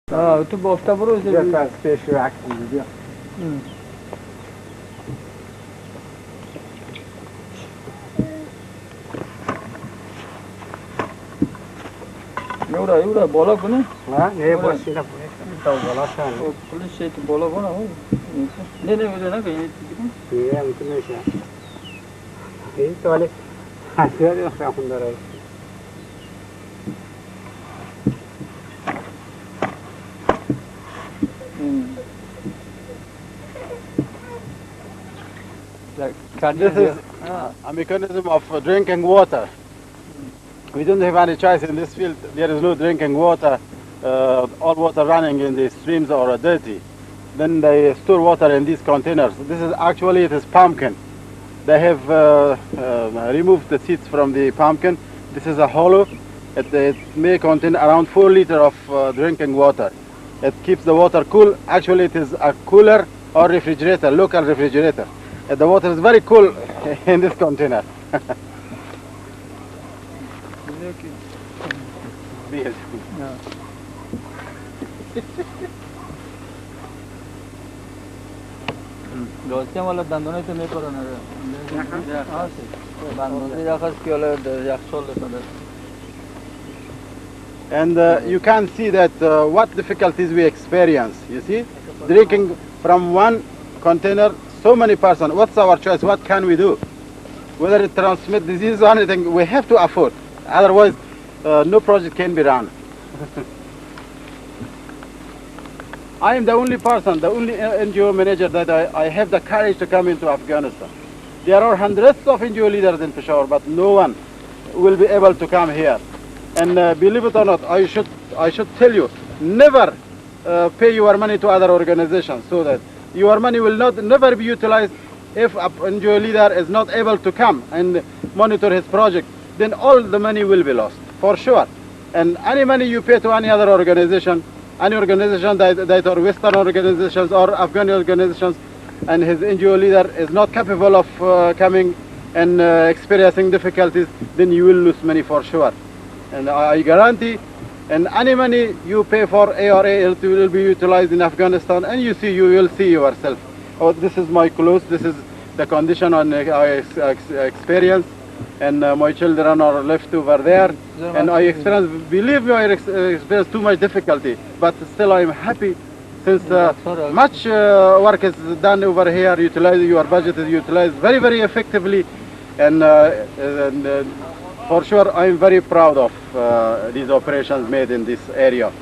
Tu bofta برو Just a special activity. एउटा बोला पनि ये बसिना तो बोला था पुलिस से तो बोला bona हो नहीं मुझे ना कहीं ये हम तो नहीं था ये तो वाले हासिया जो अंदर है This is a mechanism of drinking water. We don't have any choice in this field. There is no drinking water. All water running in the streams are dirty. Then they store water in these containers. This is actually, it is pumpkin. They have removed the seeds from the pumpkin. This is a hollow. It may contain around 4 liters of drinking water. It keeps the water cool. Actually, it is a cooler or refrigerator, local refrigerator. The water is very cool in this container. Dolayısıyla valla dandona ise ne koranır? Dandona yakas ki öyle yakşol kadar. And you can see that what difficulties we experience. You see, drinking from one container, so many persons. What's our choice? What can we do? Whether it transmits disease or anything, we have to afford. Otherwise, no project can be run. I am the only person, the only NGO manager that I have the courage to come into Afghanistan. There are hundreds of NGO leaders in Peshawar, but no one will be able to come here. And believe it or not, I should tell you, never pay your money to other organizations, so that your money will never be utilized. If an NGO leader is not able to come and monitor his project, then all the money will be lost, for sure. And any money you pay to any other organization, any organization that are Western organizations or Afghan organizations, and his NGO leader is not capable of coming and experiencing difficulties, then you will lose money for sure. And I guarantee, and any money you pay for ARA, it will be utilized in Afghanistan, and you will see yourself. Oh, this is my clothes, this is the condition I experience, and my children are left over there, and I experience, believe me, I experience too much difficulty, but still I am happy, since much work is done over here, your budget is utilized very, very effectively, and for sure I am very proud of these operations made in this area.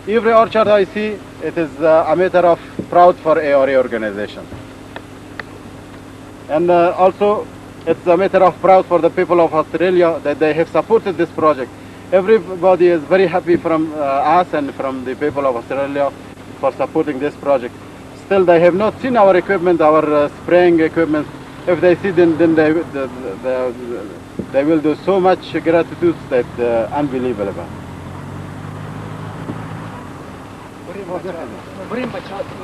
Every orchard I see, it is a matter of proud for ARA organization. And also, it's a matter of proud for the people of Australia that they have supported this project. Everybody is very happy from us and from the people of Australia for supporting this project. Still, they have not seen our equipment, our spraying equipment. If they see, then they will do so much gratitude that unbelievable.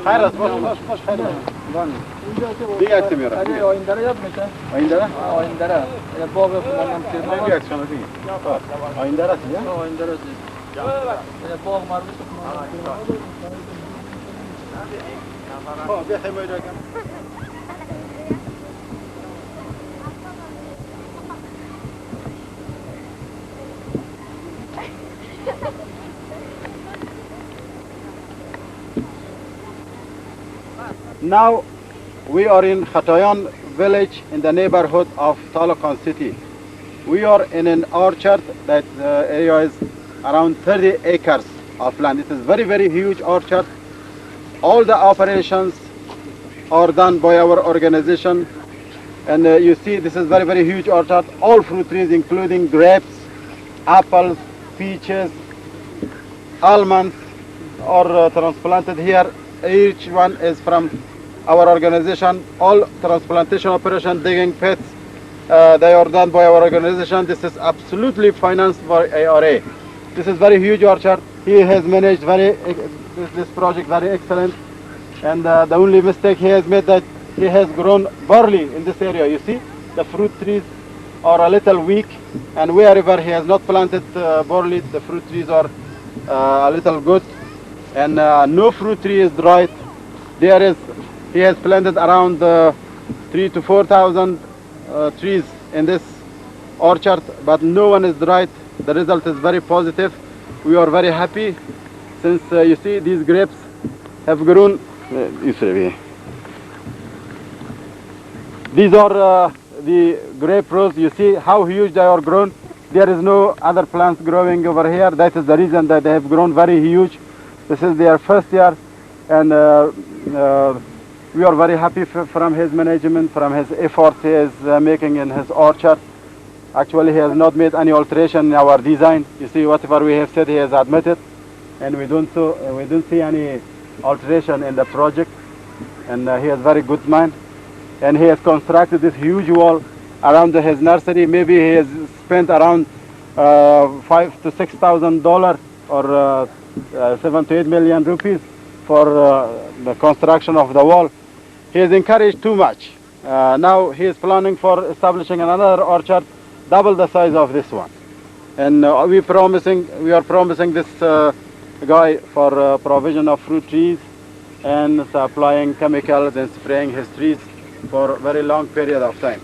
Hayır, boş hayır. Bir aksiyon yok. Hadi oyunlara yapmışsın. Oyunlara? Oyunlara. Boğa falan firma. Bir aksiyon yok. Oyunlara ya? Oyunlara. Boğa marmış. Bir şey böyle. Now we are in Khatayan village in the neighborhood of Talokan city. We are in an orchard that area is around 30 acres of land. It is very, very huge orchard. All the operations are done by our organization. And you see this is very, very huge orchard. All fruit trees including grapes, apples, peaches, almonds are transplanted here. Each one is from our organization. All transplantation operation, digging pits, they are done by our organization. This is absolutely financed by ARA. This is very huge orchard. He has managed this project very excellent. And the only mistake he has made that he has grown barley in this area. You see, the fruit trees are a little weak, and wherever he has not planted barley, the fruit trees are a little good. and no fruit tree is dried. He has planted around 3 to 4,000 trees in this orchard, but no one is dried. The result is very positive. We are very happy since you see these grapes have grown. These are the grape rows. You see how huge they are grown. There is no other plants growing over here. That is the reason that they have grown very huge. This is their first year, and we are very happy from his management, from his efforts he is making in his orchard. Actually, he has not made any alteration in our design. You see, whatever we have said, he has admitted, and we don't see any alteration in the project. And he has very good mind, and he has constructed this huge wall around his nursery. Maybe he has spent around $5,000 to $6,000 or 7 to 8 million rupees for the construction of the wall. He is encouraged too much. Now he is planning for establishing another orchard double the size of this one, and we are promising this guy for provision of fruit trees and supplying chemicals and spraying his trees for a very long period of time.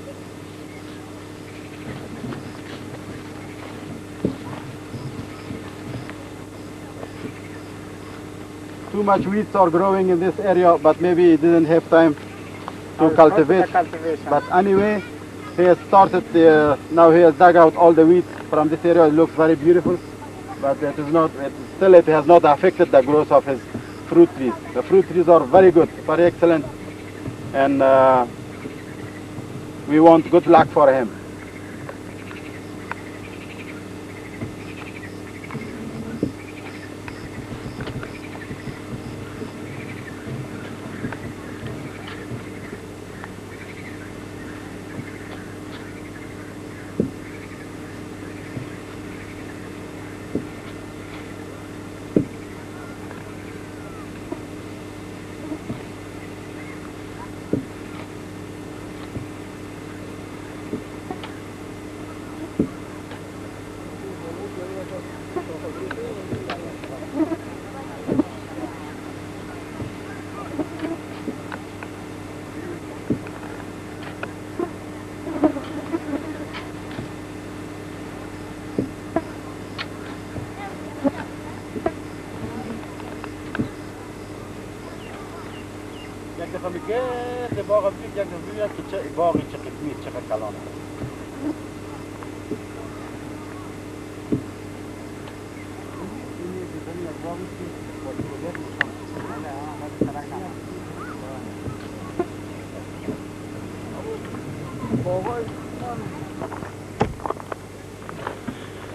Too much weeds are growing in this area, but maybe he didn't have time to cultivate. But anyway, he has started, now he has dug out all the weeds from this area. It looks very beautiful, but it has not affected the growth of his fruit trees. The fruit trees are very good, very excellent, and we want good luck for him.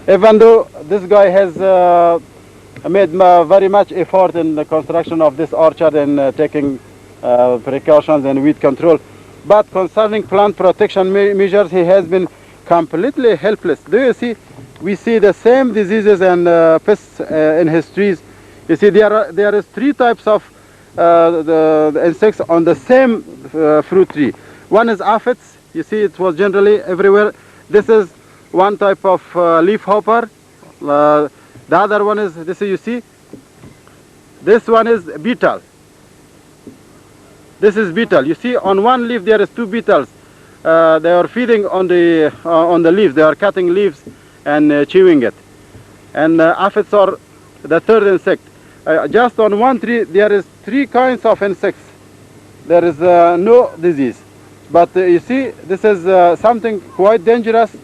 Even though this guy has made very much effort in the construction of this orchard and taking precautions and weed control, but concerning plant protection measures, he has been completely helpless. Do you see? We see the same diseases and pests in his trees. You see, there is 3 types of the insects on the same fruit tree. One is aphids. You see, it was generally everywhere. This is one type of leaf hopper. The other one is this. You see, this one is beetle. This is beetle. You see, on one leaf there is 2 beetles. They are feeding on the leaves. They are cutting leaves and chewing it. And aphids are the third insect. Just on one tree there is 3 kinds of insects. There is no disease. But you see, this is something quite dangerous.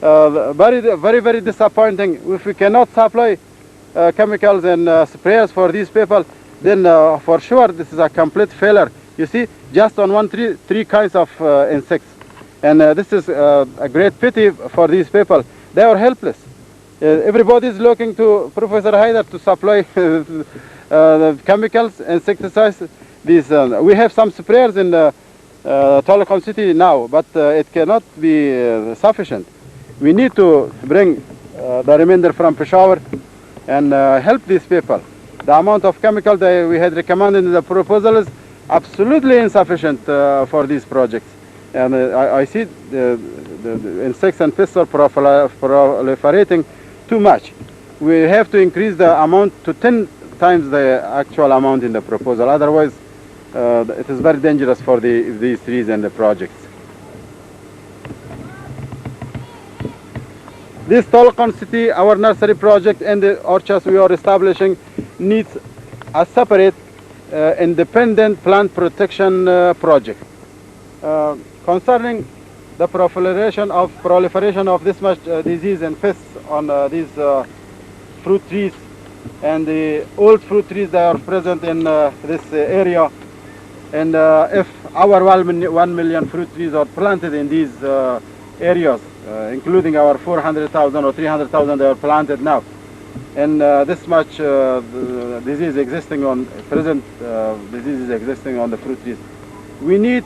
Very disappointing. If we cannot supply chemicals and sprayers for these people, then for sure this is a complete failure. You see, just on one tree, 3 kinds of insects, and this is a great pity for these people. They are helpless. Everybody is looking to Professor Haider to supply the chemicals, insecticides. We have some sprayers in Telecom City now, but it cannot be sufficient. We need to bring the remainder from Peshawar and help these people. The amount of chemical that we had recommended in the proposal is absolutely insufficient for these projects. And I see the insects and pests are proliferating too much. We have to increase the amount to 10 times the actual amount in the proposal. Otherwise, it is very dangerous for these trees and the projects. This Tolkon City, our nursery project and the orchards we are establishing needs a separate independent plant protection project. Concerning the proliferation of this much disease and pests on these fruit trees and the old fruit trees that are present in this area, and if our 1 million fruit trees are planted in these areas, including our 400,000 or 300,000 that are planted now, and this much disease existing on diseases existing on the fruit trees, we need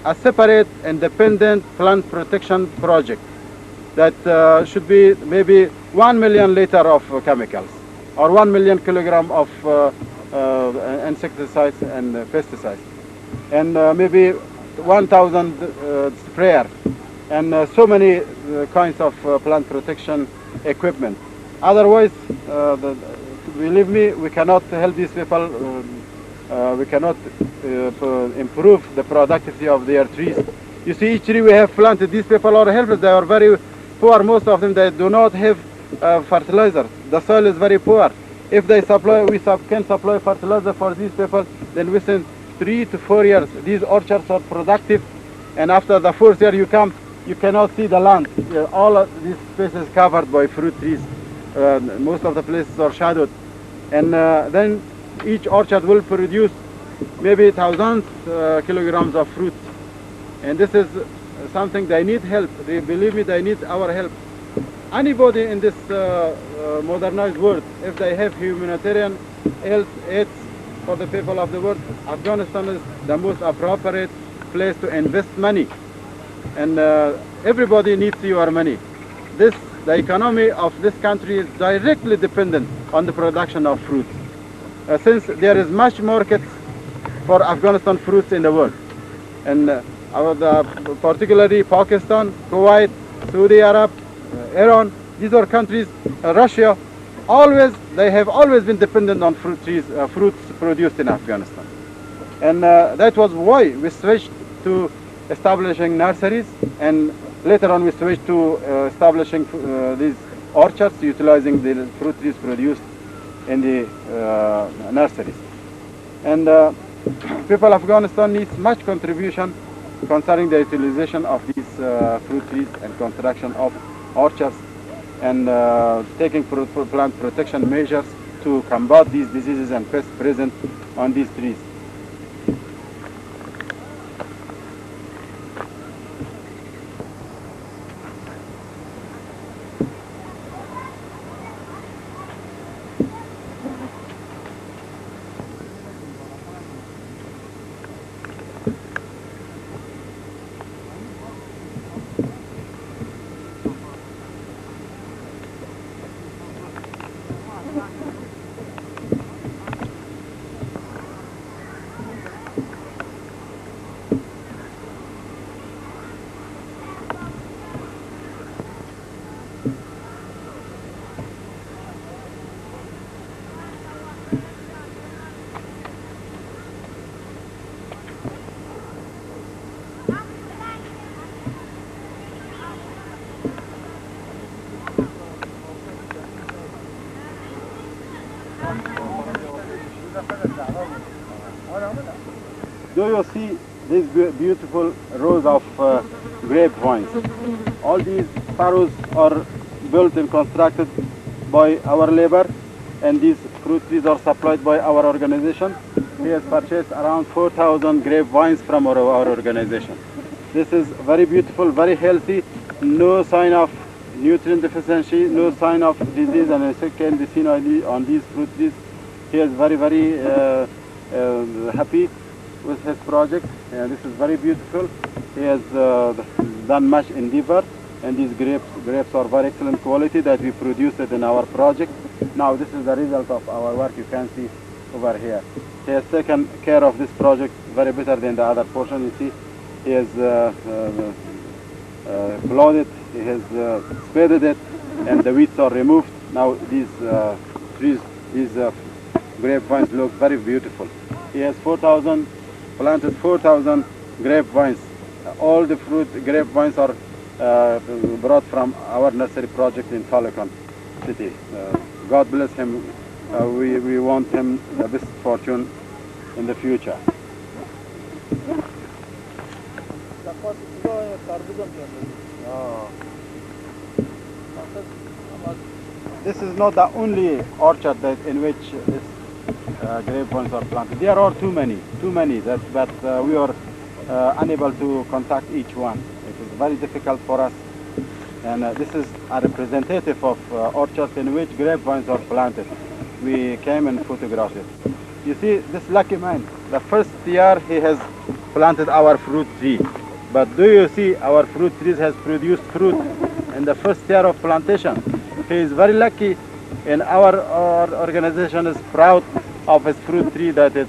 a separate independent plant protection project that should be maybe 1 million liter of chemicals or 1 million kilogram of insecticides and pesticides, and maybe 1,000 sprayer, and so many kinds of plant protection equipment. Otherwise, believe me, we cannot help these people. We cannot improve the productivity of their trees. You see, each tree we have planted, these people are helpless. They are very poor. Most of them, they do not have fertilizer. The soil is very poor. If they supply, can supply fertilizer for these people, then within 3 to 4 years, these orchards are productive. And after the 4th year you come, you cannot see the land. All of these spaces covered by fruit trees. Most of the places are shadowed. And then each orchard will produce maybe thousands kilograms of fruit. And this is something they need help. They believe me, they need our help. Anybody in this modernized world, if they have humanitarian aids for the people of the world, Afghanistan is the most appropriate place to invest money. And everybody needs your money. The economy of this country is directly dependent on the production of fruits. Since there is much market for Afghanistan fruits in the world, and particularly Pakistan, Kuwait, Saudi Arab, Iran, these are countries, Russia, they have always been dependent on fruits produced in Afghanistan. And that was why we switched to establishing nurseries, and later on we switched to establishing these orchards utilizing the fruit trees produced in the nurseries. And people of Afghanistan needs much contribution concerning the utilization of these fruit trees and construction of orchards, and taking plant protection measures to combat these diseases and pests present on these trees. Do you see these beautiful rows of grapevines? All these furrows are built and constructed by our labor, and these fruit trees are supplied by our organization. We have purchased around 4,000 grapevines from our organization. This is very beautiful, very healthy, no sign of nutrient deficiency, no sign of disease and insect can be seen on these fruit trees. He is very, very happy with his project. This is very beautiful. He has done much endeavor, and these grapes are very excellent quality that we produced in our project. Now this is the result of our work. You can see over here. He has taken care of this project very better than the other portion. You see, he has plowed it, he has spaded it, and the weeds are removed. Now these trees, these grapevines look very beautiful. He has planted 4,000 grapevines. All the fruit grapevines are brought from our nursery project in Falcon City. God bless him. We want him the best fortune in the future. This is not the only orchard in which this grapevines are planted. There are too many, but we are unable to contact each one. It is very difficult for us. And this is a representative of orchards in which grapevines are planted. We came and photographed it. You see, this lucky man, the first year he has planted our fruit tree. But do you see our fruit trees has produced fruit in the first year of plantation? He is very lucky, and our organization is proud of his fruit tree that it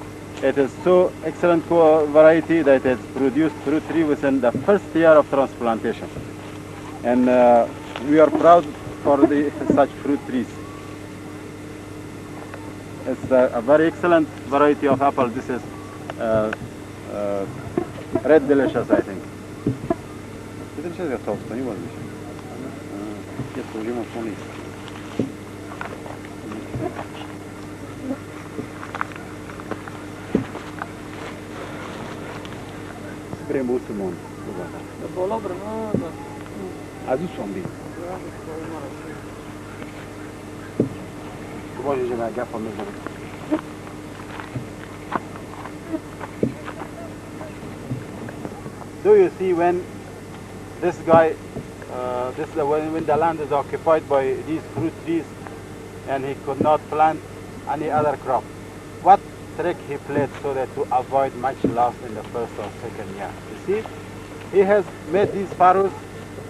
is so excellent variety that it produced fruit tree within the first year of transplantation. And we are proud for such fruit trees. It's a very excellent variety of apple. This is Red Delicious, I think. Do you see when this guy, when the land is occupied by these fruit trees and he could not plant any other crop, what trick he played so that to avoid much loss in the first or second year? You see, he has made these furrows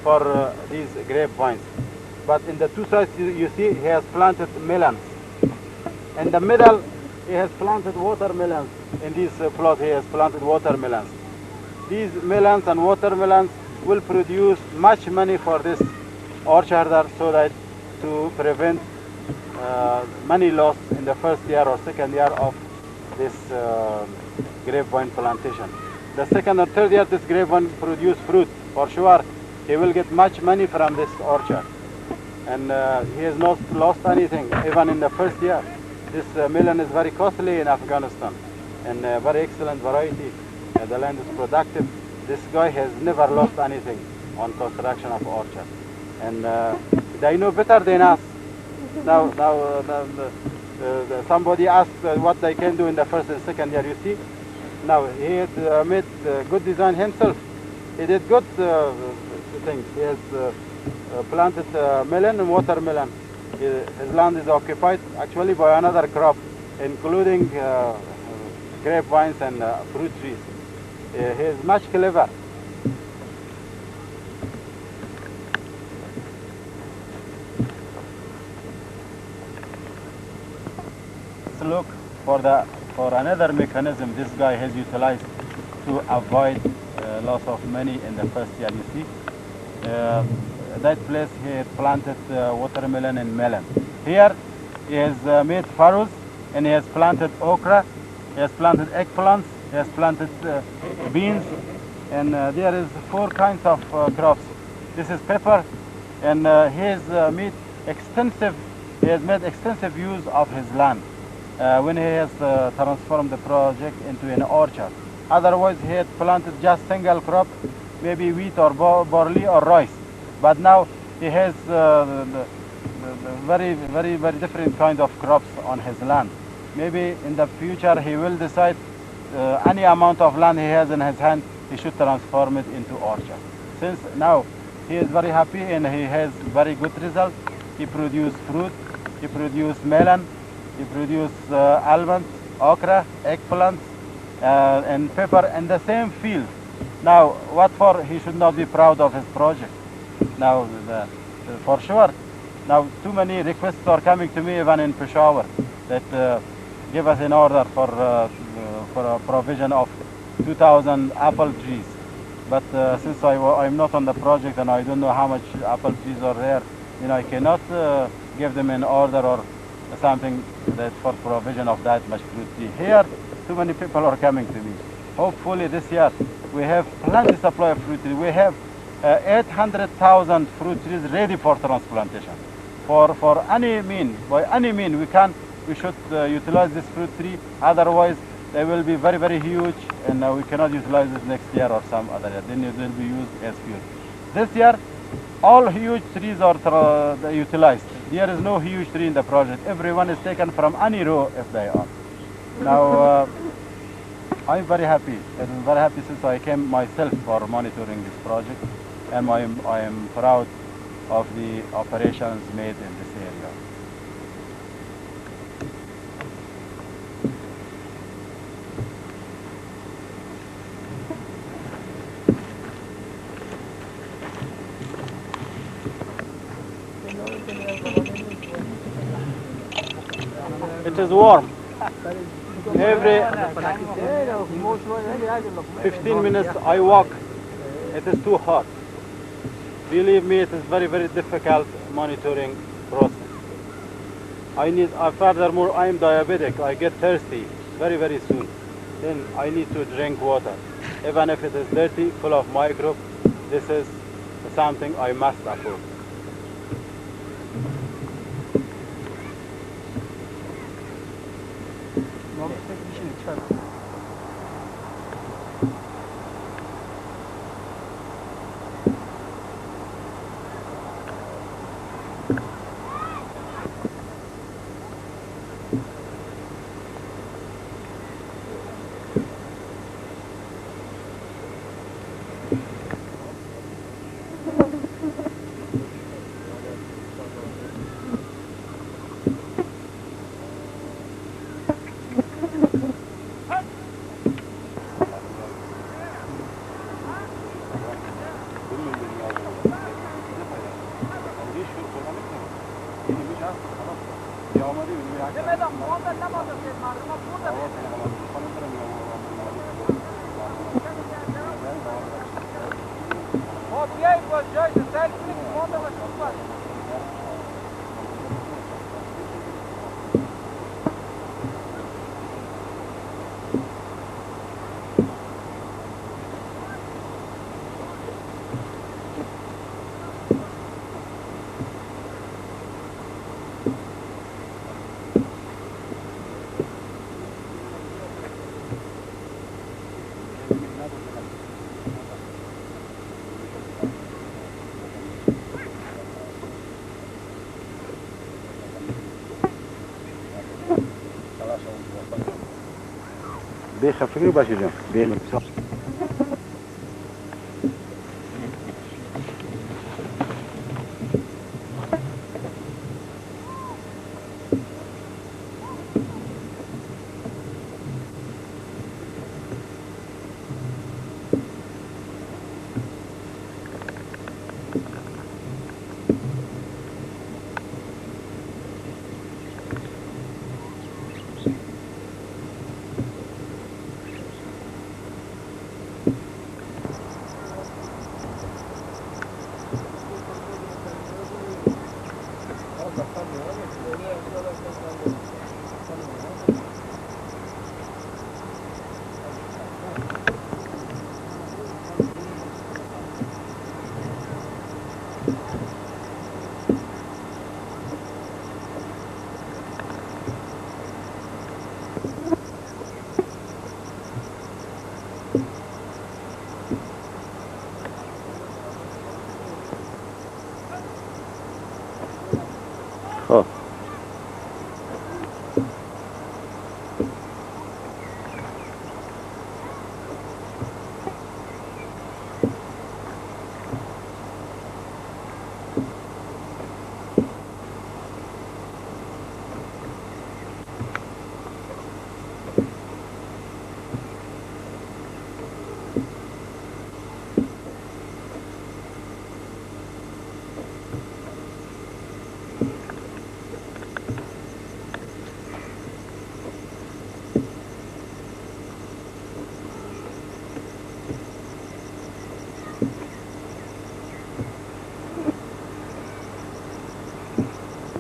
for these grapevines, but in the two sides you see he has planted melons. In the middle he has planted watermelons. In this plot he has planted watermelons. These melons and watermelons will produce much money for this orcharder so that to prevent money loss in the first year or second year of this grapevine plantation. The second or third year this grapevine produce fruit, for sure he will get much money from this orchard. And he has not lost anything even in the first year. This melon is very costly in Afghanistan and very excellent variety. The land is productive. This guy has never lost anything on construction of orchard. And they know better than us. Now somebody asked what they can do in the first and second year. You see, now he had made good design himself. He did good things. He has planted melon and watermelon. His land is occupied actually by another crop, including grapevines and fruit trees. He is much clever. Let's look for another mechanism this guy has utilized to avoid loss of money in the first year. You see, that place he had planted watermelon and melon. Here he has made furrows and he has planted okra, he has planted eggplants, he has planted beans, and there is 4 kinds of crops. This is pepper, and he has made extensive use of his land when he has transformed the project into an orchard. Otherwise he had planted just single crop, maybe wheat or barley or rice. But now he has very different kind of crops on his land. Maybe in the future he will decide any amount of land he has in his hand, he should transform it into orchard. Since now he is very happy and he has very good result. He produced fruit, he produced melon, he produced almonds, okra, eggplants, and pepper in the same field. Now, what for he should not be proud of his project? Now, for sure. Now, too many requests are coming to me even in Peshawar that give us an order for a provision of 2,000 apple trees. But since I'm not on the project and I don't know how much apple trees are there, I cannot give them an order or something that for provision of that much fruit tree. Here, too many people are coming to me. Hopefully this year we have plenty supply of fruit trees. We have 800,000 fruit trees ready for transplantation. For any mean, by any mean, we should utilize this fruit tree. Otherwise, they will be very, very huge, and we cannot utilize it next year or some other year. Then it will be used as fuel. This year, all huge trees are utilized. There is no huge tree in the project. Everyone is taken from any row if they are. Now, I'm very happy. I'm very happy since I came myself for monitoring this project, and I am proud of the operations made in this area. It is warm. Every 15 minutes I walk. It is too hot. Believe me, it is very, very difficult monitoring process. Furthermore, I am diabetic. I get thirsty very, very soon. Then I need to drink water. Even if it is dirty, full of microbes, this is something I must afford. بيخفقوا باش يجون بيخفقوا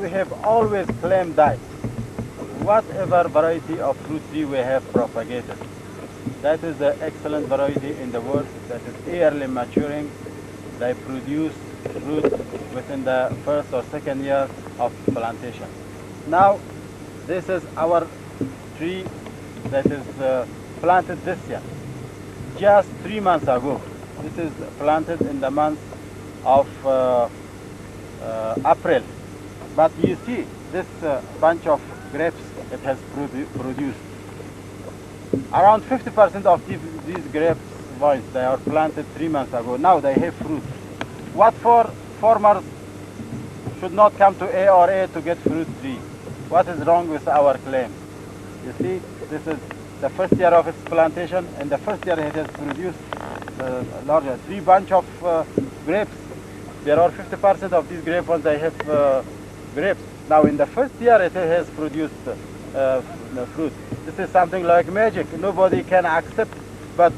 We have always claimed that whatever variety of fruit tree we have propagated. That is the excellent variety in the world that is early maturing. They produce fruit within the first or second year of plantation. Now, this is our tree that is planted this year, just 3 months ago. This is planted in the month of April. But you see, this bunch of grapes it has produced. Around 50% of these grapes vines, they are planted 3 months ago. Now they have fruit. What for farmers should not come to ARA to get fruit tree? What is wrong with our claim? You see, this is the first year of its plantation, and the first year it has produced larger 3 bunch of grapes. There are 50% of these grape ones, they have grapes. Now in the first year it has produced fruit. This is something like magic. Nobody can accept. But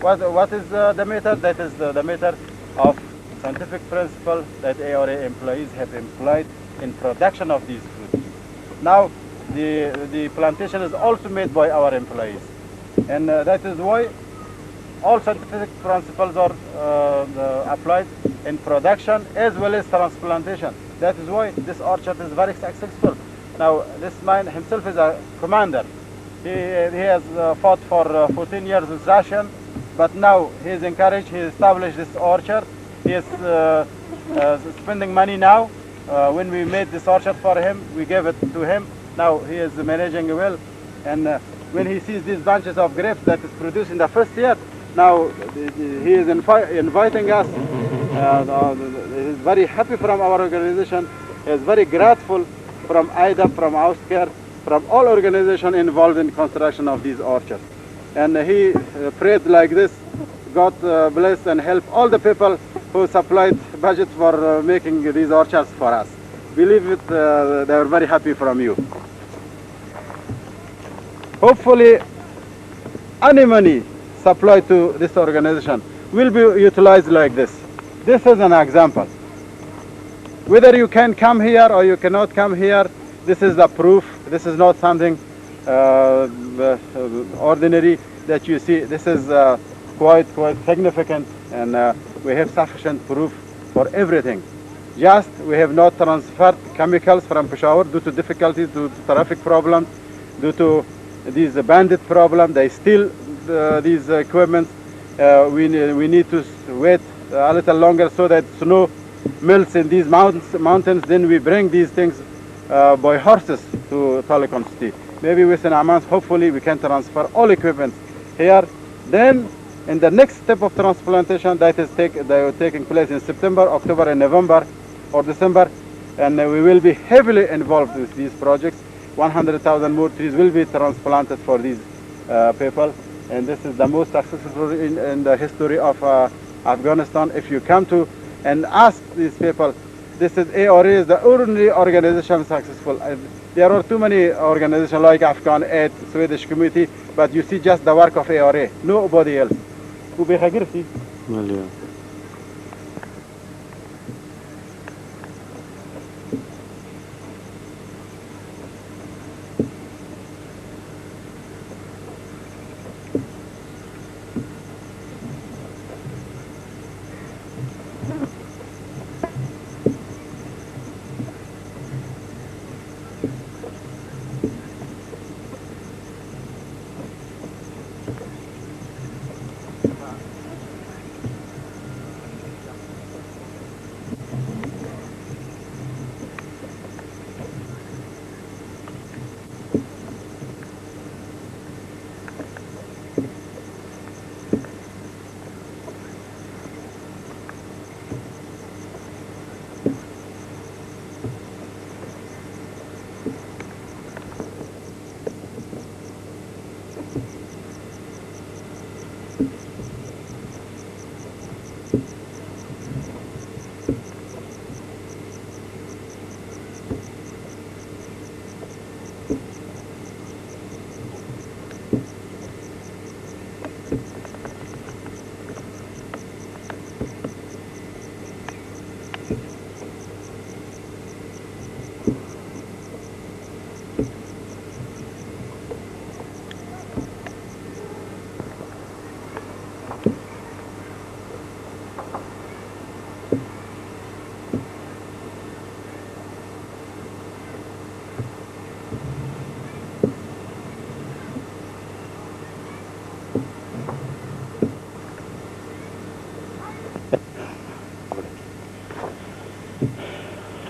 what is the matter? That is the matter of scientific principle that ARA employees have employed in production of these fruits. Now the plantation is also made by our employees, and that is why all scientific principles are applied in production as well as transplantation. That is why this orchard is very successful. Now this man himself is a commander. He has fought for 14 years with Russia, but now he is encouraged. He established this orchard. He is spending money now. When we made this orchard for him, we gave it to him. Now he is managing well, and when he sees these bunches of grapes that is produced in the first year, now he is inviting us. He is very happy from our organization. He is very grateful from IDA, from Auscare, from all organizations involved in construction of these orchards. And he prayed like this: God bless and help all the people who supplied budget for making these orchards for us. Believe it, they are very happy from you. Hopefully, any money supplied to this organization will be utilized like this. This is an example. Whether you can come here or you cannot come here, this is the proof. This is not something ordinary that you see. This is quite significant, and we have sufficient proof for everything. Just we have not transferred chemicals from Peshawar due to difficulties, due to traffic problems, due to these bandit problem. They steal these equipment. We need to wait a little longer so that snow melts in these mountains. Then we bring these things by horses to Telecom City. Maybe within a month, hopefully, we can transfer all equipment here. Then, in the next step of transplantation, that is taking place in September, October, and November or December, and we will be heavily involved with these projects. 100,000 more trees will be transplanted for these people, and this is the most successful in the history of Afghanistan. If you come to and ask these people, this is ARA is the only organization successful. There are too many organizations like Afghan Aid, Swedish Committee, but you see just the work of ARA, nobody else.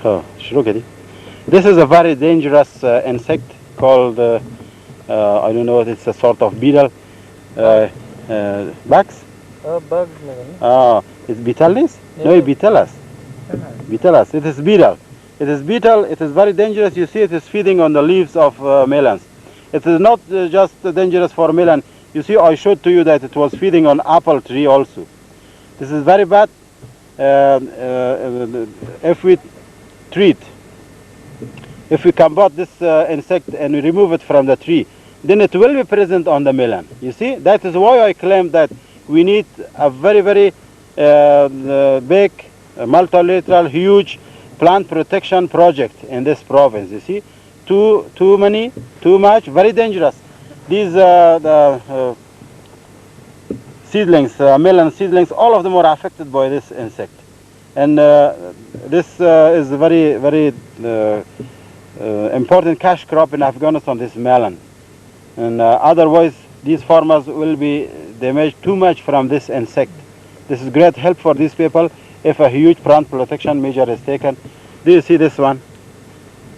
Oh, look at it. This is a very dangerous insect called, I don't know, it's a sort of beetle. Bugs? Bugs maybe. It's Beetle's? No, Beetle's. Beetle's. It is beetle. It is beetle. It is very dangerous. You see, it is feeding on the leaves of melons. It is not just dangerous for melon. You see, I showed to you that it was feeding on apple tree also. This is very bad. If we treat, if we combat this insect and we remove it from the tree, then it will be present on the melon. You see, that is why I claim that we need a very, very big, multilateral, huge plant protection project in this province. You see, too many, too much, very dangerous. These seedlings, melon seedlings, all of them are affected by this insect. And this is a very, very important cash crop in Afghanistan, this melon. And otherwise, these farmers will be damaged too much from this insect. This is great help for these people if a huge plant protection measure is taken. Do you see this one?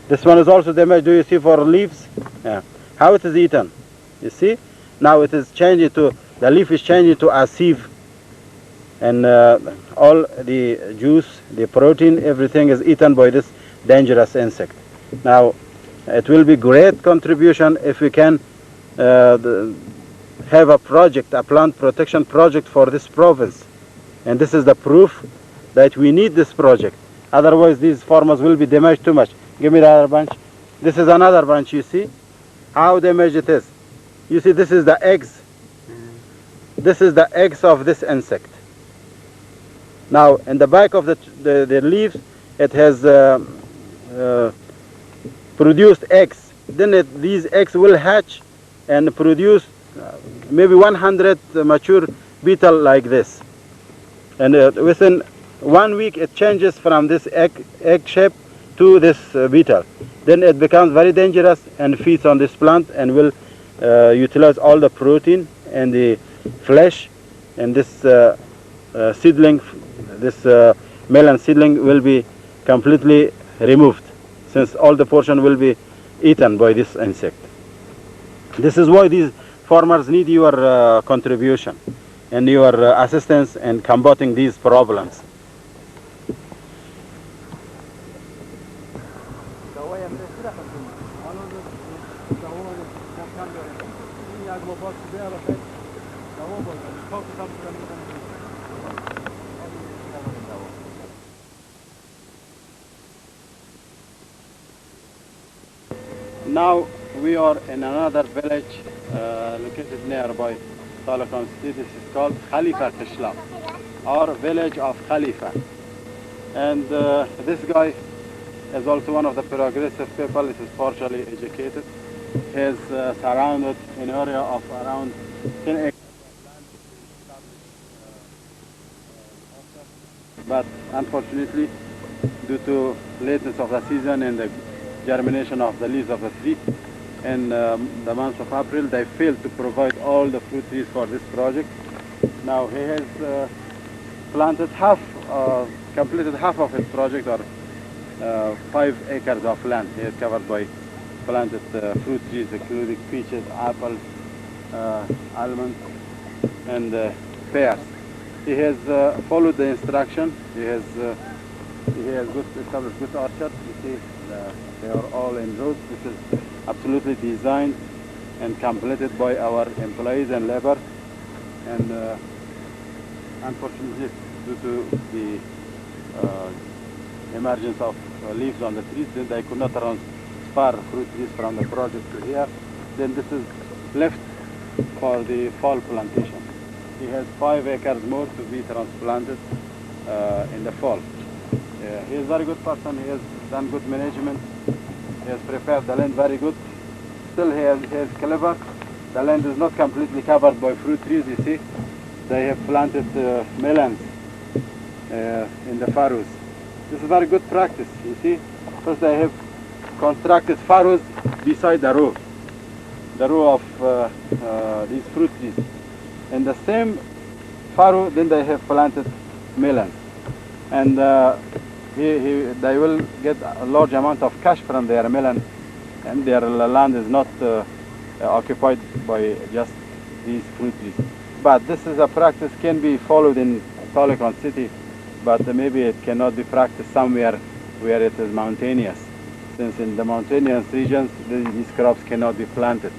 This one is also damaged. Do you see for leaves? Yeah. How it is eaten? You see? Now it is changing to, the leaf is changing to a sieve. And all the juice, the protein, everything is eaten by this dangerous insect. Now, it will be great contribution if we can have a project, a plant protection project for this province. And this is the proof that we need this project. Otherwise, these farmers will be damaged too much. Give me the other bunch. This is another bunch, you see? How damaged it is. You see, this is the eggs. This is the eggs of this insect. Now, in the back of the leaves, it has produced eggs. Then these eggs will hatch and produce maybe 100 mature beetle like this. And within 1 week, it changes from this egg shape to this beetle. Then it becomes very dangerous and feeds on this plant and will utilize all the protein and the flesh, and this seedling, this melon seedling will be completely removed, since all the portion will be eaten by this insect. This is why these farmers need your contribution and your assistance in combating these problems. Now we are in another village located nearby Talakan City. This is called Khalifa Qishla, or village of Khalifa. And this guy is also one of the progressive people. He is partially educated. He is surrounded in an area of around 10 acres of land. But unfortunately, due to lateness of the season and the germination of the leaves of the tree in the month of April, they failed to provide all the fruit trees for this project. Now he has planted completed half of his project, or 5 acres of land. He is covered by planted fruit trees, including peaches, apples, almonds, and pears. He has followed the instruction. He has established good orchard. You see, they are all in rows. This is absolutely designed and completed by our employees and labor. And unfortunately, due to the emergence of leaves on the trees, then they could not transfer fruit trees from the project to here. Then this is left for the fall plantation. He has 5 acres more to be transplanted in the fall. He is a very good person. He has done good management. He has prepared the land very good. Still he is clever. The land is not completely covered by fruit trees, you see. They have planted melons in the furrows. This is very good practice, you see. First they have constructed furrows beside the row of these fruit trees. In the same furrow, then they have planted melons. And they will get a large amount of cash from their melon, and their land is not occupied by just these fruit trees. But this is a practice can be followed in Silicon City, but maybe it cannot be practiced somewhere where it is mountainous, since in the mountainous regions these crops cannot be planted.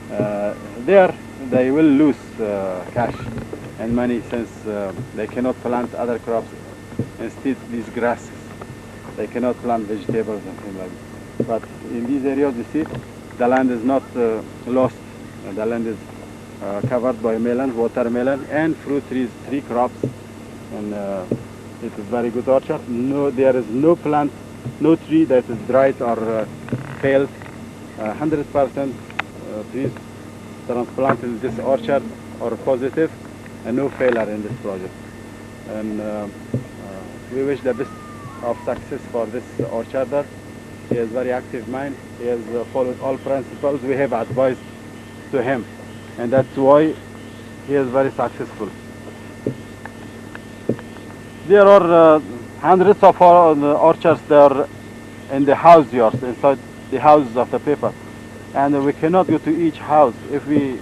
There they will lose cash and money, since they cannot plant other crops. Instead, these grasses, they cannot plant vegetables and things like that. But in these areas, you see, the land is not lost. The land is covered by melon, watermelon, and fruit trees, 3 crops, and it's a very good orchard. No, there is no plant, no tree that is dried or failed. 100% trees transplanted in this orchard are positive, and no failure in this project. And we wish the best of success for this orcharder. He has very active mind. He has followed all principles we have advised to him, and that's why he is very successful. There are hundreds of orchards there in the house yards, inside the houses of the people, and we cannot go to each house. If we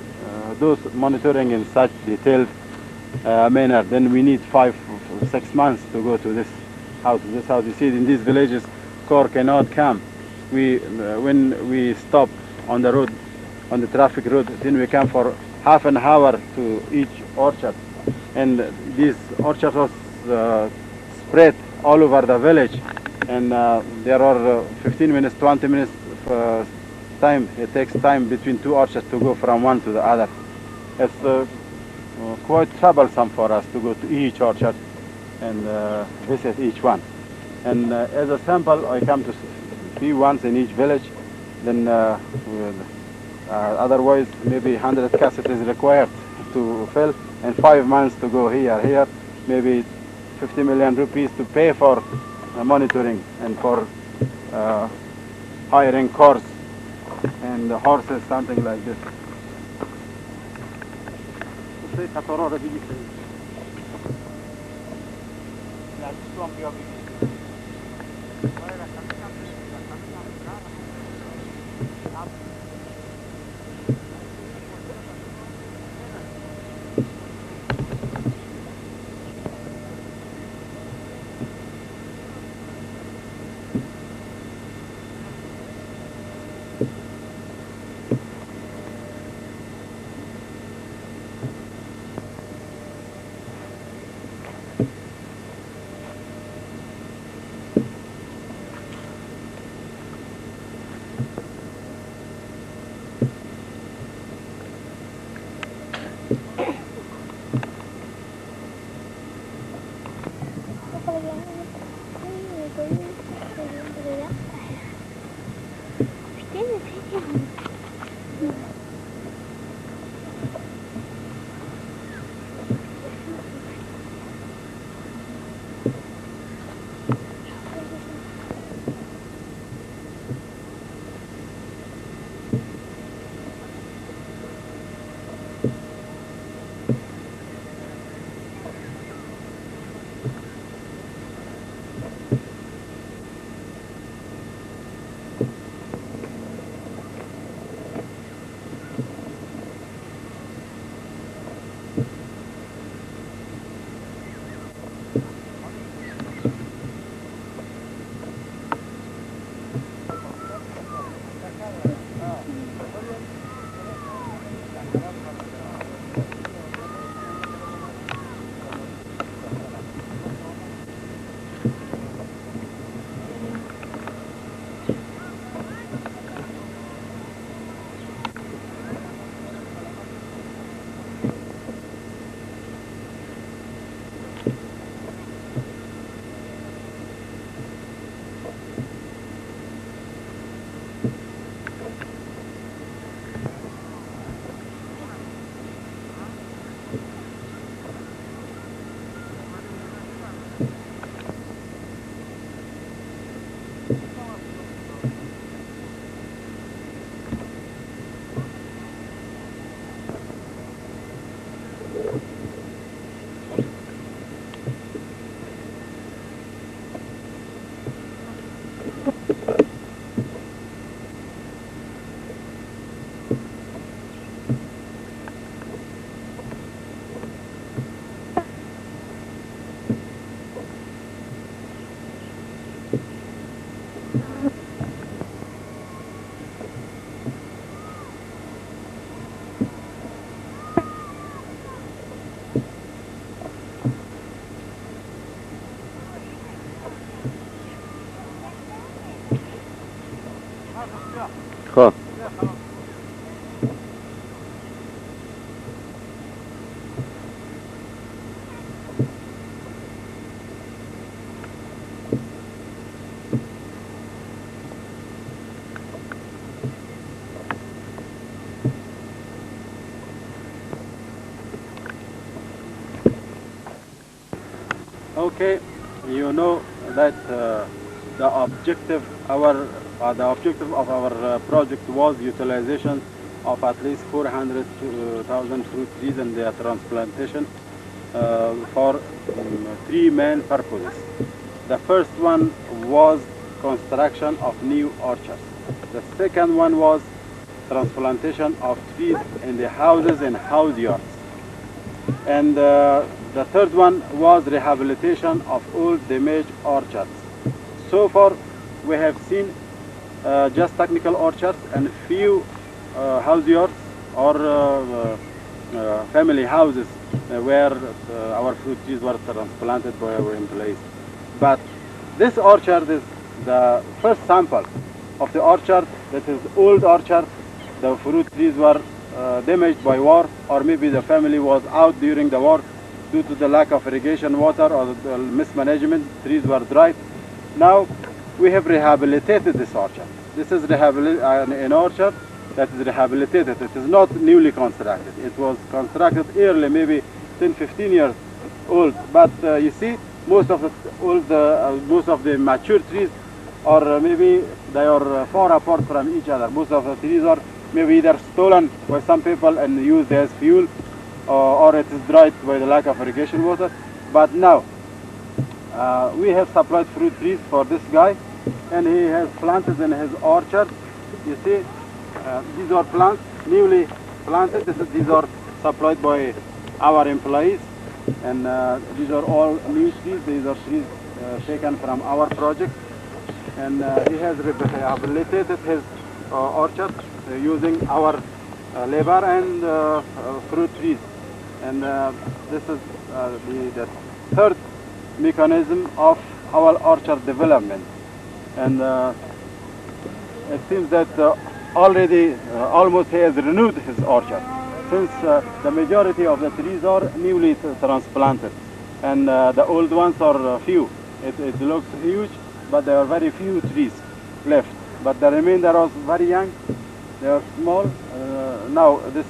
do monitoring in such detailed manner, then we need 5 or 6 months to go to this house. This house, you see, in these villages, car cannot come. When we stop on the road, on the traffic road, then we come for half an hour to each orchard, and these orchards are spread all over the village, and there are 15 minutes, 20 minutes time. It takes time between 2 orchards to go from one to the other. It's quite troublesome for us to go to each orchard and visit each one. And as a sample, I come to see once in each village. Then otherwise, maybe 100 cassettes is required to fill, and 5 months to go here, maybe 50 million rupees to pay for monitoring and for hiring cars and horses, something like this. خب Okay, you know that the objective of our project was utilization of at least 400,000 fruit trees and their transplantation for three main purposes. The first one was construction of new orchards. The second one was transplantation of trees in the houses and house yards. And the third one was rehabilitation of old damaged orchards. So far, we have seen just technical orchards and few house yards or family houses where our fruit trees were transplanted by our employees. But this orchard is the first sample of the orchard that is old orchard. The fruit trees were damaged by war, or maybe the family was out during the war due to the lack of irrigation water or the mismanagement. Trees were dried. Now we have rehabilitated this orchard. This is an orchard that is rehabilitated. It is not newly constructed. It was constructed early, maybe 10, 15 years old. But you see, most of the mature trees are maybe they are far apart from each other. Most of the trees are maybe either stolen by some people and used as fuel, or it is dried by the lack of irrigation water. But now we have supplied fruit trees for this guy, and he has planted in his orchard. You see, these are plants newly planted. These are supplied by our employees, and these are all new trees. These are trees taken from our project, and he has rehabilitated his orchard using our labor and fruit trees. And this is the third mechanism of our orchard development. And it seems that already almost he has renewed his orchard, since the majority of the trees are newly transplanted, and the old ones are few. It looks huge, but there are very few trees left. But the remainder are very young. They are small. Now this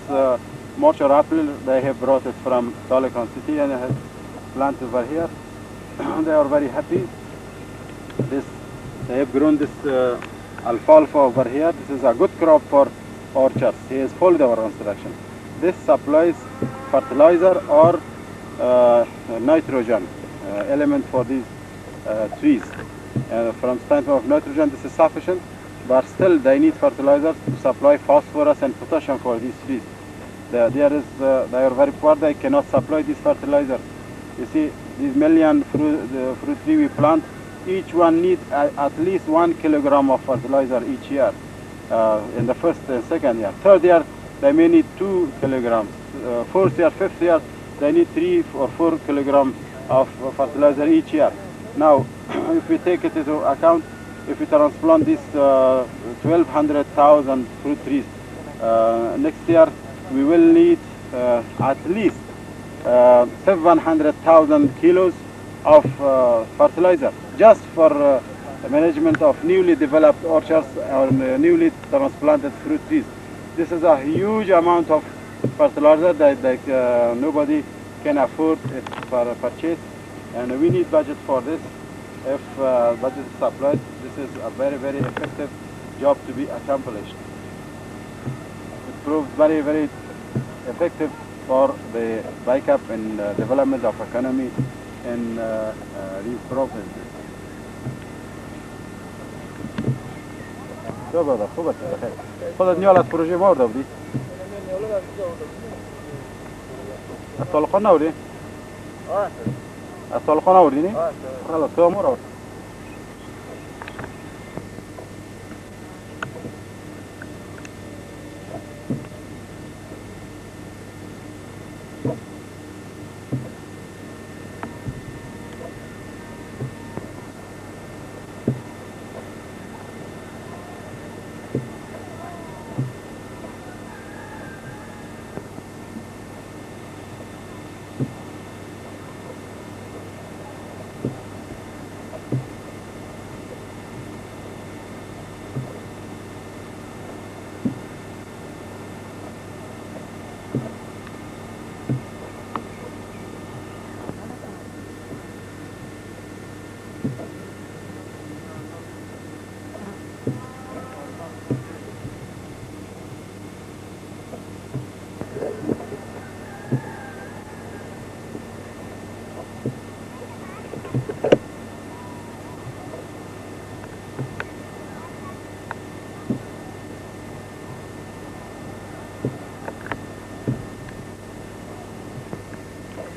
mortar apple, they have brought it from Telecom City and have planted over here. They are very happy. They have grown this alfalfa over here. This is a good crop for orchards. He has followed our instruction. This supplies fertilizer or nitrogen element for these trees. From standpoint of nitrogen, this is sufficient, but still they need fertilizers to supply phosphorus and potassium for these trees. They are very poor. They cannot supply these fertilizers. You see, these million fruit tree we plant, each one needs at least 1 kilogram of fertilizer each year. In the first and second year. Third year, they may need 2 kilograms. Fourth year, fifth year, they need 3 or 4 kilograms of fertilizer each year. Now, if we take it into account, if we transplant these 1,200,000 fruit trees, next year we will need at least 700,000 kilos of fertilizer just for the management of newly developed orchards or newly transplanted fruit trees. This is a huge amount of fertilizer that nobody can afford it for purchase, and we need budget for this. If budget is supplied, this is a very, very effective job to be accomplished. It proves very, very effective for the backup and development of economy in these provinces. شو بابا خوبة خير خذت نيولة بروجي ما ورده بدي الطلقنا ودي الطلقنا وديني خلاص كم مرة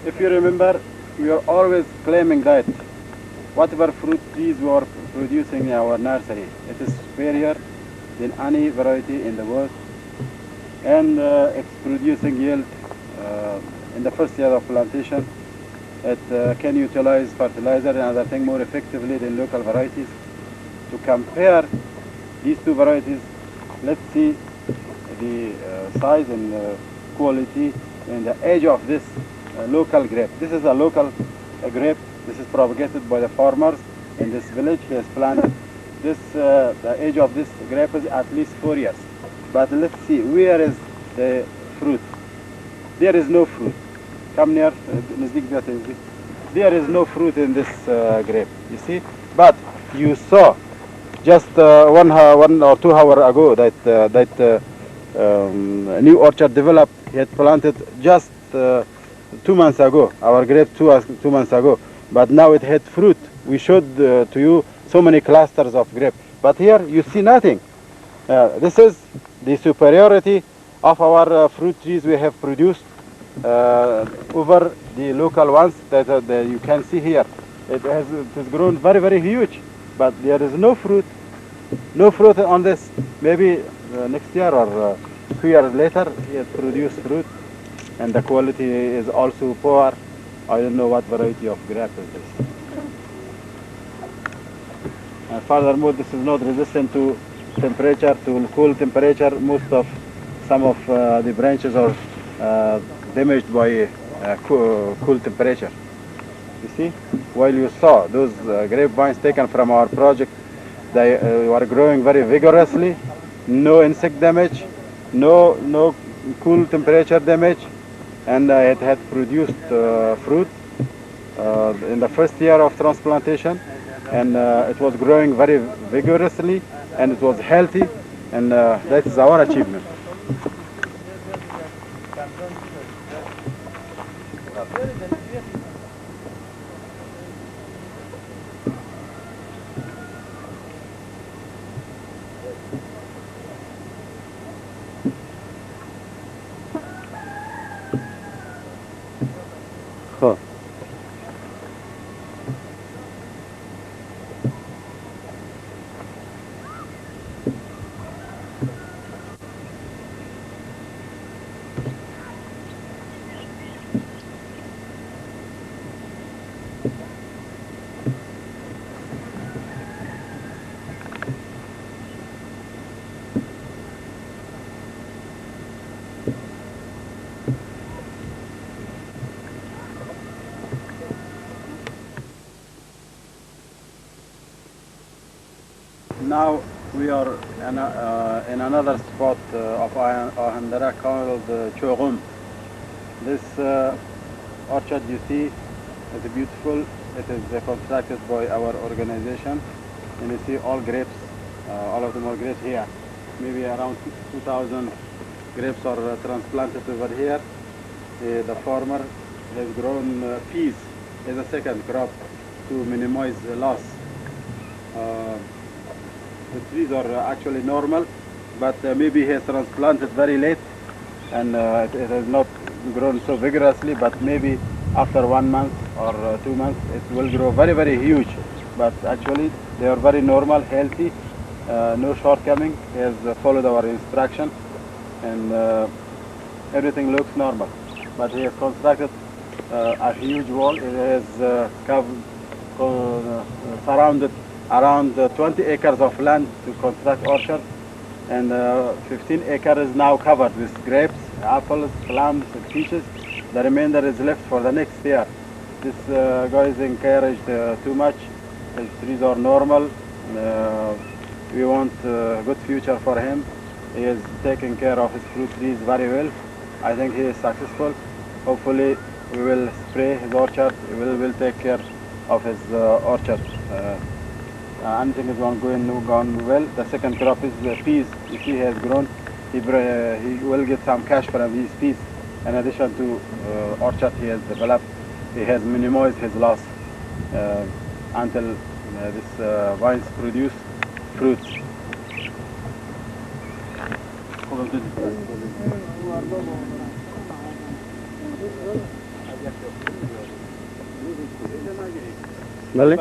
if you remember, we are always claiming that whatever fruit trees we are producing in our nursery, it is superior than any variety in the world, and it's producing yield in the first year of plantation. It can utilize fertilizer and other things more effectively than local varieties. To compare these two varieties, let's see the size and quality and the age of this local grape. This is a local grape. This is propagated by the farmers in this village. He has planted this. The age of this grape is at least 4 years. But let's see, where is the fruit? There is no fruit. Come near. There is no fruit in this grape. You see, but you saw just 1 or 2 hours ago that new orchard developed. He had planted just 2 months ago. Our grape 2 months ago, but now it had fruit. We showed to you so many clusters of grape, but here you see nothing. This is the superiority of our fruit trees we have produced over the local ones that you can see here. It has grown very, very huge, but there is no fruit on this. Maybe next year or 2 years later it produce fruit, and the quality is also poor. I don't know what variety of grape is this. And furthermore, this is not resistant to temperature, to cool temperature. Some of the branches are damaged by cool temperature. You see, while you saw those grapevines taken from our project, they were growing very vigorously, no insect damage, no cool temperature damage, and it had produced fruit in the first year of transplantation, and it was growing very vigorously, and it was healthy, and that is our achievement. Huh. Now we are in another spot of Ahandara called Chogum. This orchard you see is beautiful. It is constructed by our organization, and you see all grapes, all of them are grapes here. Maybe around 2,000 grapes are transplanted over here. The farmer has grown peas as a second crop to minimize the loss. The trees are actually normal, but maybe he has transplanted very late, and it has not grown so vigorously, but maybe after 1 month or 2 months it will grow very, very huge. But actually they are very normal, healthy, no shortcoming. He has followed our instruction, and everything looks normal. But he has constructed a huge wall. It has surrounded around 20 acres of land to construct orchard, and 15 acres is now covered with grapes, apples, plums, and peaches. The remainder is left for the next year. This guy is encouraged too much. His trees are normal. We want a good future for him. He is taking care of his fruit trees very well. I think he is successful. Hopefully we will spray his orchard. We will take care of his orchard. Anything is going well. The second crop is the peas. You see, he has grown. He will get some cash from these peas. In addition to orchard he has developed, he has minimized his loss until this vines produce fruits. بله؟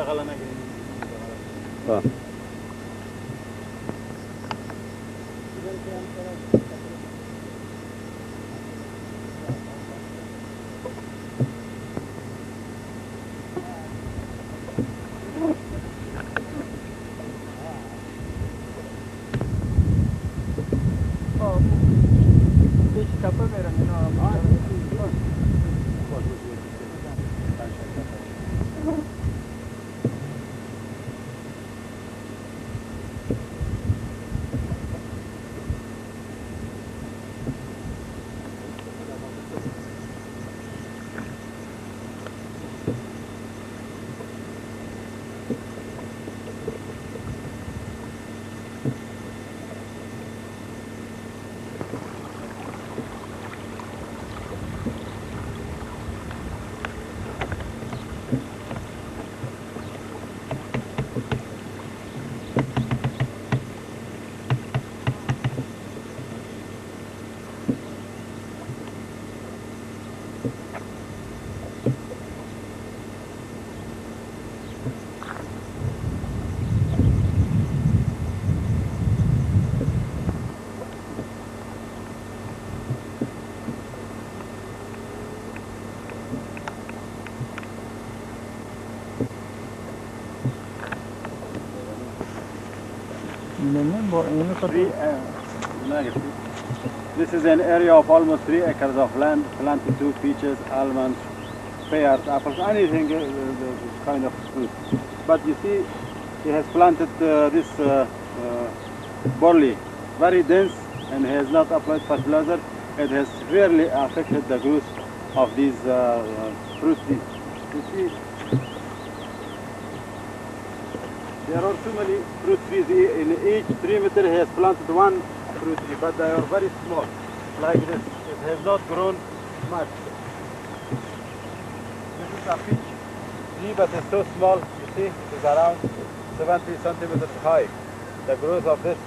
This is an area of almost 3 acres of land, planted 2 peaches, almonds, pears, apples, anything kind of fruit. But you see, he has planted this barley, very dense, and he has not applied fertilizer. It has severely affected the growth of these fruit trees. You see, there are too many fruit trees. In each 3 meters he has planted 1 fruit tree, but they are very small, like this. It has not grown much. This is a peach tree, but it's so small. You see, it is around 70 centimeters high. The growth of this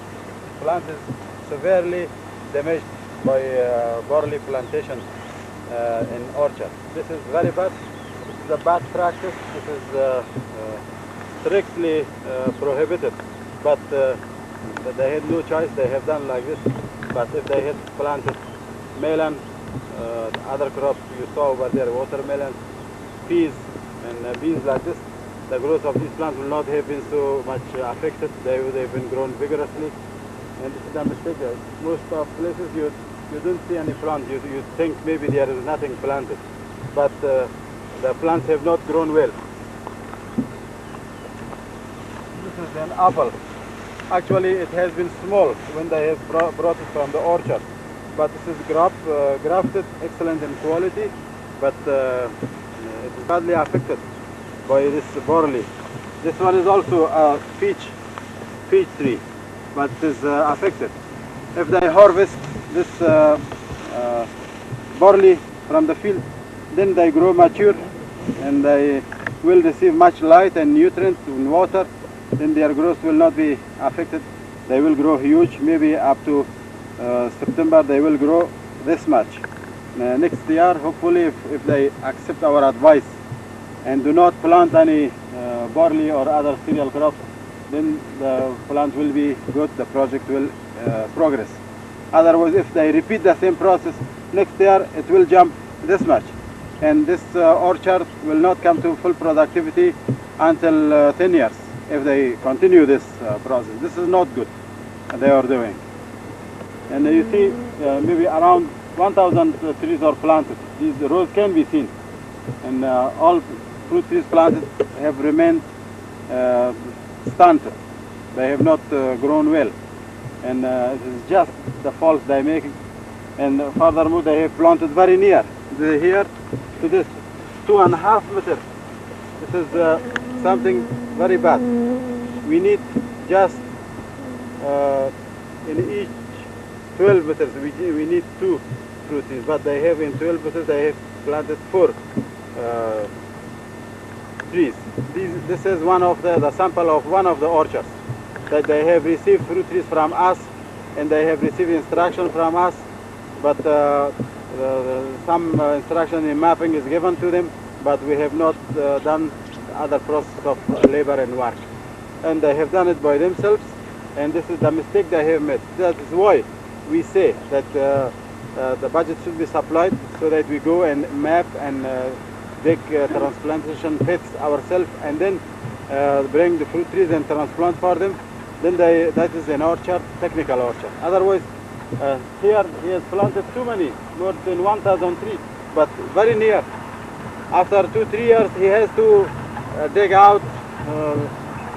plant is severely damaged by barley plantation in orchard. This is very bad. This is a bad practice. This is strictly prohibited, but they had no choice. They have done like this. But if they had planted melon, other crops you saw over there, watermelon, peas, and beans like this, the growth of these plants will not have been so much affected. They would have been grown vigorously. And this is a mistake. Most of places you don't see any plant. You think maybe there is nothing planted, but the plants have not grown well. This is an apple. Actually, it has been small when they have brought it from the orchard, but this is grafted, excellent in quality, but it is badly affected by this barley. This one is also a peach tree, but it is affected. If they harvest this barley from the field, then they grow mature and they will receive much light and nutrients and water. Then their growth will not be affected. They will grow huge. Maybe up to September they will grow this much. Next year, hopefully, if they accept our advice and do not plant any barley or other cereal crops, then the plant will be good, the project will progress. Otherwise, if they repeat the same process, next year it will jump this much. And this orchard will not come to full productivity until 10 years if they continue this process. This is not good they are doing. And you see maybe around 1,000 trees are planted. These rows can be seen. And all fruit trees planted have remained stunted. They have not grown well. And it is just the fault they make. And furthermore, they have planted very near here to this 2.5 meters. This is something very bad. We need just in each 12 meters we need 2 fruit trees, but they have in 12 meters they have planted 4 trees. This is one of the sample of one of the orchards that they have received fruit trees from us, and they have received instruction from us, but some instruction in mapping is given to them, but we have not done other process of labor and work. And they have done it by themselves, and this is the mistake they have made. That is why we say that the budget should be supplied so that we go and map and dig transplantation pits ourselves, and then bring the fruit trees and transplant for them. Then that is an orchard, technical orchard. Otherwise, here he has planted too many, more than 1,000 trees, but very near. After 2-3 years, he has to dig out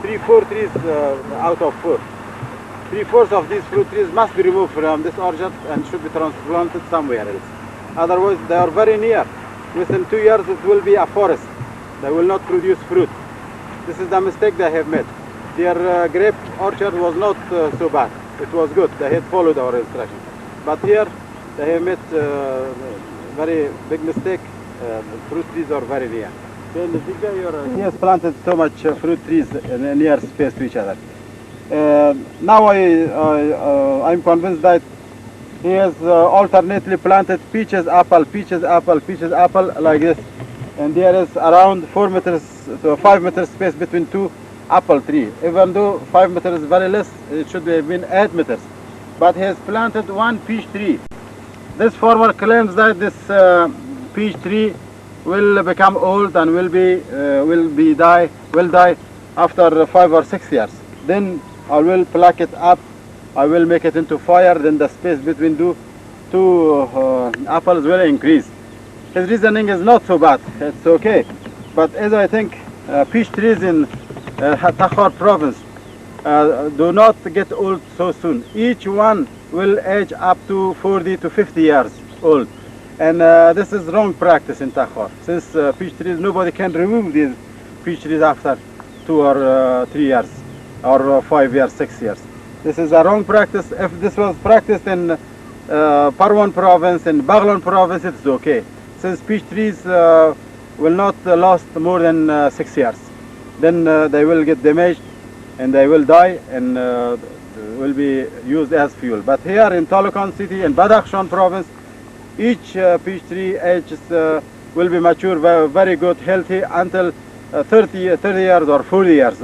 3-4 trees out of 4. 3/4 of these fruit trees must be removed from this orchard and should be transplanted somewhere else. Otherwise, they are very near. Within 2 years, it will be a forest. They will not produce fruit. This is the mistake they have made. Their grape orchard was not so bad. It was good. They had followed our instructions. But here, they have made very big mistake. Fruit trees are very near. He has planted so much fruit trees in near space to each other. Now I'm convinced that he has alternately planted peaches, apple, peaches, apple, peaches, apple, like this. And there is around 4 meters to 5 meters space between two apple tree. Even though 5 meters is very less, it should have been 8 meters. But he has planted one peach tree. This farmer claims that this peach tree will become old and will die after 5 or 6 years. Then I will pluck it up. I will make it into fire. Then the space between two apples will increase. His reasoning is not so bad. It's okay. But as I think, peach trees in Takhar province do not get old so soon. Each one will age up to 40 to 50 years old. And this is wrong practice in Takhar. Since peach trees, nobody can remove these peach trees after 2 or 3 years, or 5 years, 6 years. This is a wrong practice. If this was practiced in Parwan province and Baghlan province, it's okay. Since peach trees will not last more than 6 years. Then they will get damaged and they will die and will be used as fuel. But here in Talokan city and Badakhshan province, each peach tree ages will be mature very good, healthy until 30 years or 40 years.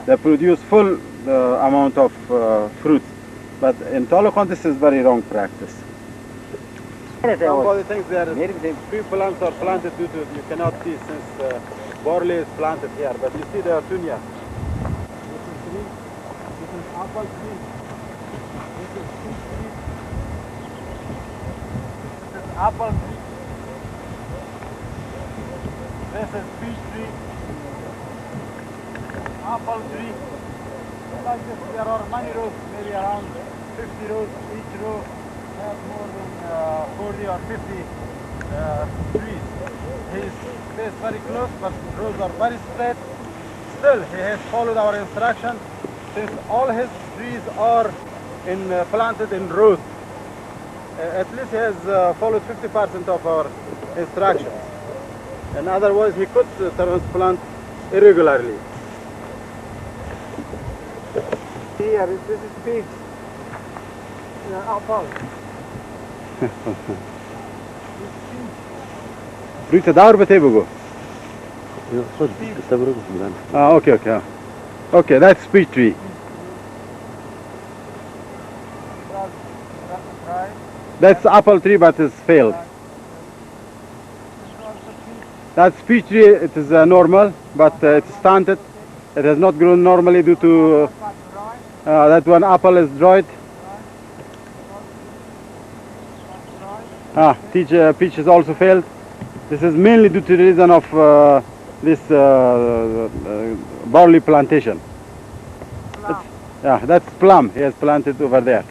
They produce full amount of fruit. But in Talokan, this is very wrong practice. Somebody thinks there is few plants are planted due to, you cannot see since barley is planted here, but you see there are two near. This is tree, this is apple tree, this is peach tree, this is apple tree, this is peach tree, apple tree. Like this, there are many rows, maybe around 50 rows. Each row has more than 40 or 50 trees. His space very close, but rows are very straight. Still, he has followed our instruction since all his trees are planted in rows. At least he has followed 50% of our instructions. And otherwise, he could transplant irregularly. Here, this is peach. Apple. Fruit دار بتيبو. Okay. Okay, that's peach tree. That's apple tree, but it's failed. That's peach tree. It is normal, but it's stunted. It has not grown normally due to that one apple is dried. Peach is also failed. This is mainly due to the reason of this barley plantation. That's plum. He has planted over there.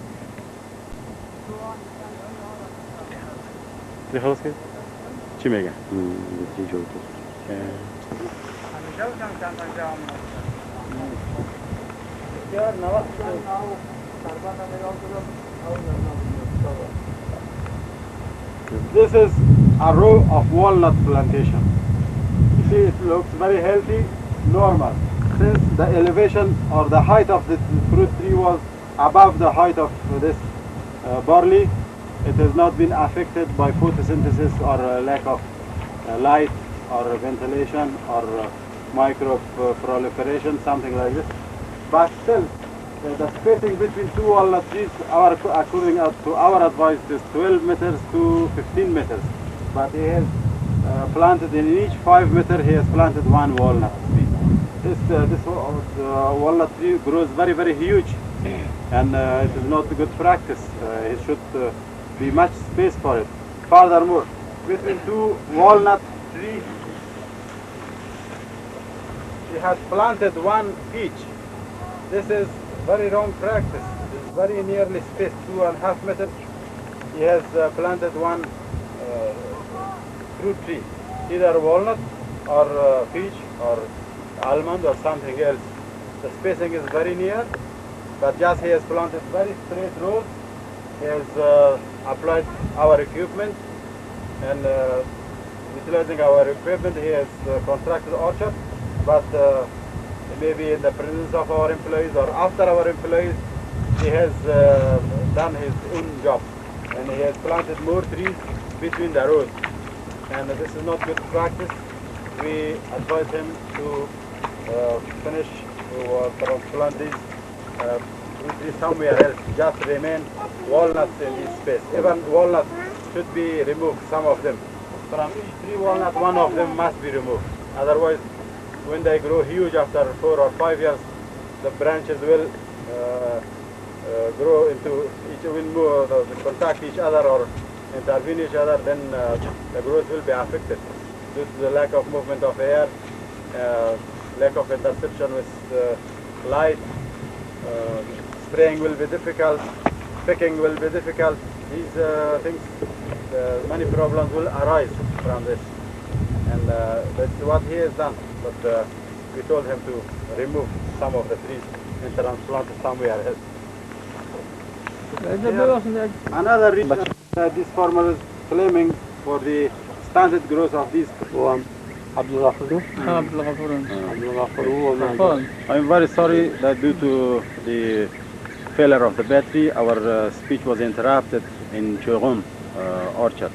This is a row of walnut plantation. You see, it looks very healthy, normal. Since the elevation or the height of the fruit tree was above the height of this barley, it has not been affected by photosynthesis or lack of light or ventilation or microbe proliferation, something like this. But still, the spacing between two walnut trees, according to our advice, is 12 meters to 15 meters. But he has planted in each 5 meter, he has planted one walnut tree. This walnut tree grows very, very huge, and it is not a good practice. It should be much space for it. Furthermore, between two walnut trees, he has planted one peach. This is very wrong practice. It is very nearly spaced, 2.5 meters. He has planted one fruit tree, either walnut or peach or almond or something else. The spacing is very near, but just he has planted very straight rows. He has applied our equipment, and utilizing our equipment, he has constructed orchard, but maybe in the presence of our employees or after our employees, he has done his own job, and he has planted more trees between the rows, and this is not good practice. We advise him to finish or transplant these fruit trees somewhere else, just remain walnuts in this space. Even walnuts should be removed, some of them. From each 3 walnuts, 1 of them must be removed. Otherwise, when they grow huge after 4 or 5 years, the branches will grow into each, will move, contact each other or intervene each other, then the growth will be affected due to the lack of movement of air, lack of interception with light. Spraying will be difficult, picking will be difficult. These things, many problems will arise from this, and that's what he has done. But we told him to remove some of the trees and transplant it somewhere else. Another reason that this farmer is claiming for the standard growth of these. I'm very sorry that due to the failure of the battery, our speech was interrupted in Chogon orchard.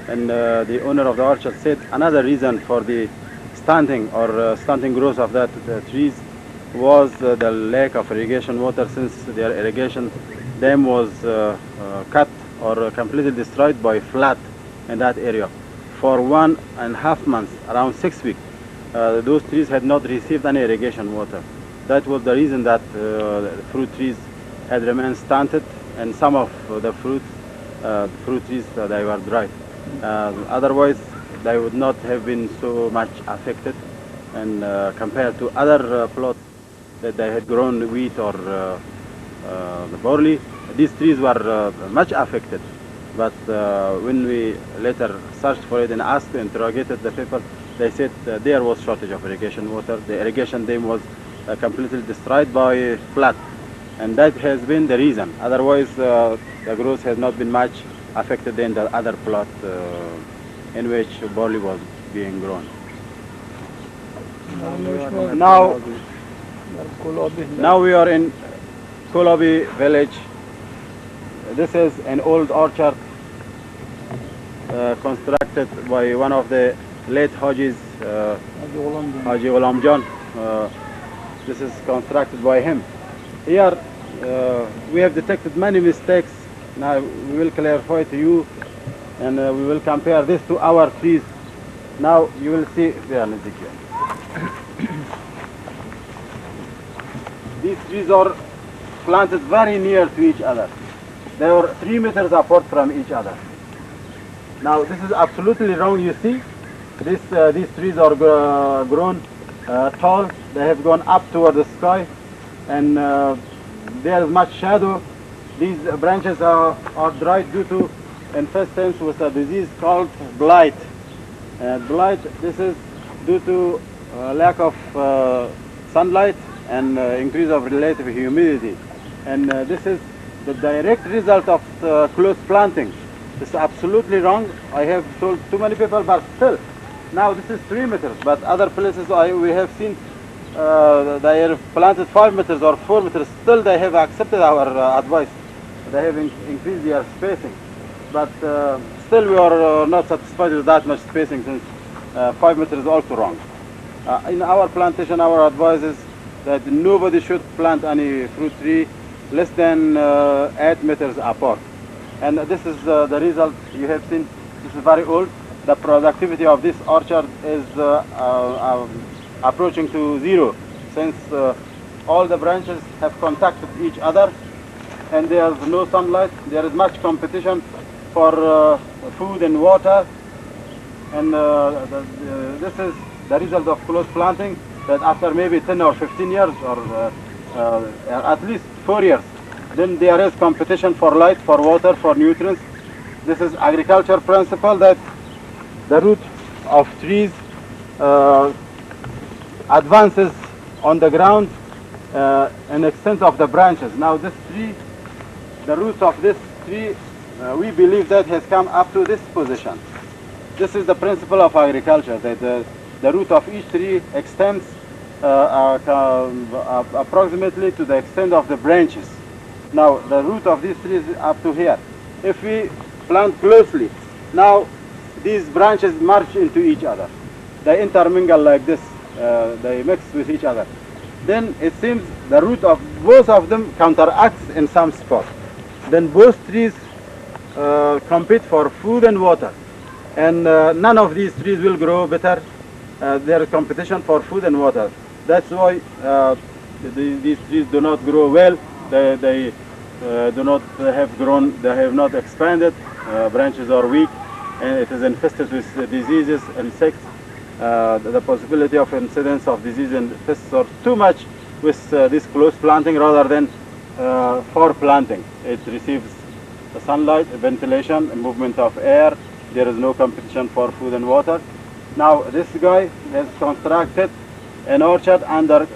And the owner of the orchard said another reason for the stunting growth of that trees was the lack of irrigation water, since their irrigation dam was cut or completely destroyed by flood in that area. For 1.5 months, around 6 weeks, those trees had not received any irrigation water. That was the reason that the fruit trees had remained stunted, and some of the fruit trees they were dry. Otherwise, they would not have been so much affected, and compared to other plots that they had grown wheat or the barley, these trees were much affected. But when we later searched for it and asked, interrogated the people, they said there was shortage of irrigation water. The irrigation dam was completely destroyed by flood, and that has been the reason. Otherwise, the growth has not been much affected than the other plot in which barley was being grown. Now we are in Kolobi village. This is an old orchard constructed by one of the late Hajis, Haji Ghulam Jan. This is constructed by him. Here we have detected many mistakes. Now we will clarify to you, and we will compare this to our trees. Now you will see there. These trees are planted very near to each other. They are 3 meters apart from each other. Now this is absolutely wrong. You see, these trees are grown tall. They have gone up toward the sky, and there is much shadow. These branches are dried due to infestance with a disease called blight. Blight, this is due to lack of sunlight and increase of relative humidity. And this is the direct result of close planting. This is absolutely wrong. I have told too many people, but still, now this is 3 meters, but other places we have seen they have planted 5 meters or 4 meters. Still, they have accepted our advice. They have increased their spacing. but still we are not satisfied with that much spacing, since 5 meters is also wrong. In our plantation, our advice is that nobody should plant any fruit tree less than 8 meters apart. And this is the result you have seen. This is very old. The productivity of this orchard is approaching to zero, since all the branches have contacted each other and there is no sunlight. There is much competition for food and water, and this is the result of close planting, that after maybe 10 or 15 years, or at least 4 years, then there is competition for light, for water, for nutrients. This is agriculture principle, that the root of trees advances on the ground in extent of the branches. Now this tree, the root of this tree, we believe that has come up to this position. This is the principle of agriculture, that the root of each tree extends approximately to the extent of the branches. Now the root of this tree is up to here. If we plant closely, now these branches merge into each other. They intermingle like this. They mix with each other. Then it seems the root of both of them counteracts in some spot. Then both trees compete for food and water, and none of these trees will grow better. There is competition for food and water. That's why these trees do not grow well. They do not have grown. They have not expanded. Branches are weak, and it is infested with diseases, insects. The possibility of incidence of disease and pests are too much with this close planting rather than for planting. It receives sunlight, ventilation, movement of air. There is no competition for food and water. Now this guy has constructed an orchard under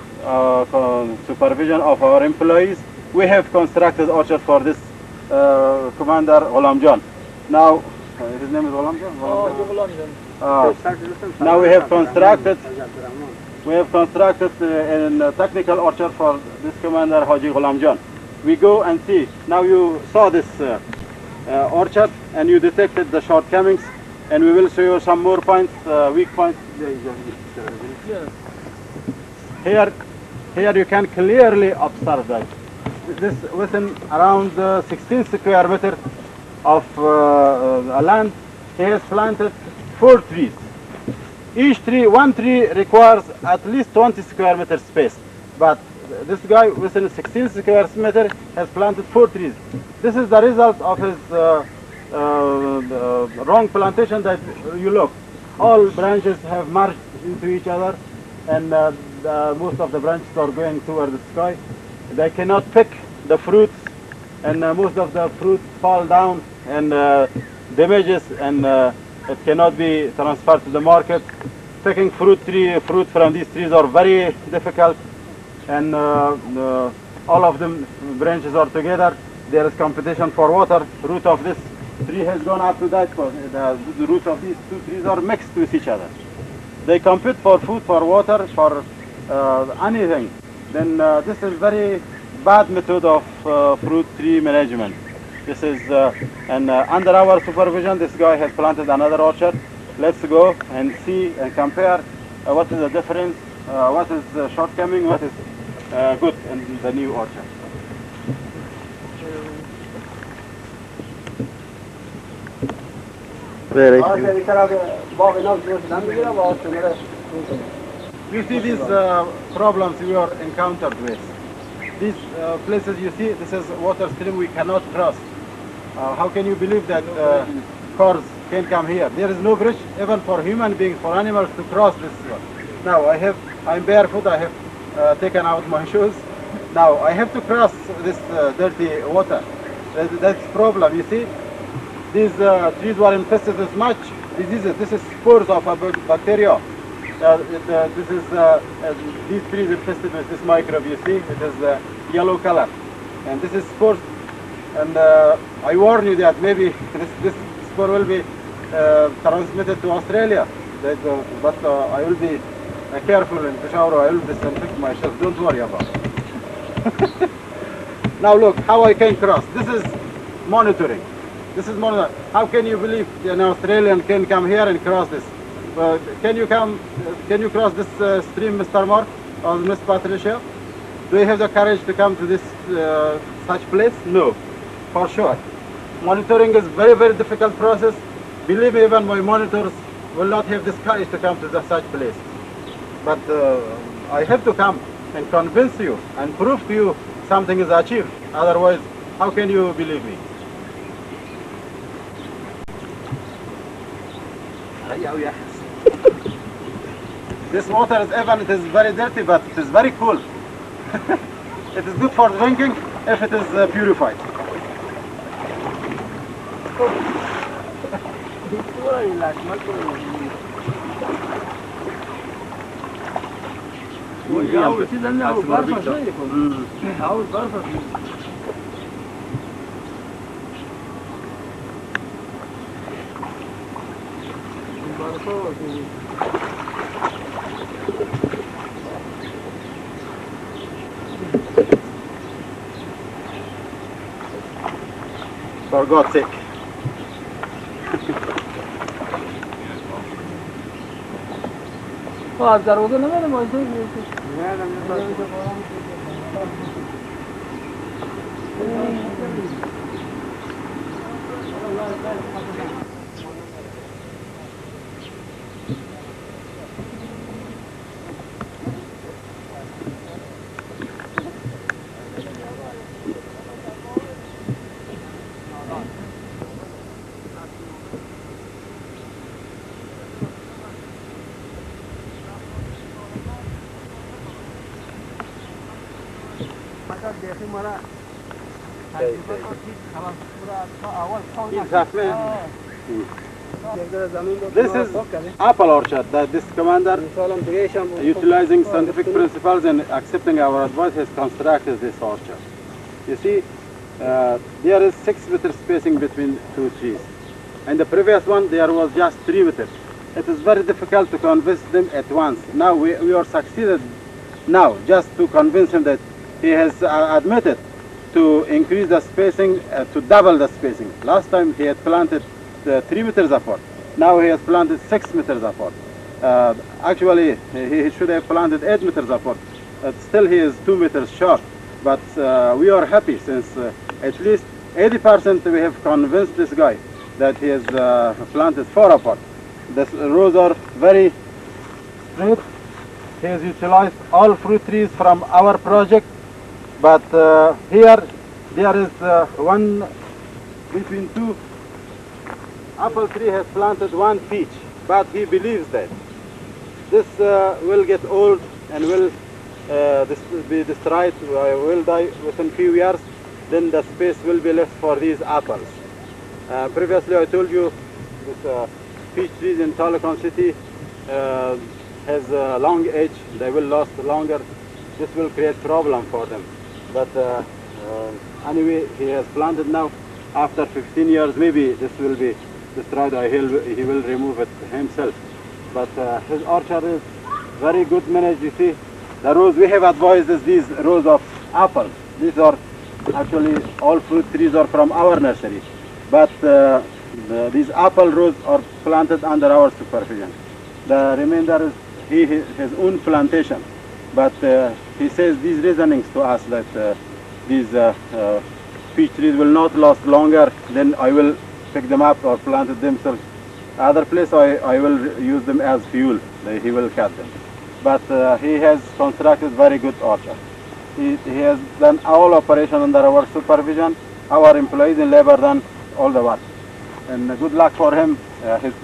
supervision of our employees. We have constructed orchard for this Commander Ghulam John. Now his name is Ghulam John? Now we have constructed a technical orchard for this Commander Haji Ghulam John. We go and see. Now you saw this orchard and you detected the shortcomings, and we will show you some more points, weak points. Here you can clearly observe that this within around 16 square meters of land, he has planted 4 trees. Each tree, one tree requires at least 20 square meter space, but this guy within 16 square meter has planted 4 trees. This is the result of his wrong plantation. That you look, all branches have merged into each other, and most of the branches are going toward the sky. They cannot pick the fruits, and most of the fruits fall down and damages, and it cannot be transferred to the market. Picking fruit from these trees are very difficult, and all of them branches are together. There is competition for water. Root of this tree has gone up to that because the roots of these 2 trees are mixed with each other. They compete for food, for water, for anything. Then this is very bad method of fruit tree management. This is and under our supervision, this guy has planted another orchard. Let's go and see and compare what is the difference, what is the shortcoming, what is good in the new orchard. Very You see these problems we are encountered with. These places you see, this is water stream we cannot cross. How can you believe that cars can come here? There is no bridge even for human beings, for animals to cross this one. Now I'm barefoot, I have taken out my shoes. Now I have to cross this dirty water. That's the problem, you see. These trees were infested with much diseases. This is spores of a bacteria. These trees infested with this microbe, you see. It is yellow color. And this is spores. And I warn you that maybe this spore will be transmitted to Australia. But I will be careful in Peshawar. I will disinfect myself. Don't worry about it. Now look how I can cross. This is monitoring. This is more than, how can you believe an Australian can come here and cross this? Can you cross this stream, Mr. Moore or Miss Patricia? Do you have the courage to come to this such place? No, for sure. Monitoring is very, very difficult process. Believe me, even my monitors will not have this courage to come to such place. But I have to come and convince you and prove to you something is achieved. Otherwise, how can you believe me? This water is even, it is very dirty, but it is very cool. It is good for drinking if it is purified. For God's sake. This is apple orchard that this commander, utilizing scientific principles and accepting our advice, has constructed this orchard. You see, there is 6 meter spacing between 2 trees. And the previous one, there was just 3 meters. It is very difficult to convince them at once. Now we are succeeded now just to convince him that he has admitted to increase the spacing, to double the spacing. Last time he had planted 3 meters apart. Now he has planted 6 meters apart. Actually, he should have planted 8 meters apart. Still he is 2 meters short. But we are happy since at least 80% we have convinced this guy that he has planted 4 apart. The rows are very straight. He has utilized all fruit trees from our project. But here there is one between 2 apple tree has planted 1 peach, but he believes that this will get old and will be destroyed, will die within few years. Then the space will be left for these apples. Previously I told you this peach trees in Telecom City has a long age, they will last longer. This will create problem for them. But anyway, he has planted now. After 15 years, maybe this will be destroyed or he will remove it himself. But his orchard is very good managed. You see, the rows we have advised is these rows of apples. These are actually all fruit trees are from our nursery. But these apple rows are planted under our supervision. The remainder is his own plantation. But he says these reasonings to us that these peach trees will not last longer, then I will pick them up or plant themselves. Other place I will use them as fuel. He will cut them. But he has constructed very good orchard. He has done all operation under our supervision. Our employees in labor done all the work. And good luck for him.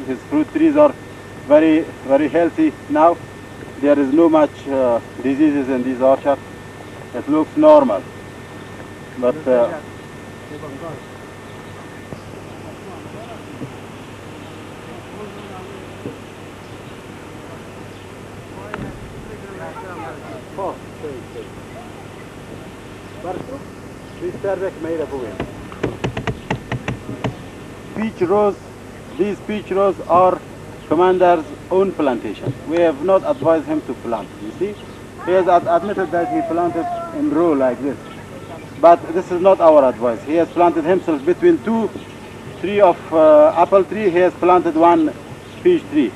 His fruit trees are very, very healthy now. There is no much diseases in this orchard. It looks normal. But peach rows, these peach rows are commander's own plantation. We have not advised him to plant. You see, he has admitted that he planted in row like this. But this is not our advice. He has planted himself between 2 tree of apple tree, he has planted one peach tree.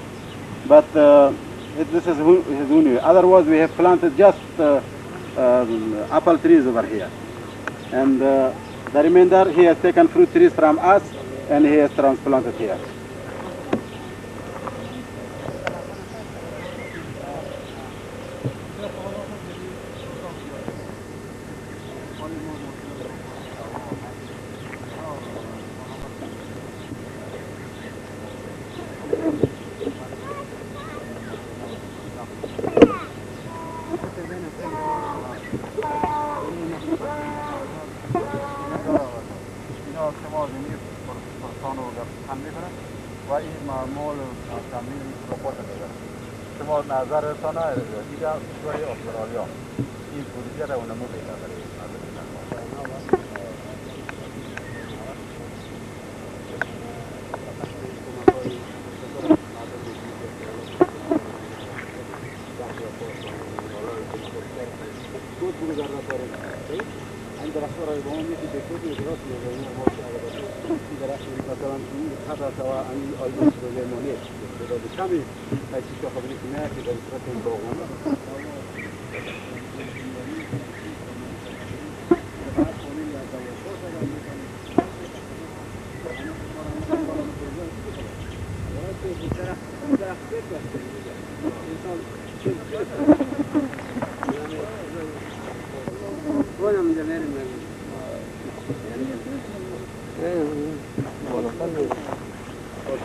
But this is his own. Otherwise, we have planted just apple trees over here. And the remainder, he has taken fruit trees from us and he has transplanted here.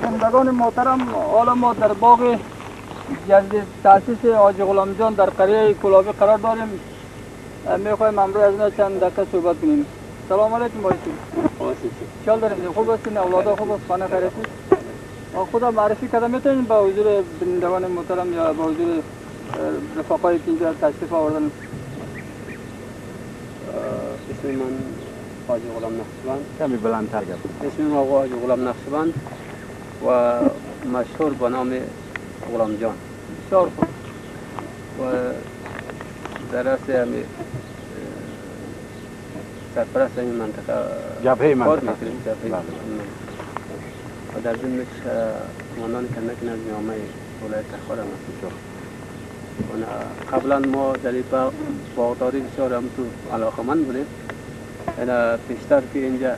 شنوندگان محترم، حالا ما در باغ جدید تاسیس حاجی غلام جان در قریه کلابی قرار داریم. میخوایم امروز از اینا چند دقیقه صحبت کنیم. سلام علیکم بایستیم. چال داریم؟ خوب هستین؟ اولادا خوب است؟ خانه خیر است؟ خدا معرفی کرده میتونین با حضور بینندگان محترم یا با حضور رفقایی که اینجا تشریف آوردن؟ اسم من حاجی غلام نقشبند. کمی بلندتر گفت. اسم من آقا حاجی غلام نقشبند و مشهور به نام غلام جان. بسیار خوب. و در اصل همی سرپرست این منطقه جبهه کار منطقه. میکنیم. جبهه و در ضمنش کماندان کندک نظم عامه ولایت تخار هم هستیم. قبلا ما در این باغداری بسیار هم تو علاقمند بودیم. اینا پیشتر که اینجا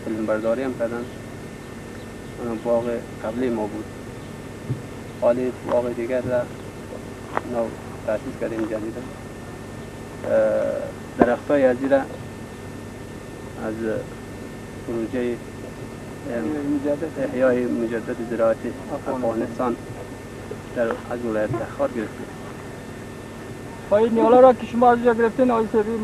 فیلمبرداری هم کردن. اون باغ قبلی ما بود. حالی باغ دیگر را نو تأسیس کردیم جدیدا. درختای از این را از پروژه احیای مجدد زراعت افغانستان در از ولایت تخار گرفتیم. این نیالا را که شما از اینجا گرفتین، آقای سیبی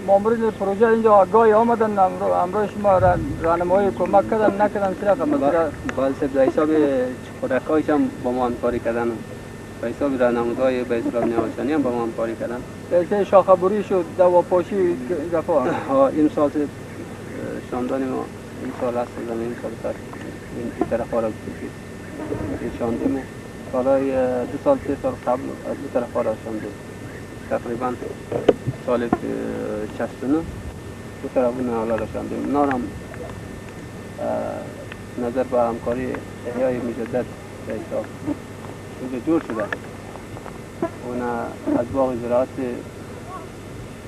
مامورین پروژه اینجا آگاهی آمدن امروز شما راهنمایی کمک کردن نکردن چرا قبل؟ بله سب در حساب خودکایش هم با ما همکاری کردن. به حساب راهنمودهای به حساب نوشانی هم با ما همکاری کردن. به شاخه بری شد دواپاشی گفا. این سال شاندان ما این سال هست این سال سر این طرف ها را شاندیم. سالهای 2 سال 3 سال قبل از دو طرف ها را شاندیم. تقریبا سال 69 دو طرف حالا را شاندیم. نارم نظر به همکاری احیای مجدد به حساب جور شده. اون از باغ زراعت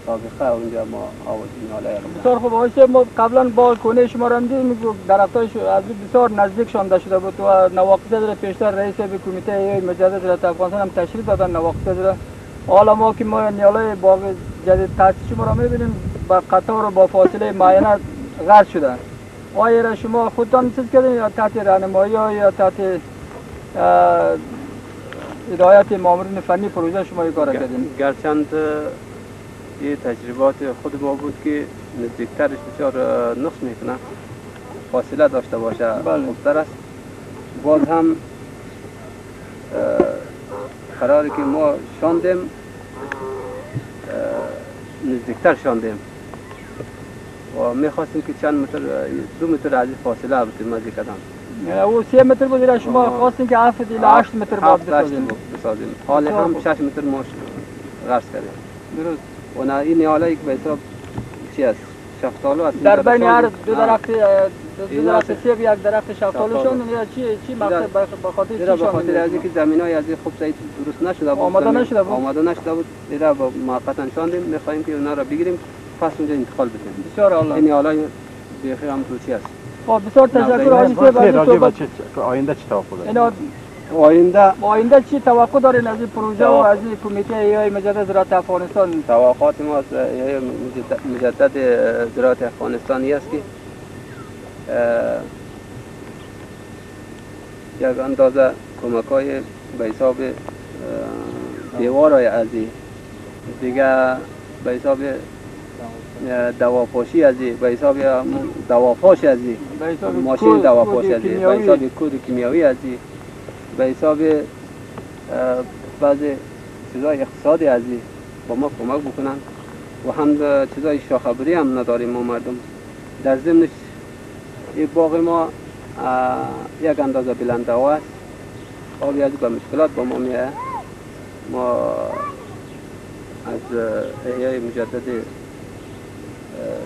سابقه اونجا ما آوردیم حالا بسیار خوب. آقای ما قبلا بالکونه شما را دیدیم درختایش از بسیار نزدیک شانده شده بود و نواقص را پیشتر رئیس کمیته احیای مجدد ولایت افغانستان هم تشریف دادن نواقص را. حالا ما که ما نیالای باغ جدید تاسیس شما را میبینیم با قطار و با فاصله معینه غرس شده. آیا را شما خودتان چیز کردین یا تحت راهنمایی یا تحت هدایت مامورین فنی پروژه شما این کار کردین؟ گرچند یه تجربات خود ما بود که نزدیکترش بسیار نقص میکنه، فاصله داشته باشه خوبتر است. باز هم قراری که ما شاندیم نزدیکتر شاندیم و میخواستیم که چند متر 2 متر از فاصله بتیم مزی کردن. او 3 متر بود شما خواستین که 7 الی 8 متر باید بسازیم. حالی هم 6 متر ما غرس کردیم. درست. و این نیاله که به حساب چی است؟ شفتالو است. در بین هر دو آه. درخت دو درخت سیب یک درخت شفتالوشون یا چی مقصد به خاطر دیره چی به خاطر از شون اینکه زمینای از این خوب سعی درست نشده بود، آماده نشده بود. آماده نشده بود، دیره با موقتا شاندیم، میخواهیم که اونا را بگیریم پس اونجا انتقال بدیم. بسیار عالی. این حالا بیخی هم توچی است. خب بسیار تشکر آقای سیب از این صحبت. آینده چی توقع دارید؟ اینا آینده چی توقع دارین از این پروژه و از این کمیته ایای مجدد زراعت افغانستان؟ توقعات ما از مجدد زراعت افغانستانی است که یک اندازه کمک‌های به حساب دیوارای ارضی، دیگه به حساب دواپاشی ازی، به حساب دواپاش ازی، ماشین دواپاش ازی، به حساب کود کیمیاوی ازی، به حساب بعضی چیزای اقتصادی ازی با ما کمک بکنن و هم چیزای شاخبری هم نداریم ما مردم. در ضمنش این باغ ما یک اندازه بلند هوا است، آبی از به مشکلات با ما میاد. ما از احیای مجدد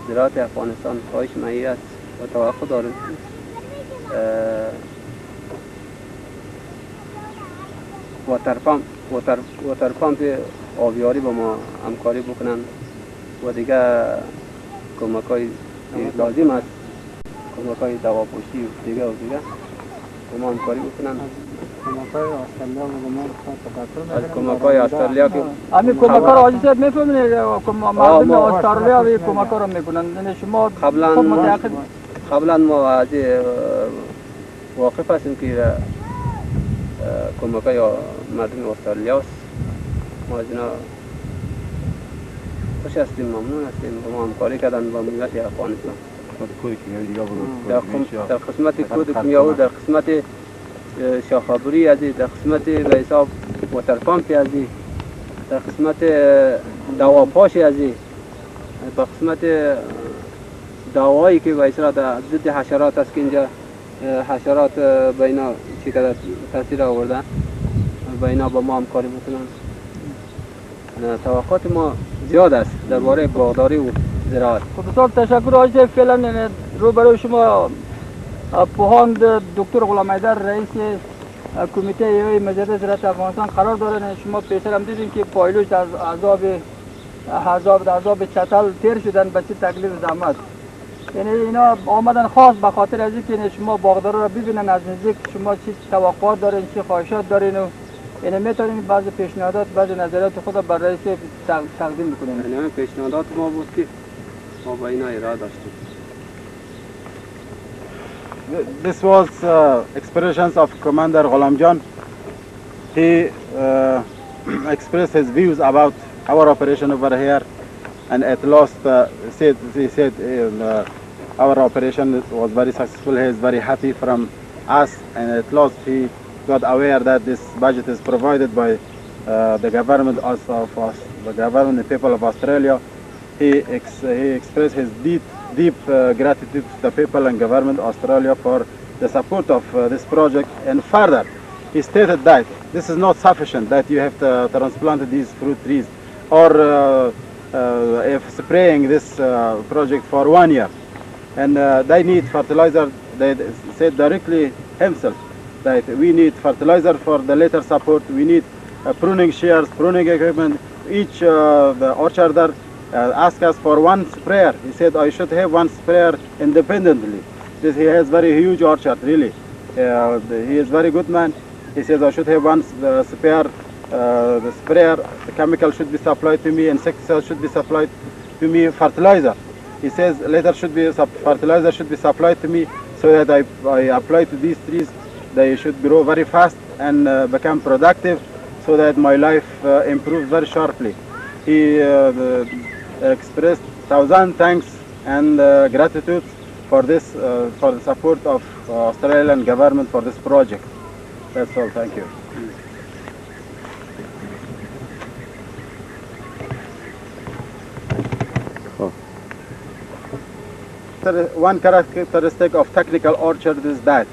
زراعت افغانستان خواهش مایی است و توقع داریم واتر پمپ آبیاری با ما همکاری بکنن و دیگه کمک‌های لازم است، کمک‌های دواپوشی و دیگه با ما همکاری بکنن. از کمک‌های استرالیا که همین کمک‌ها رو آجی صاحب می‌فهمید مردم استرالیا و کمک‌ها رو می‌کنن. یعنی شما قبلا ما از واقف هستیم که کمک‌های مردم استرالیا است. ما از اینا خوش هستیم، ممنون هستیم. با ما همکاری کردن با ملت افغانستان در قسمت کود کیمیاوی، در قسمت شاخابری ازی، در قسمت به حساب واتر پمپ ازی، در قسمت دواپاش ازی، در قسمت دوایی که به حساب ضد حشرات است که اینجا حشرات به اینا چی کرده تاثیر آورده، به اینا با ما همکاری بکنن. توقعات ما زیاد است درباره باغداری و زراعت. خب بسیار تشکر آقای صاحب. فعلا روبروی شما پوهاند دکتر غلام حیدر رئیس کمیته ایای مجدد زراعت افغانستان قرار دارن. شما پیشتر هم دیدین که پایلوش از عذاب چتل تیر شدن به چه تکلیف زحمت. یعنی اینا آمدن خاص به خاطر از اینکه شما باغدارا را ببینن از نزدیک، شما چی توقعات دارین، چی خواهشات دارین و یعنی میتونین بعضی پیشنهادات، بعضی نظریات خود بر رئیس تقدیم بکنین. یعنی پیشنهادات ما بود که ما با اینا ارائه داشتیم. This was expressions of Commander Gholamjan. He expressed his views about our operation over here, and at last he said our operation was very successful. He is very happy from us, and at last he got aware that this budget is provided by the government of the government, the people of Australia. He expressed his deep gratitude to the people and government of Australia for the support of this project. And further, he stated that this is not sufficient, that you have to transplant these fruit trees or if spraying this project for 1 year. And they need fertilizer. They said directly himself that we need fertilizer for the later support. We need pruning shears, pruning equipment. Each the orcharder asked us for one sprayer. He said I should have one sprayer independently. He has very huge orchard, really. He is very good man. He says I should have one spare. The sprayer, the chemical should be supplied to me, insecticide should be supplied to me, fertilizer. He says later fertilizer should be supplied to me so that I apply to these trees. They should grow very fast and become productive so that my life improves very sharply. He expressed 1,000 thanks and gratitude for this, for the support of Australian government for this project. That's all. Thank you. One characteristic of technical orchard is that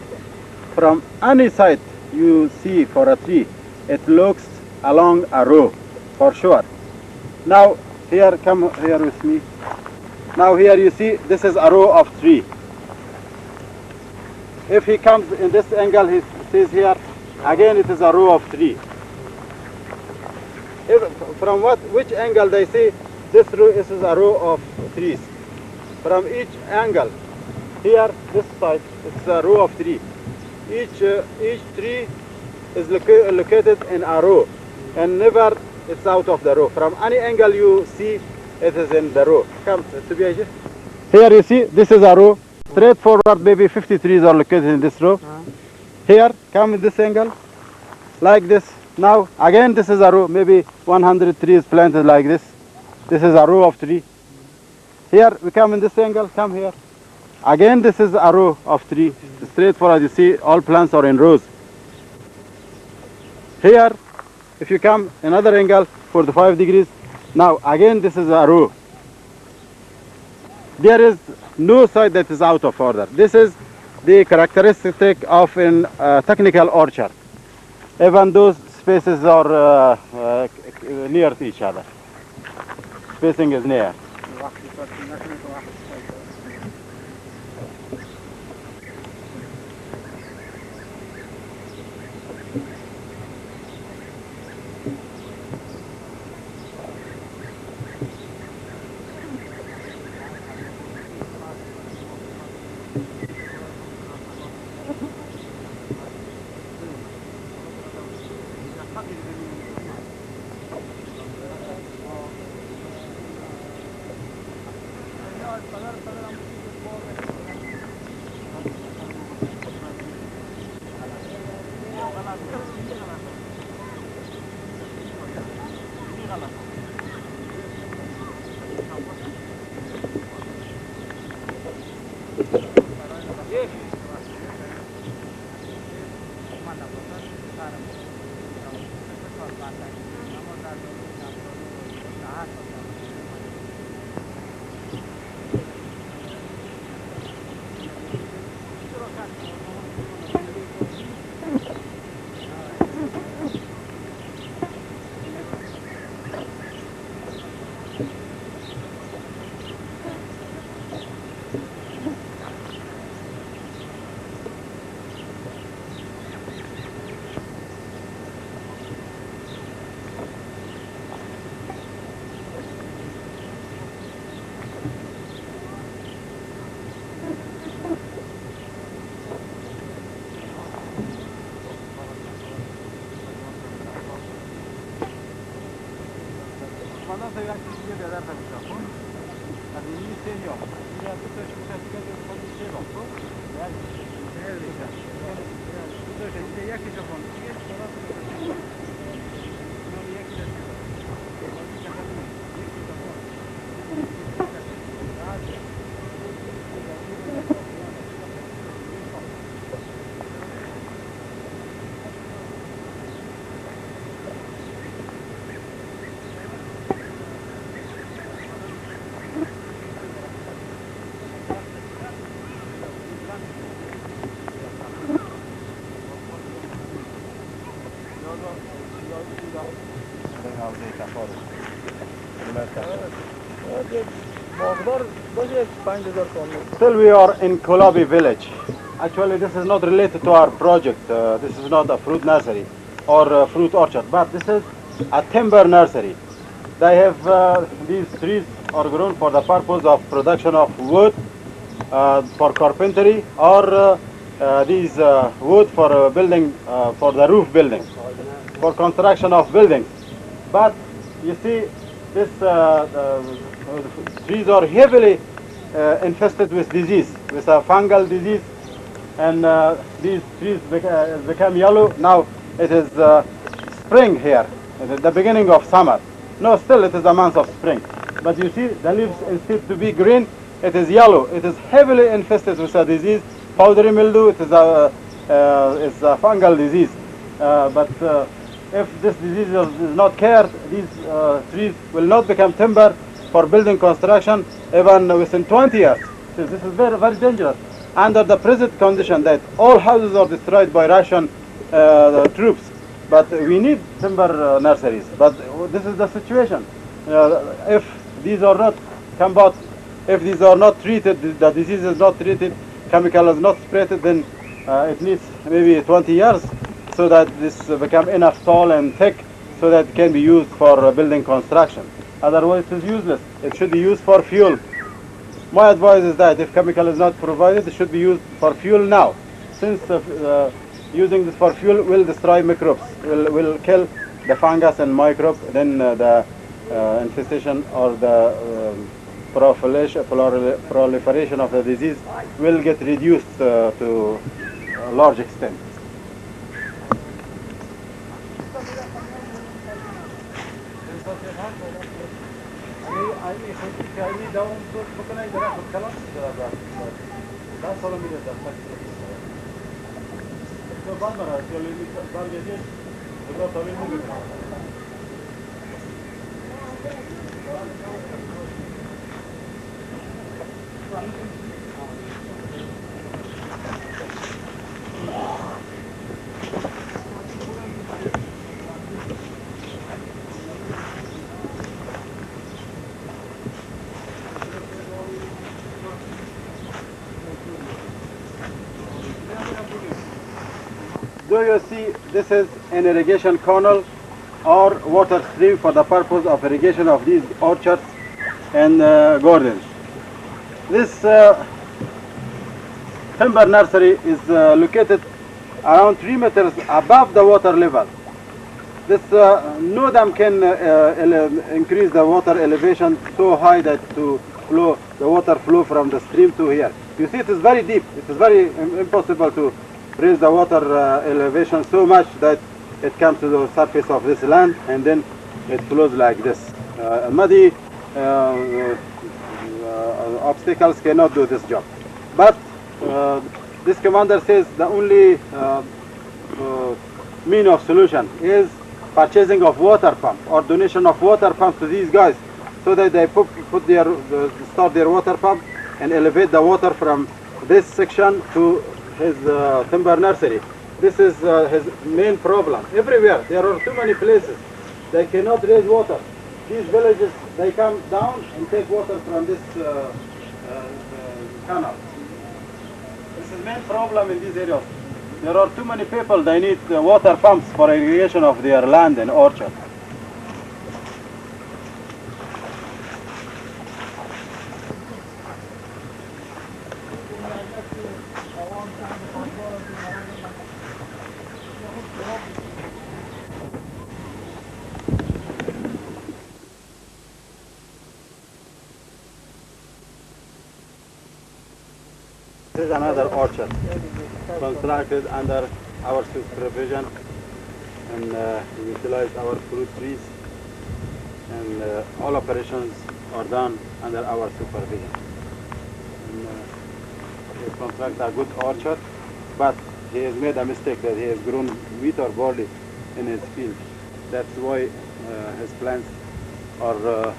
from any side you see for a tree, it looks along a row, for sure. Now, come here with me. Now here you see this is a row of tree. If he comes in this angle, he sees here, again it is a row of tree. If, from which angle they see, this is a row of trees. From each angle, here, this side, it's a row of tree. Each tree is located in a row, and never it's out of the row. From any angle you see, it is in the row. Come, here you see, this is a row. Straight forward, maybe 50 trees are located in this row. Here, come in this angle, like this. Now, again, this is a row, maybe 100 trees planted like this. This is a row of tree. Here, we come in this angle, come here. Again, this is a row of tree. Straight forward, you see, all plants are in rows. Here, if you come another angle, 45 degrees. Now, again, this is a row. There is no side that is out of order. This is the characteristic of a technical orchard. Even those spaces are near to each other. Spacing is near. Still we are in Kulabi village. Actually this is not related to our project. This is not a fruit nursery or a fruit orchard, but this is a timber nursery. They have these trees are grown for the purpose of production of wood for carpentry, or these wood for building, for the roof building, for construction of buildings. But you see, this trees are heavily infested with disease, with a fungal disease, and these trees become yellow. Now it is spring here, it is the beginning of summer. No, still it is the month of spring. But you see, the leaves, instead to be green, it is yellow. It is heavily infested with a disease, powdery mildew. It is a fungal disease. But if this disease is not cared, these trees will not become timber for building construction even within 20 years. So this is very, very dangerous. Under the present condition that all houses are destroyed by Russian troops, but we need timber nurseries. But this is the situation. If these are not combat If these are not treated, the disease is not treated, chemical is not sprayed, then it needs maybe 20 years so that this become enough tall and thick so that it can be used for building construction. Otherwise it is useless. It should be used for fuel. My advice is that if chemical is not provided, it should be used for fuel now. Since using this for fuel will destroy microbes, will kill the fungus and microbe, then the infestation or the proliferation of the disease will get reduced to a large extent. Do you see this is an irrigation canal or water stream for the purpose of irrigation of these orchards and gardens. This timber nursery is located around 3 meters above the water level. This no dam can increase the water elevation so high that the water flow from the stream to here. You see it is very deep. It is very impossible to raise the water elevation so much that it comes to the surface of this land and then it flows like this. Muddy obstacles cannot do this job. But this commander says the only mean of solution is purchasing of water pump or donation of water pumps to these guys so that they start their water pump and elevate the water from this section to his timber nursery. This is his main problem. Everywhere there are too many places they cannot raise water. These villages, they come down and take water from this canal. This is main problem in these areas. There are too many people, they need water pumps for irrigation of their land and orchard. This is another orchard constructed under our supervision and we utilize our fruit trees and all operations are done under our supervision. And, we construct a good orchard, but he has made a mistake that he has grown wheat or barley in his field. That's why his plants are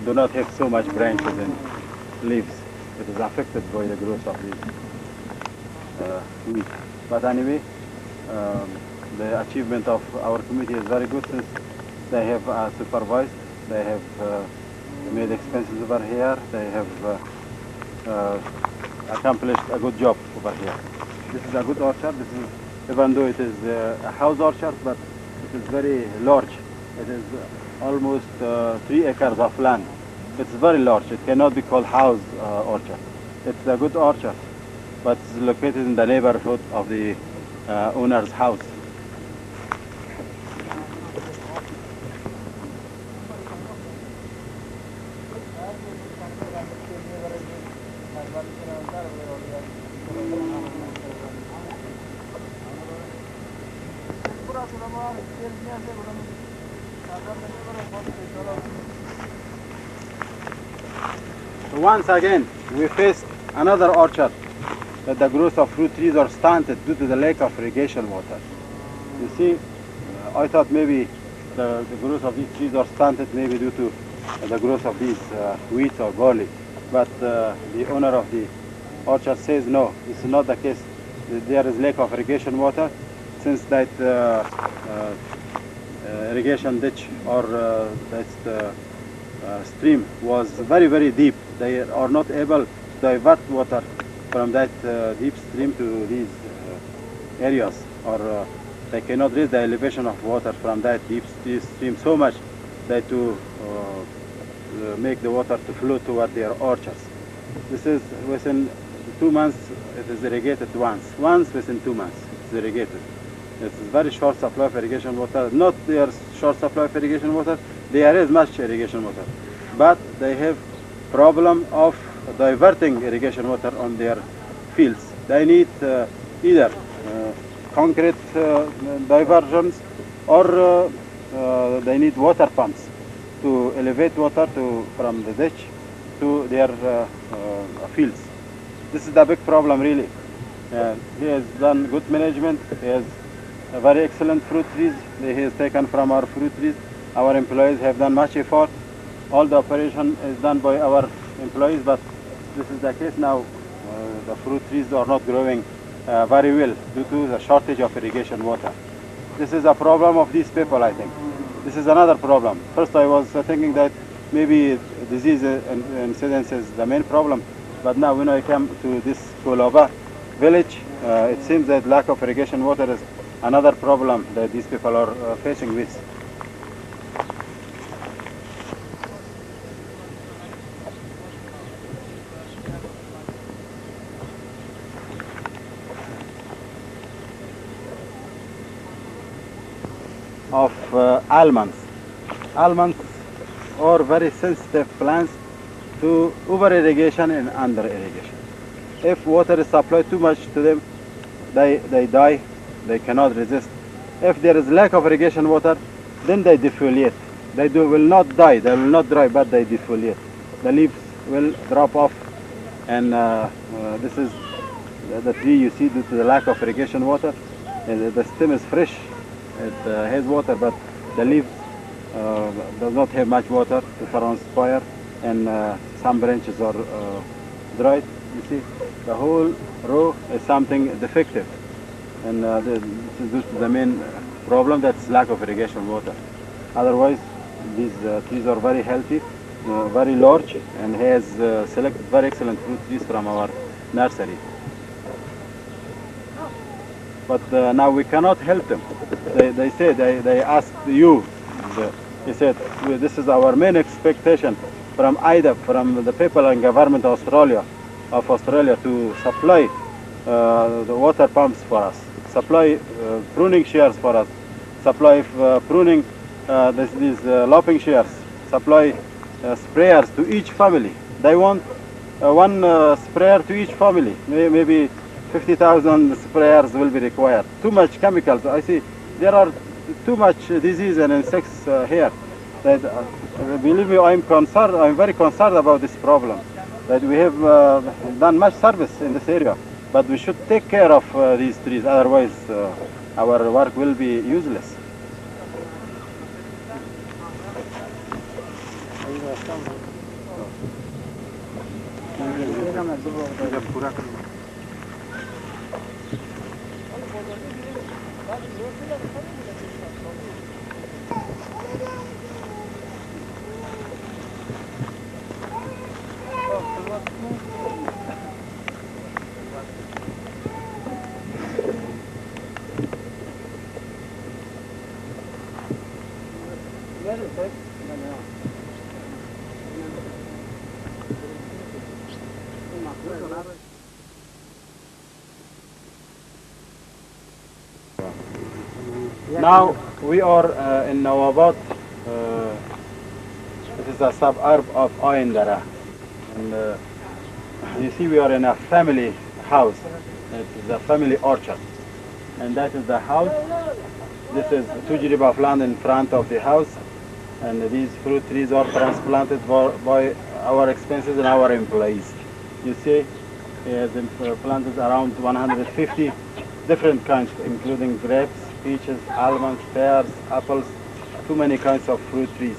do not have so much branches and leaves. It is affected by the growth of these wheat. But anyway, the achievement of our committee is very good since they have supervised, they have made expenses over here, they have accomplished a good job over here. This is a good orchard. This is, even though it is a house orchard, but it is very large. It is almost 3 acres of land. It's very large. It cannot be called house orchard. It's a good orchard, but it's located in the neighborhood of the owner's house. Once again, we faced another orchard that the growth of fruit trees are stunted due to the lack of irrigation water. You see, I thought maybe the growth of these trees are stunted maybe due to the growth of these wheat or barley. But the owner of the orchard says no, this is not the case. There is lack of irrigation water since that irrigation ditch or that's the stream was very, very deep. They are not able to divert water from that deep stream to these areas, or they cannot raise the elevation of water from that deep stream so much that to make the water to flow toward their orchards. This is within 2 months. It is irrigated once within 2 months. It's irrigated. It's very short supply of irrigation water. Not their short supply of irrigation water. There is much irrigation water, but they have problem of diverting irrigation water on their fields. They need either concrete diversions, or they need water pumps to elevate water from the ditch to their fields. This is the big problem, really. He has done good management. He has very excellent fruit trees. He has taken from our fruit trees. Our employees have done much effort. All the operation is done by our employees, but this is the case now. The fruit trees are not growing very well due to the shortage of irrigation water. This is a problem of these people, I think. This is another problem. First I was thinking that maybe disease incidence is the main problem, but now when I come to this Koloba village, it seems that lack of irrigation water is another problem that these people are facing with. Of almonds. Almonds are very sensitive plants to over irrigation and under irrigation. If water is supplied too much to them, they die. They cannot resist. If there is lack of irrigation water, then they defoliate. They will not die, they will not dry, but they defoliate. The leaves will drop off, and this is the tree you see due to the lack of irrigation water. The stem is fresh, it has water, but the leaves does not have much water to transpire, and some branches are dried. You see, the whole row is something defective, and this is due to the main problem, that's lack of irrigation water. Otherwise, these trees are very healthy, very large, and has selected very excellent fruit trees from our nursery. But now we cannot help them. They asked you, he said, this is our main expectation from the people and government of Australia to supply the water pumps for us, supply pruning shears for us, supply pruning these lopping shears, supply sprayers to each family. They want one sprayer to each family. Maybe 50,000 sprayers will be required. Too much chemicals. I see there are too much disease and insects here. That, believe me, I'm concerned. I'm very concerned about this problem. That we have done much service in this area, but we should take care of these trees. Otherwise, our work will be useless. Now we are in Nawabad. It is a suburb of Ayndara, and you see we are in a family house. It is a family orchard, and that is the house. This is 2 jirib of land in front of the house, and these fruit trees are transplanted by our expenses and our employees. You see, he has planted around 150 different kinds, including grapes, peaches, almonds, pears, apples, too many kinds of fruit trees.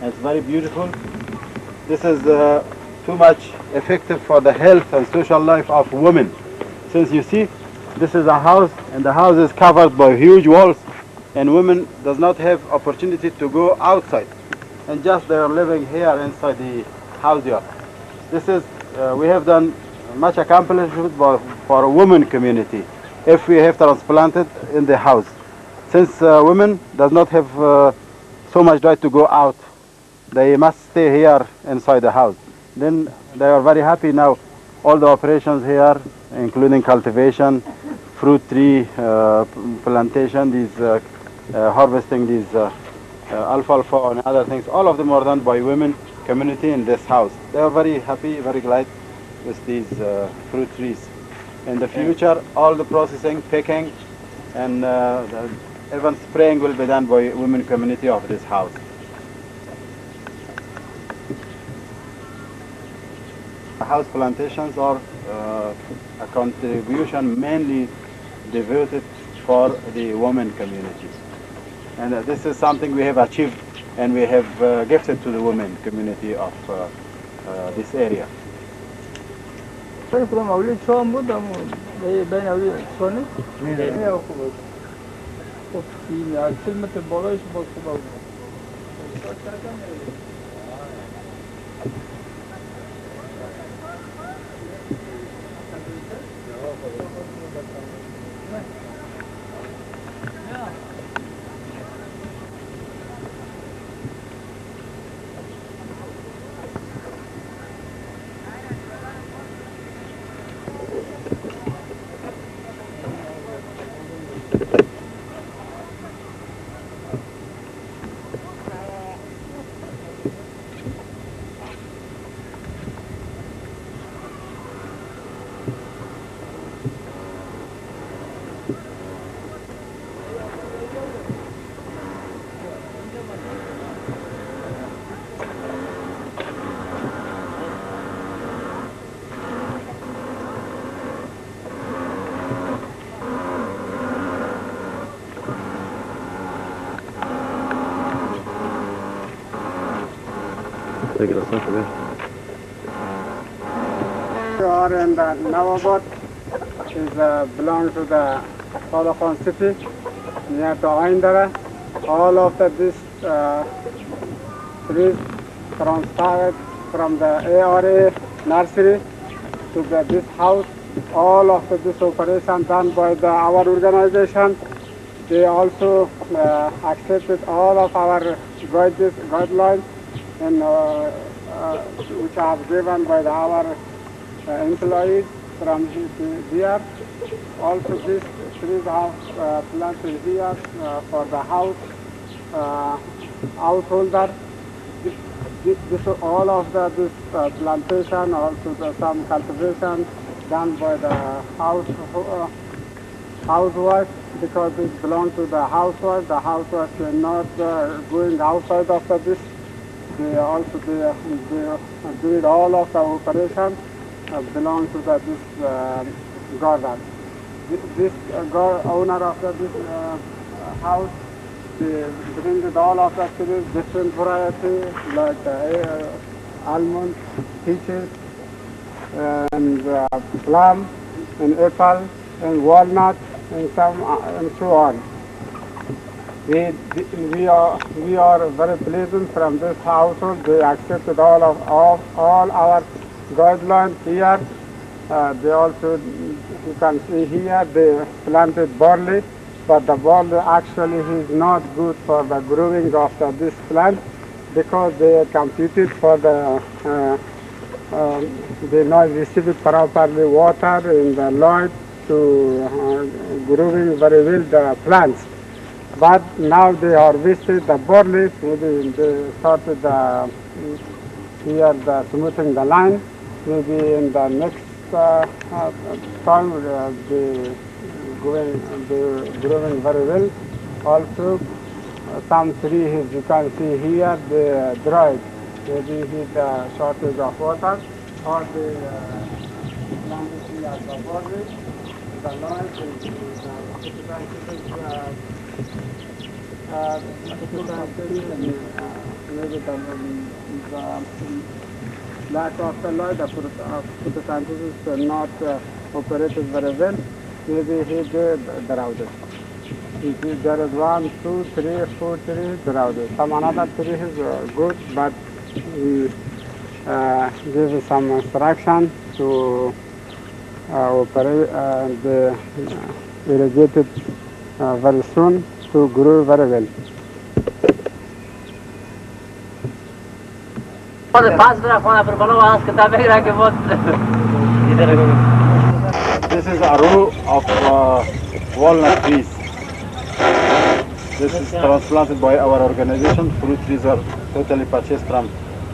And it's very beautiful. This is too much effective for the health and social life of women. Since you see, this is a house, and the house is covered by huge walls, and women does not have opportunity to go outside. and just they are living here inside the house yard. This is, we have done much accomplishment for a women community if we have transplanted in the house. Since women does not have so much right to go out, they must stay here inside the house. Then they are very happy now. All the operations here, including cultivation, fruit tree plantation, these harvesting these alfalfa and other things, all of them are done by women community in this house. They are very happy, very glad with these fruit trees. In the future, all the processing, picking, and even spraying will be done by women community of this house. House plantations are a contribution mainly devoted for the women community. And this is something we have achieved and we have gifted to the women community of this area. from اولي شلون بود بين اولي شلونه؟ نه خوبه. خب این از کلمت بالایش باز خوبه بود. Take it outside from here. We are in the Nawabad, belongs to the Solokhan city, near to Aindara. All of this trees transported from the ARA nursery to this house. All of this operation done by our organization. They also accepted all of our guidelines and which are given by our employees from here. Also, these trees are planted here for the house householder. All of this plantation, also some cultivation done by the housewife, because it belongs to the housewife. The housewife cannot going outside of this. They also did all of the operation belong to this garden. This owner of this house, they bring all of the trees, different variety like almond, peaches, and plum, and apple, and walnut, and so on. We are very pleasant from this household. They accepted all our guidelines here. They also, you can see here, they planted barley, but the barley actually is not good for the growing of this plant, because they computed for they not received properly water in the light to growing very well the plants. But now they harvested the barley, maybe they started here smoothing the line. Maybe in the next time they growing very well. Also, some trees you can see here they dried. Maybe with the shortage of water, or they planted here the barley. The line maybe the lack of the light, the photosynthesis not operated very well. Maybe he did the router. There is 1, 2, 3, 4 trees drowsy. Some another tree is good, but we give some instruction to operate the irrigated very soon to grow very well. This is a row of walnut trees. This is transplanted by our organization. Fruit trees are totally purchased from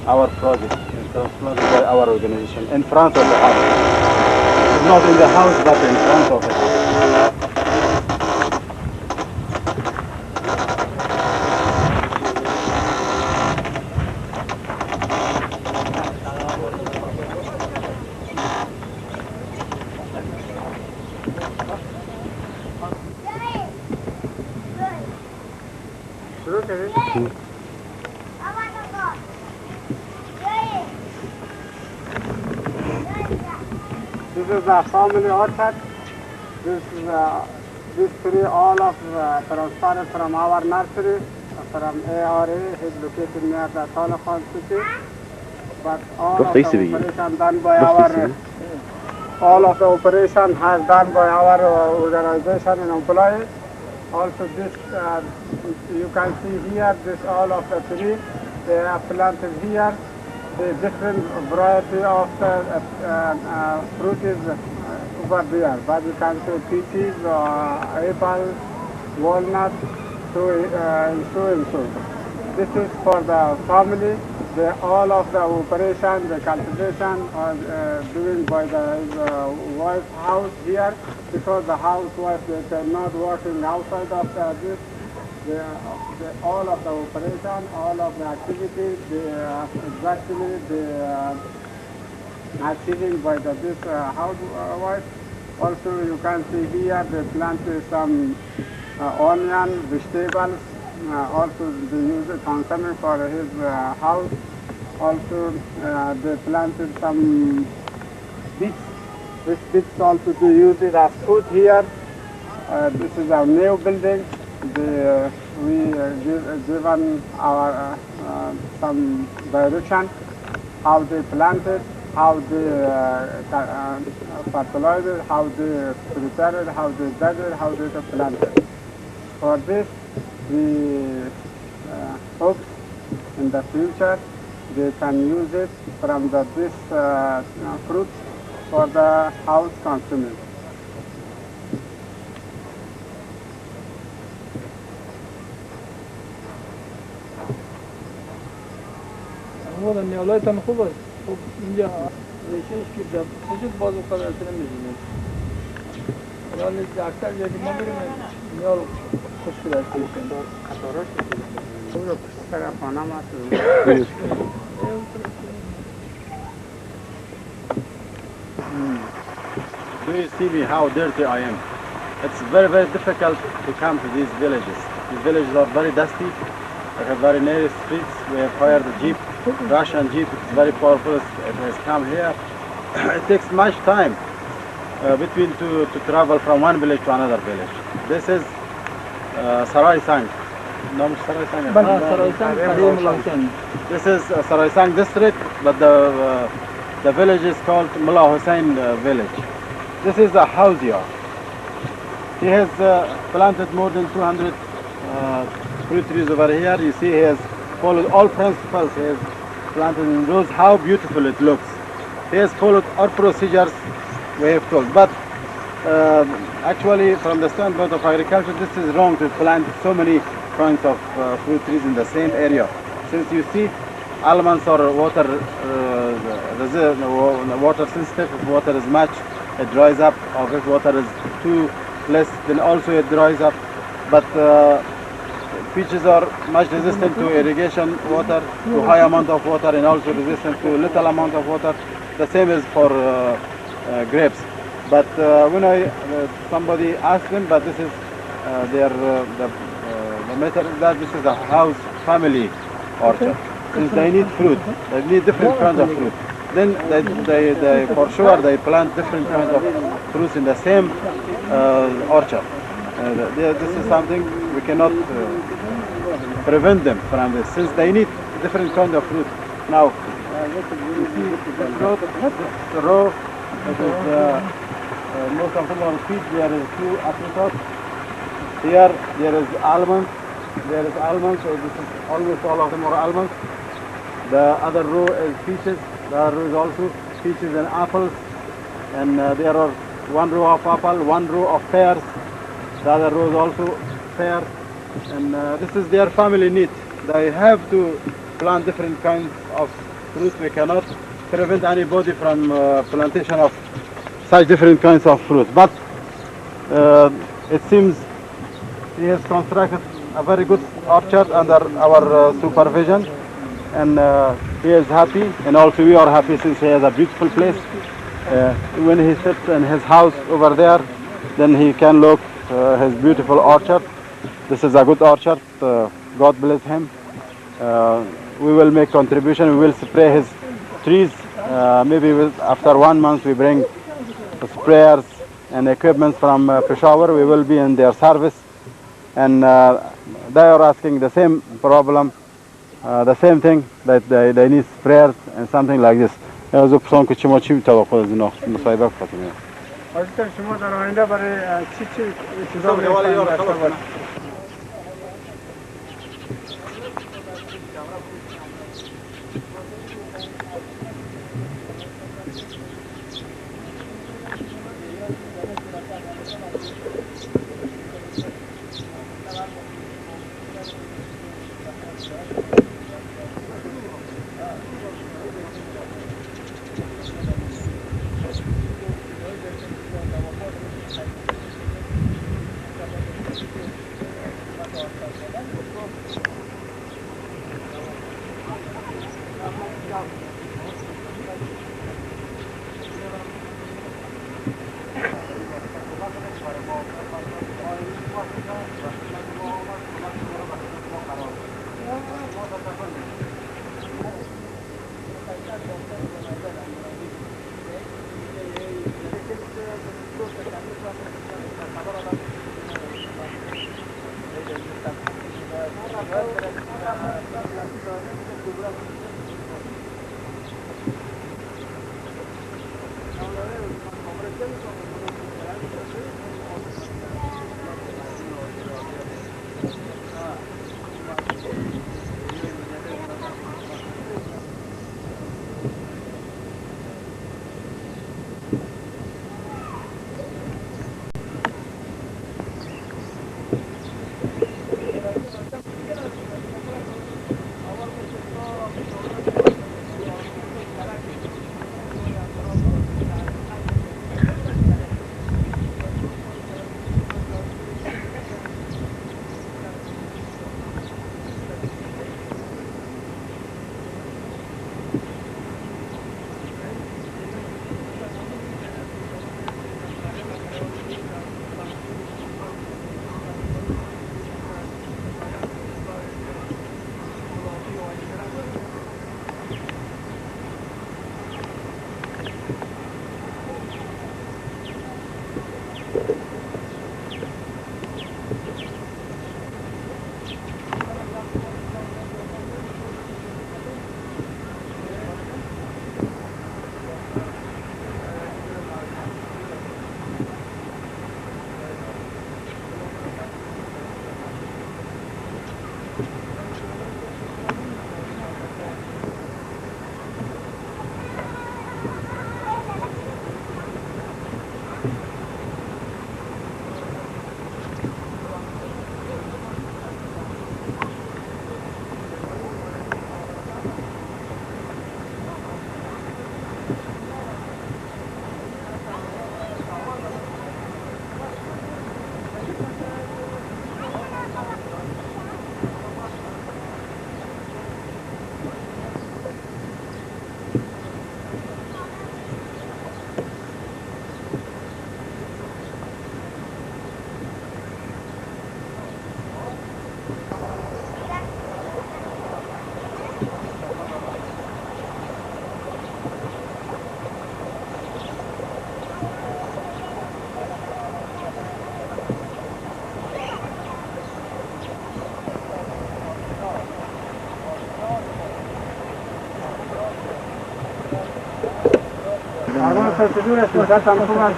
our project. It's transplanted by our organization in front of the house. Not in the house, but in front of the house. This is the family orchard. This tree, all of transplanted from our nursery, from ARA, is located near the Tolokon city. But all of the operation done by all of the operation has done by our organization and employees. Also, this you can see here. This all of the tree they are planted here. The different variety of fruit is over there, but you can see peaches, apple, walnut, so. This is for the family. All of the operation, the cultivation are doing by the wife house here, because the housewife they cannot working outside of this. All of the operation, all of the activities, exactly achieving by this housewife. Also, you can see here they planted some onion, vegetables. Also, they use it consuming for his house. Also, they planted some beets. This beets also to use it as food here. This is our new building. We given our some direction how they planted, how they fertilized, how they prepared, how they dug it, how they planted. For this, we hope in the future they can use it from this fruit for the house consuming. هو النيولای تن خوب است. خب اینجا ریشهش که وجود باز و قدرت نمیزنه. ولی اکثر جایی که ما میریم نیال خوشگل است. Do you see me how dirty I am? It's very, very difficult to come to these villages. These villages are very dusty. They have very narrow streets. We have hired a jeep, Russian jeep. It's very powerful. It has come here. It takes much time between to travel from one village to another village. This is Sarai Sang. No, Sarai Sang. This is Sarai Sang district, but the village is called Mullah Hussain village. This is a house yard. He has planted more than 200 fruit trees over here. You see he has followed all principles. He has planted in rows. How beautiful it looks. He has followed all procedures we have told. But actually, from the standpoint of agriculture, this is wrong to plant so many kinds of fruit trees in the same area. Since you see, almonds are water water sensitive. If water is much, it dries up. Or if water is too less, then also it dries up. But peaches are much resistant to irrigation water, to high amount of water, and also resistant to little amount of water. The same is for grapes. But when somebody asked them, but this is the matter is that this is a house family orchard. Since they need fruit, they need different kinds of fruit. Then they for sure they plant different kinds of fruits in the same orchard. This is something we cannot prevent them from this, since they need different kind of fruit. Now, you see this fruit, this row, it is most of them are peach. There is 2 apricots. Here there is almonds. There is almonds, so this is almost all of them are almonds. The other row is peaches. The other row is also peaches and apples. And there are 1 row of apple, 1 row of pears. The other row is also pear. And this is their family need. They have to plant different kinds of fruit. We cannot prevent anybody from plantation of such different kinds of fruit. But it seems he has constructed a very good orchard under our supervision, and he is happy, and also we are happy since he has a beautiful place. When he sits in his house over there, then he can look his beautiful orchard. This is a good orchard. God bless him. We will make contribution. We will spray his trees. Maybe after 1 month we bring sprayers and equipment from Peshawar. We will be in their service, and they are asking the same problem, the same thing, that they need sprayers and something like this. از پسان که چما چی توقع از اینا مصاحبه کنیم. آزتر شما در آینده برای چی چیزا می‌خواید؟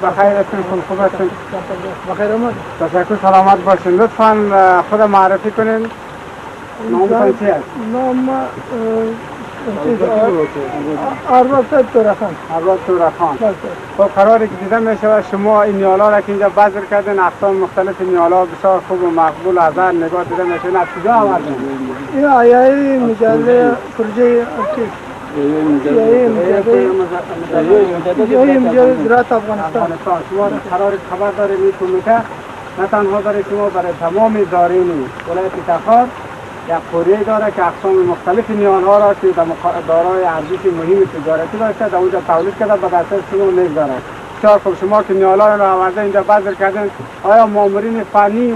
بخیر هستین، خوب هستین؟ بخیر آمد. تشکر، سلامت باشین. لطفاً خود معرفی کنین. نامتان چی است؟ نام ارباب تورخان. ارباب تورخان. خب قراره که دیده می شود شما این نیالا را که اینجا بذر کردین، اقسام مختلف نیالا بسیار خوب و مقبول از هر نگاه دیده می شود. از کجا آوردین؟ این آیه مجله پروژه مجله زراعت افغانستان. شما قرار خبر دارید این کمیته نه تنها برای شما، برای تمام زائرین ولایت تخار یک قریه داره که اقسام مختلف نیالها را که دارای ارزش مهم تجارتی داشته در اونجا تولید کرده به دست شما میگذاره. بسیار خوب. شما که نیالها را آورده اینجا بذر کردن، آیا مامورین فنی و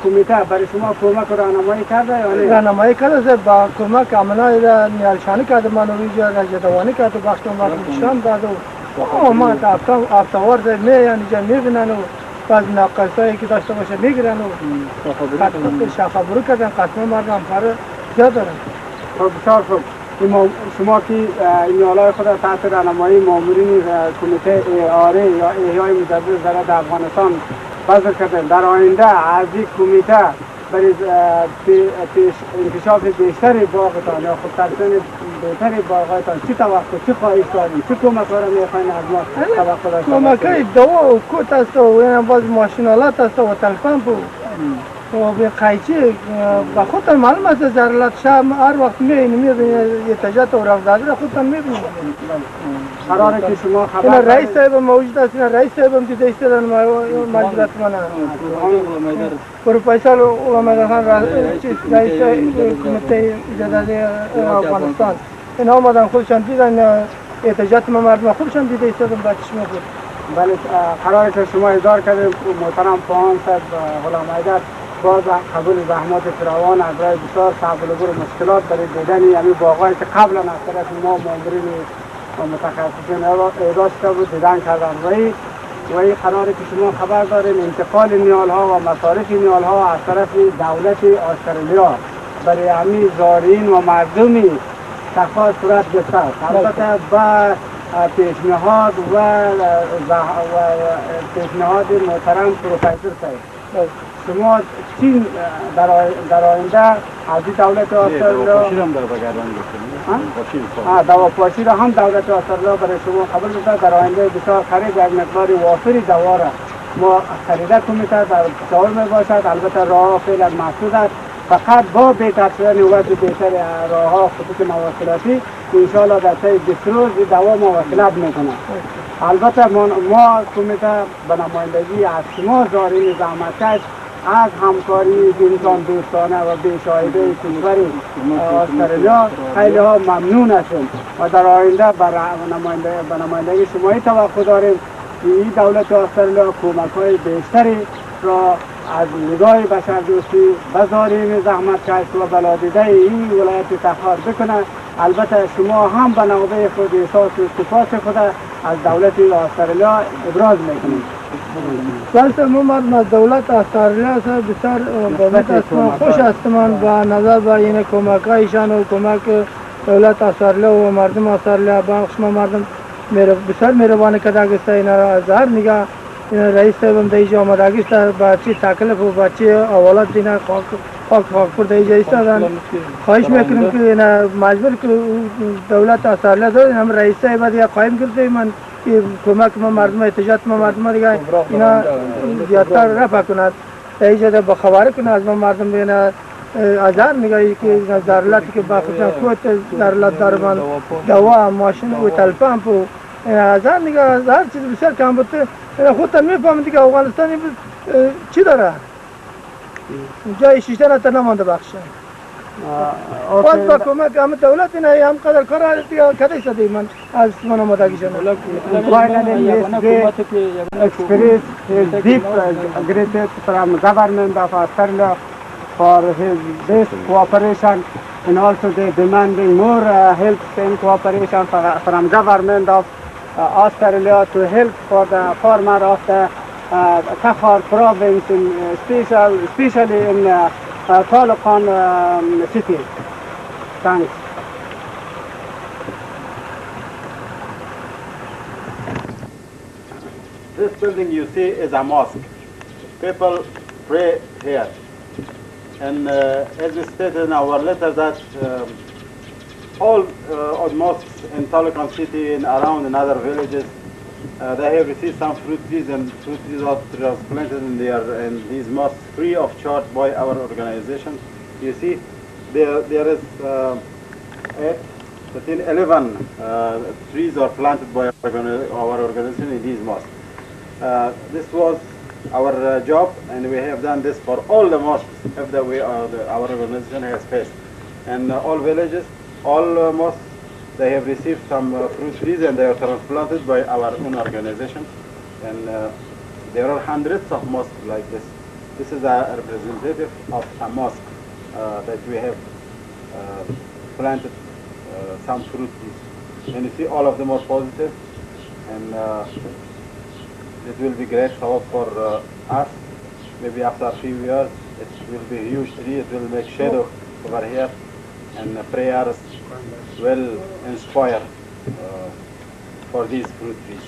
کمیته برای شما کمک و راهنمایی کرده یا نه؟ راهنمایی کرده، با کمک عملا نیالشانی کرده، من اینجا رجدوانی کرده، بخش ما نشان داد و ما افتوار می اینجا میبینن و بعض ناقصایی که داشته باشه میگیرن و شاخبرو کردن، قسم مردم فره زیاد دارن. خب بسیار خوب. شما که این نیالای خود تحت راهنمایی مامورین کمیته آره یا احیای مجدد زراعت افغانستان بذر کردن، در آینده از این کمیته برای انکشاف بیشتری باغتان یا خود ترسین بهتری باغتان چی توقع، چی خواهش دارید، چی کمک را میخواین از ما توقع داشته باشید؟ کمکای دوا و کوت است و باز ماشینالات است و تلپمپ و به قیچی با خودتان معلوم است ضرورت شب هر وقت میبینید احتیاجات و رفتار خودتان میبینید. قراره که شما خبر این رئیس صاحب موجود است، این رئیس صاحب هم دیده ایستادن مجلس منه پروفسور علامه خان رئیس کمیته جدید افغانستان، این آمدن خودشان دیدن احتیاجات مردم خودشان دیده ایستادن با چشم خود. بله، قراره که شما اظهار کردید محترم فاهم صاحب غلام حیدر باز قبول زحمات فراوان از راه بسیار صعب العبور مشکلات برای دیدن یعنی باغایی که قبلا از طرف ما مامورین و متخصصین اعضا شده بود دیدن کردن و این قراره که شما خبر دارین انتقال نیالها و مصارف نیالها از طرف دولت استرالیا برای همین زائرین و مردمی تخار صورت گرفته است. البته با پیشنهاد پیشنهاد محترم پروفسور صاحب، شما چین در آینده از این دولت استرالیا دواپاشی را هم دولت استرالیا برای شما قبول بده، در آینده بسیار خرید یک مقدار وافری دوا را ما خریده کمیته در تصور می باشد. البته راه فعلا محدود است، فقط با بهتر شدن وضع بهتر راه ها خصوص مواصلاتی انشاءالله در طی 20 روز دوا مواصلت میکنه. البته ما کمیته به نمایندگی از شما زائرین زحمتکش از همکاری انسان دوستانه و بیشایده کشور استرالیا خیلی ها ممنون هستیم و در آینده به نمایندگی شما توقع داریم که این دولت استرالیا کمک های بیشتری را از نگاه بشردوستی به زائرین زحمتکش و بلادیده این ولایت تخار بکنه. البته شما هم به نوبه خود احساس و سپاس خود از دولت استرالیا ابراز میکنید. بلکه ما از دولت استرالیا بسیار دولت هستم خوش هستم با نظر به این کمک هایشان و کمک دولت استرالیا و مردم استرالیا با شما مردم بسیار مهربانی کرده است. این از هر نگاه رئیس صاحبم در اینجا آمدگی است با چی تکلیف و با چی اولاد دینا خاک پر در اینجا ایستادن. خواهش میکنیم که مجبور که دولت استرالیا داریم هم رئیس صاحب دیگه قایم کرده من که کمک ما مردم احتیاجات ما مردم دیگه اینا زیادتر رفع کند در اینجا با خبر کنه از ما مردم بینا از هر نگاهی که ضرورتی که با خصوصا کوت ضرورت داره من دوا ماشین و تلپمپ و از هر نگاه از هر چیز بسیار کم بوده خودتان میفهمید که افغانستان چی داره جای شیشته نتا نمانده بخشه باز با کمک همه دولت اینه هم قدر کار کده شده من از من آمدگی شده experience is deep gratitude from government of Australia for his best cooperation and also they demanding more help and cooperation from government of Australia to help for the farmer of the Takhar province, especially in Taloqan city. Thanks. this building you see is a mosque. People pray here. And as we stated in our letter that all mosques in Talokan city and around in other villages, they have received some fruit trees, and fruit trees are transplanted in these mosques free of charge by our organization. You see, there is 11 trees are planted by our organization in these mosques. This was our job, and we have done this for all the mosques if our organization has faced. And all villages, all mosques, they have received some fruit trees, and they are transplanted by our own organization. And there are hundreds of mosques like this. This is a representative of a mosque that we have planted some fruit trees. And you see all of them are positive, and it will be great help for us. Maybe after a few years, it will be a huge tree. It will make shadow over here, and prayers will inspire for these fruit trees.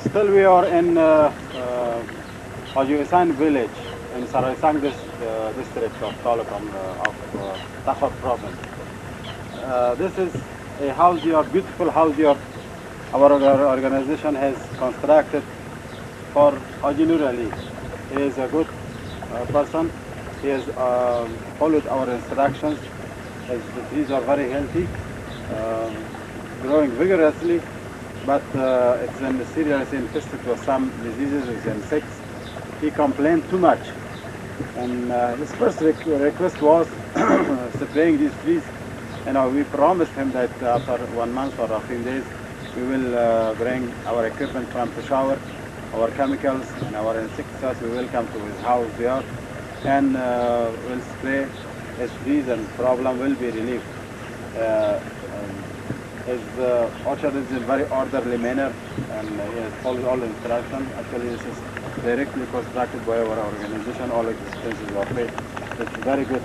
Still we are in Ajuisan village in Saraisang district of Talokan of Takhar province. This is a house yard, beautiful house yard our organization has constructed for Haji Nur Ali. He is a good person. He has followed our instructions. The trees are very healthy, growing vigorously, but it's seriously infested with some diseases with insects. He complained too much, and his first request was spraying these trees, and we promised him that after 1 month or a few days we will bring our equipment from Peshawar, our chemicals and our insecticides. We will come to his house there and will spray his trees, and problem will be relieved. His orchard is in very orderly manner, and he has followed all the instructions. Actually, this is directly constructed by our organization. All expenses are paid. It's very good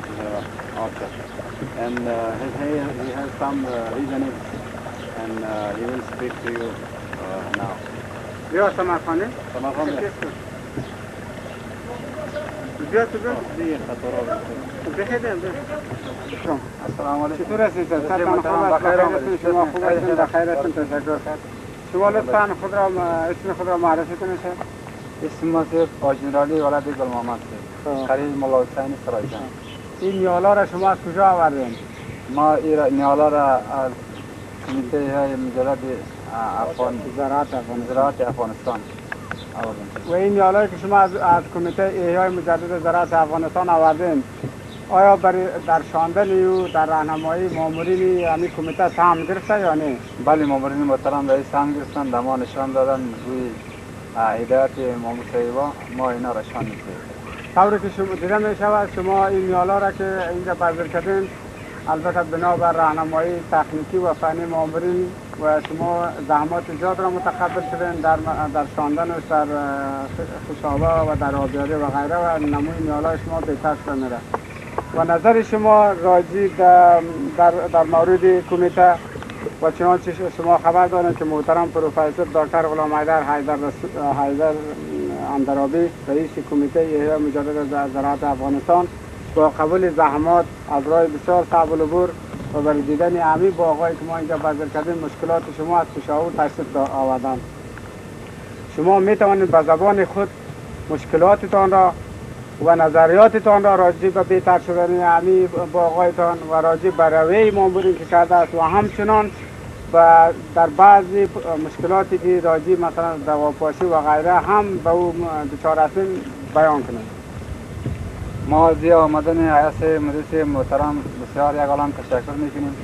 orchard, and he has some reasoning, and he will speak to you now. بیا سمرخانه سمرخانه بیا تو بیا دیگه خطرات بخیرم السلام علیکم. چطور هستید؟ سرتان خوب است؟ بخیرتون؟ شما خوب هستید؟ بخیرتون؟ تشکر. شما لطفاً اسم خود را معرفی کنید. اسم ما آجنرالی ولد گل محمد خلیل مولا حسین سرایجان. این نیالا را شما از کجا آوردین؟ ما این نیالا را از کمیته های مجلد زراعت افغانستان آوردیم. و این نیالایی که شما از کمیته احیای مجدد زراعت افغانستان آوردین، آیا در شاندن او در راهنمایی مامورین همین کمیته سهم گرفته یا نه؟ بله، مامورین محترم رئیس سهم گرفتن، در ما نشان دادن روی هدایت مامور صاحبا ما اینا را شان می‌دهیم. طوری که شما دیده می شود شما این نیالا را که اینجا پذیر کردین، البته بنابر راهنمایی تکنیکی و فنی مامورین و شما زحمات زیاد را متقبل شدین در شاندن و در خشابه و در آبیاری و غیره، و نموی نیالای شما بهتر شده میره. و نظر شما راجی در مورد کمیته و چنانچه شما خبر دارید که محترم پروفسور دکتر غلام حیدر اندرابی رئیس کمیته احیای مجدد زراعت افغانستان با قبول زحمات از راه بسیار صعب العبور و برای دیدن همین باغایی که ما اینجا بذر کردیم مشکلات شما از پشاور تشریف آوردن. شما می توانید به زبان خود مشکلاتتان را و نظریاتتان را راجع به بهتر شدن همین باغایتان و راجع به روی مامورین که کرده است و همچنان و در بعضی مشکلاتی که راجع مثلا دواپاشی و غیره هم به او دچار هستیم بیان کنیم. ما از آمدن هیئت مجلس محترم بسیار یک عالم تشکر میکنیم.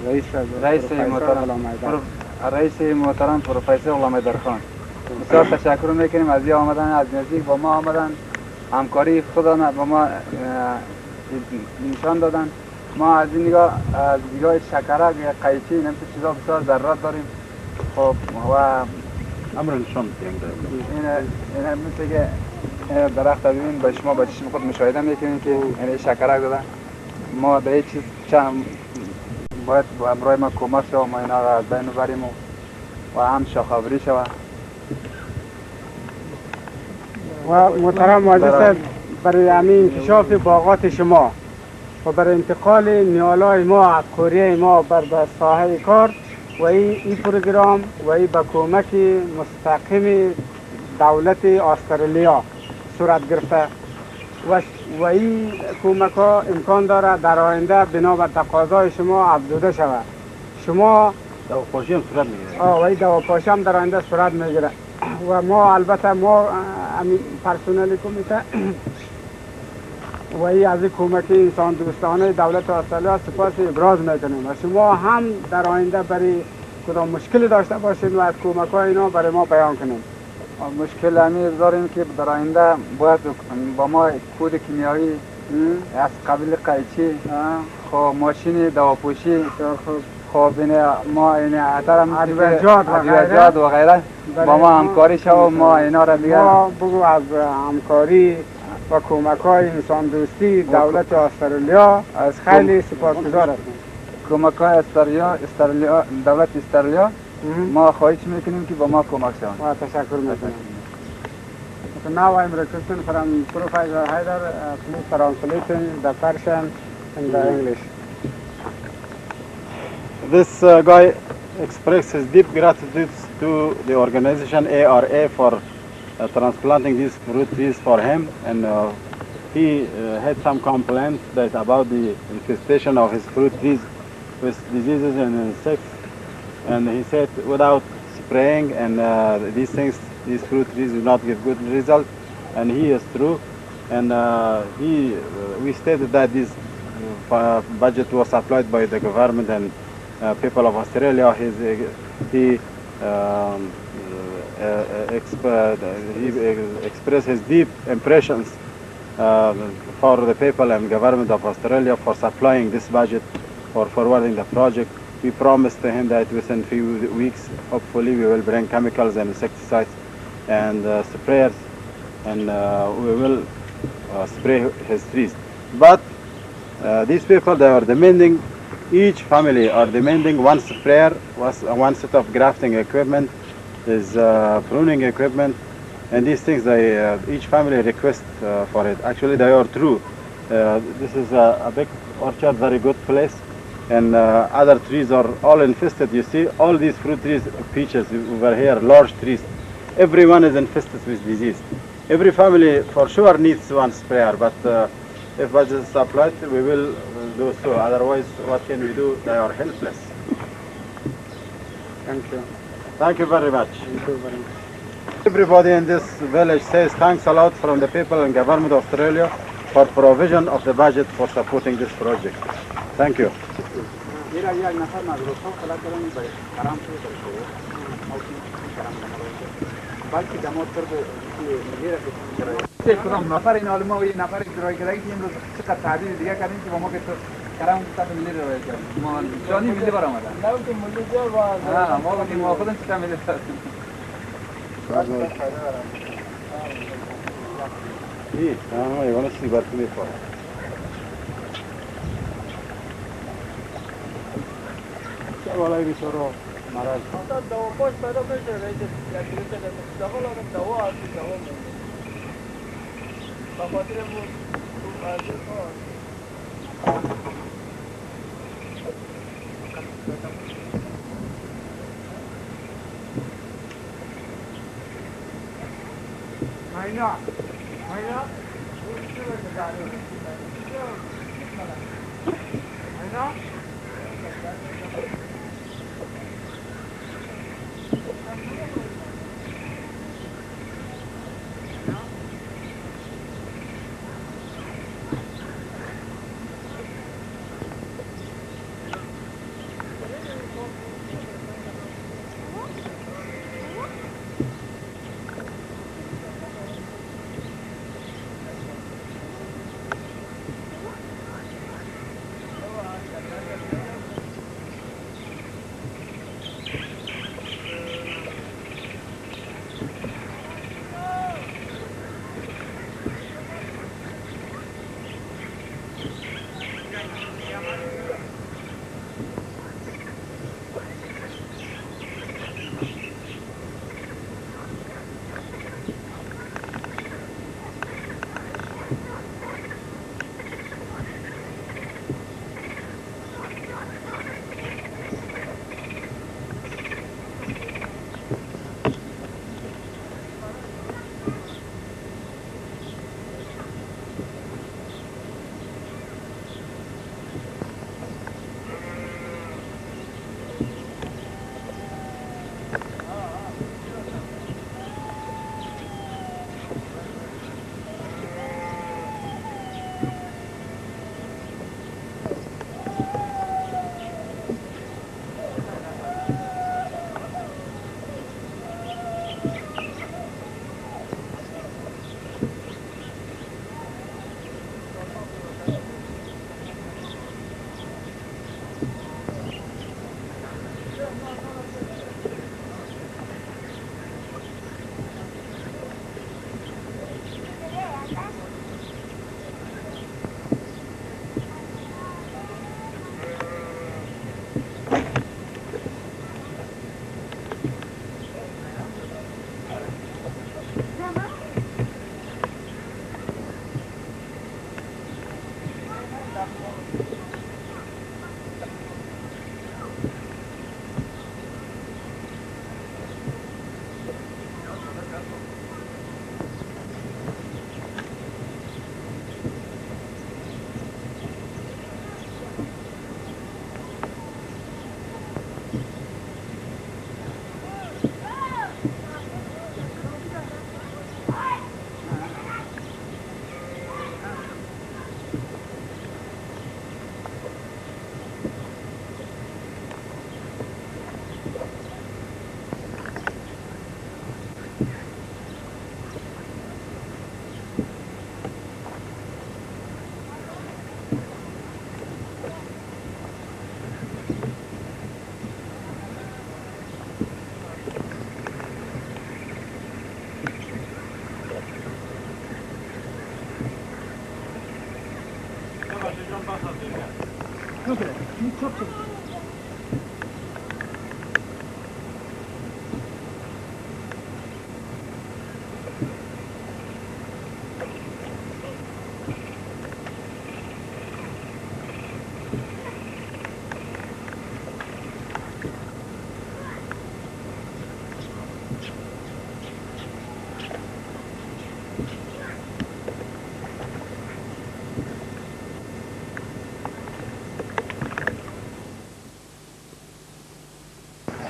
رئیس محترم پروفسور غلام حیدرخان بسیار تشکر میکنیم از آمدن، از نزدیک با ما آمدن، همکاری خودم با ما نشان دادن. ما از این نگاه شکرک یا قیچی این چیزا بسیار ضرورت داریم. خب و امر نشان این مثل که درخت ببین با شما با چشم خود مشاهده میکنین که این شکرک دادن. ما به هیچ چیز باید با امرای ما کمک شد ما اینا را از بین ببریم و هم شاخاوری شود. و محترم معزز برای همین انکشاف باغات شما و برای انتقال نیالای ما از کوریه ما بر ساحه کار و این پروگرام و این به کمک مستقیم دولت استرالیا صورت گرفته و این کمک ها امکان داره در آینده بنا بر تقاضای شما افزوده شود. شما دواپاشی هم صورت میگیره. و این دواپاشی هم در آینده صورت میگیره و ما البته ما پرسنل کمیته و این از کمک انسان دوستانه دولت استرالیا سپاس ابراز میکنیم و شما هم در آینده برای کدام مشکلی داشته باشید و از کمک های اینا برای ما بیان کنیم. مشکل همی داریم که در آینده باید با ما کود کیمیایی از قبیل قیچی خب ماشین دواپوشی خب ما این ادویجات و غیره با ما همکاری شد و ما اینا را دیگر ما بگو از همکاری و کمک های انسان دوستی دولت استرالیا از خیلی سپاسگزار هستیم. کمک های دولت استرالیا ما خواهش میکنیم که با ما کمک شوند. و تشکر میکنیم. So now I'm requesting from Professor Haider, please translate the Persian and the English. This guy expresses his deep gratitude to the organization ARA for transplanting these fruit trees for him, and he had some complaints that about the infestation of his fruit trees with diseases and insects, and he said without spraying and these fruit trees will not give good result, and he is true. And we stated that this budget was applied by the government and people of Australia. He expressed his deep impressions for the people and government of Australia for supplying this budget for forwarding the project. We promised to him that within few weeks, hopefully, we will bring chemicals and insecticides and sprayers, and we will spray his trees. But these people, they are demanding, each family are demanding one sprayer, one set of grafting equipment, is pruning equipment, and these things each family request for it. Actually, they are true. This is a big orchard, very good place, and other trees are all infested. You see, all these fruit trees, peaches over here, large trees, everyone is infested with disease. Every family for sure needs one sprayer, but if budget is applied, we will do so. Otherwise, what can we do? They are helpless. Thank you. Thank you very much. Thank you very much. Everybody in this village says thanks a lot from the people and government of Australia for provision of the budget for supporting this project. Thank you. کدام نفر این عالم‌ها و این نفر اجرایی کرده که امروز چقدر تعدیل دیگه کردیم که با ما که تو کرام کتاب ملی رو کردیم ما جانی ملی بر آمدن نه که ملی جو با ما که ما خودمون کتاب ملی کردیم I want to see what to for. والله بیچاره مرض دوا پاش پیدا بشه رئیس دکتر دوا لازم دوا هست دوا با خاطر بود ماینا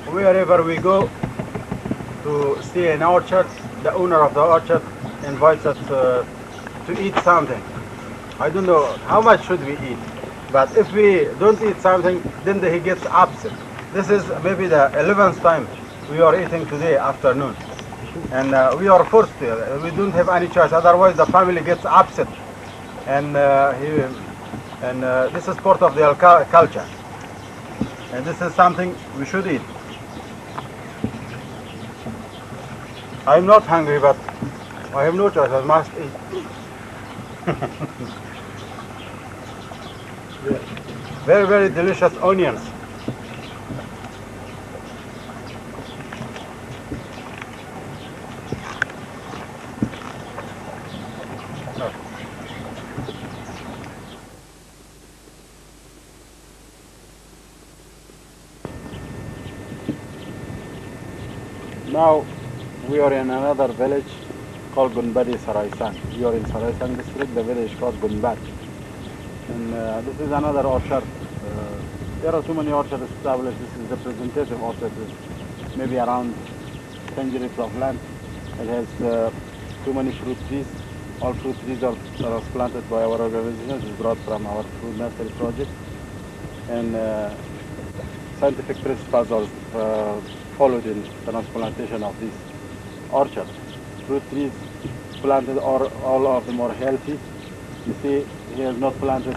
Wherever we go to see an orchard, the owner of the orchard invites us to eat something. I don't know how much should we eat, but if we don't eat something, then he gets upset. This is maybe the 11th time we are eating today afternoon, and we are forced to. We don't have any choice. Otherwise, the family gets upset, and this is part of their culture, and this is something we should eat. I'm not hungry, but I have no choice. I must eat. Very, very delicious onions. Now we are in another village called Gunbadi Saraisang. You are in Saraisang district, the village is called Gunbad. And this is another orchard. There are too many orchards established. This is representative orchard. It's maybe around 10 units of land. It has too many fruit trees. All fruit trees are transplanted by our organization. It's brought from our fruit nursery project. And scientific principles are followed in transplantation of these orchards. Fruit trees planted, all of them are healthy. You see, he has not planted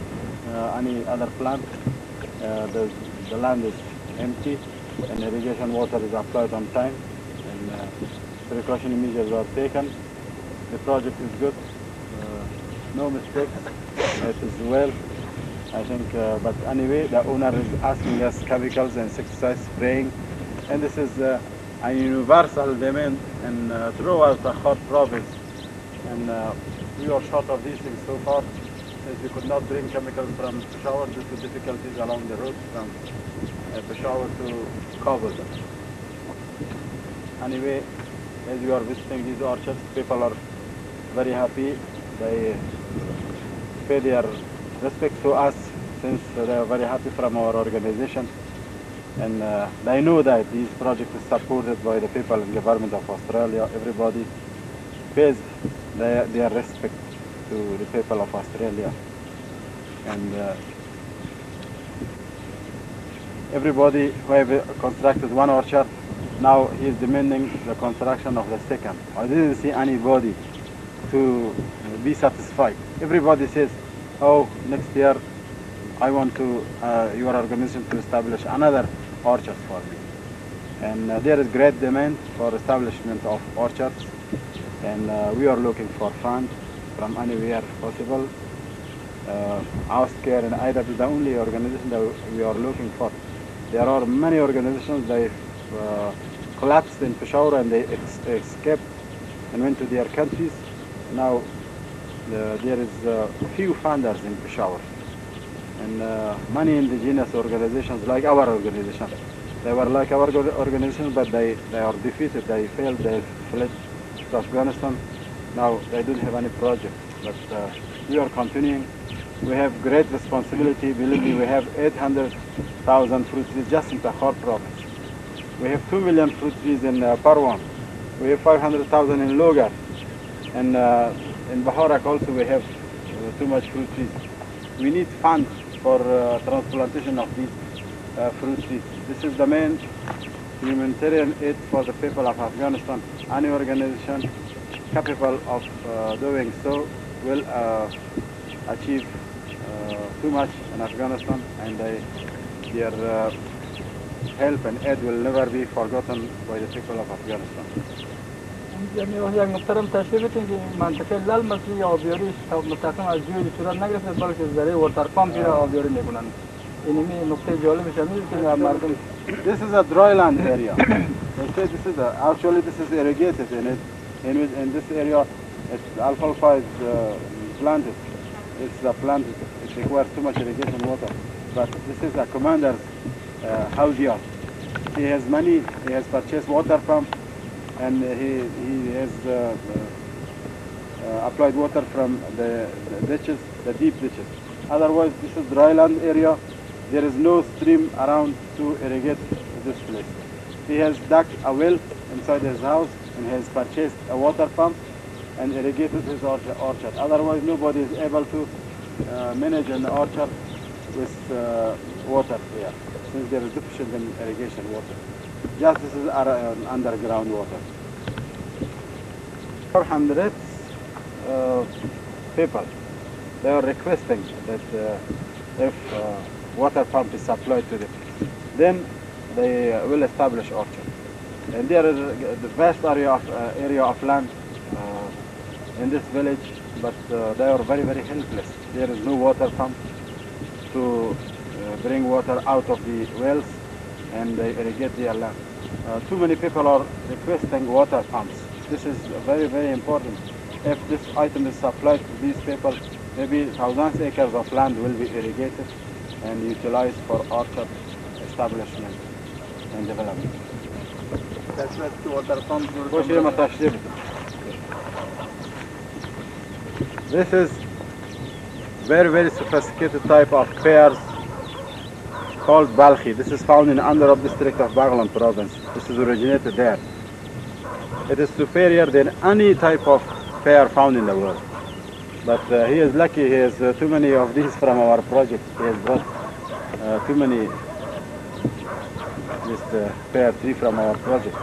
any other plant. The land is empty, and irrigation water is applied on time, and precautionary measures are taken. The project is good, no mistakes. It is well, I think. But anyway, the owner is asking us chemicals and insecticides spraying, and this is a universal demand and throughout the whole province. And we are short of these things so far, as we could not bring chemicals from Peshawar due to difficulties along the road from Peshawar to Kabul. Anyway, as you are visiting these orchards, people are very happy. They pay their respect to us since they are very happy from our organization. And they know that this project is supported by the people and government of Australia. Everybody pays their respect to the people of Australia. And everybody who have constructed one orchard, now he is demanding the construction of the second. I didn't see anybody to be satisfied. Everybody says, oh, next year I want to your organization to establish another orchard for me. And there is great demand for establishment of orchards, and we are looking for funds from anywhere possible. Care and IDAP is the only organization that we are looking for. There are many organizations that collapsed in Peshawar and they escaped and went to their countries. Now there is few funders in Peshawar, and many indigenous organizations like our organization. They were like our organization, but they are defeated. They failed. They fled to Afghanistan. Now they don't have any project. But we are continuing. We have great responsibility. Believe me, we have 800,000 fruit trees just in Peshawar province. We have 2 million fruit trees in Parwan. We have 500,000 in Logar. And in Baharak also we have too much fruit trees. We need funds for transplantation of these fruit trees. This is the main humanitarian aid for the people of Afghanistan. Any organization capable of doing so will achieve too much in Afghanistan, and their help and aid will never be forgotten by the people of Afghanistan. یک محترم تشریف بتین که منطقه لال مسیح آبیاری مستقیم از جوی صورت نگرفته بلکه ذریعه واتر پامپ را آبیاری میکنند. اینمی نقطه جالبش همیشه که مردم. This is a dryland area. They say this is actually this is irrigated in it. In this area, alfalfa is planted. It's a plant. It requires too much irrigation water. But this is a commander's house yard. He has money. He has purchased water pump, and he has applied water from the ditches, the deep ditches. Otherwise, this is dryland area. There is no stream around to irrigate this place. He has dug a well inside his house and has purchased a water pump and irrigated his orchard. Otherwise, nobody is able to manage an orchard with water here, since there is deficient in irrigation water. Just this is underground water. 400 people, they are requesting that if water pump is supplied to them, then they will establish orchard. And there is the vast area of land in this village, but they are very, very helpless. There is no water pump to bring water out of the wells and they irrigate their land. Too many people are requesting water pumps. This is very, very important. If this item is supplied to these people, maybe thousands of acres of land will be irrigated and utilized for orchard establishment and development. That's what water pumps. This is very sophisticated type of pears called Balkhi. This is found in Andarab district of Baghlan province. This is originated there. It is superior than any type of pear found in the world. But he is lucky, he has too many of these from our project. He has brought too many this pear tree from our project.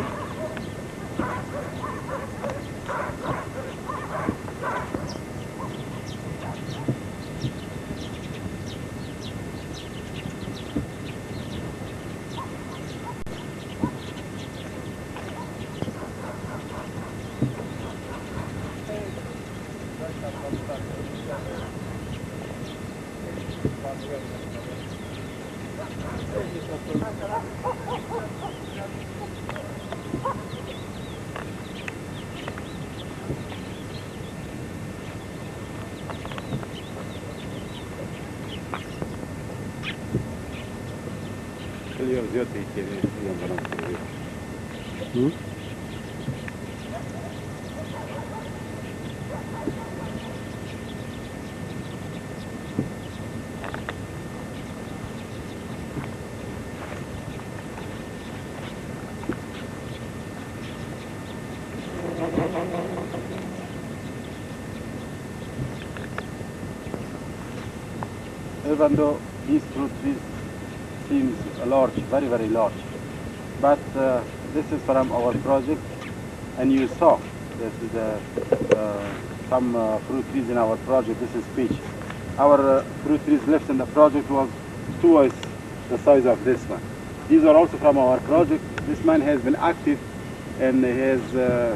Even though these fruit trees seems large, very large, but this is from our project, and you saw this is some fruit trees in our project. This is peach. Our fruit trees left in the project was twice the size of this one. These are also from our project. This man has been active and he has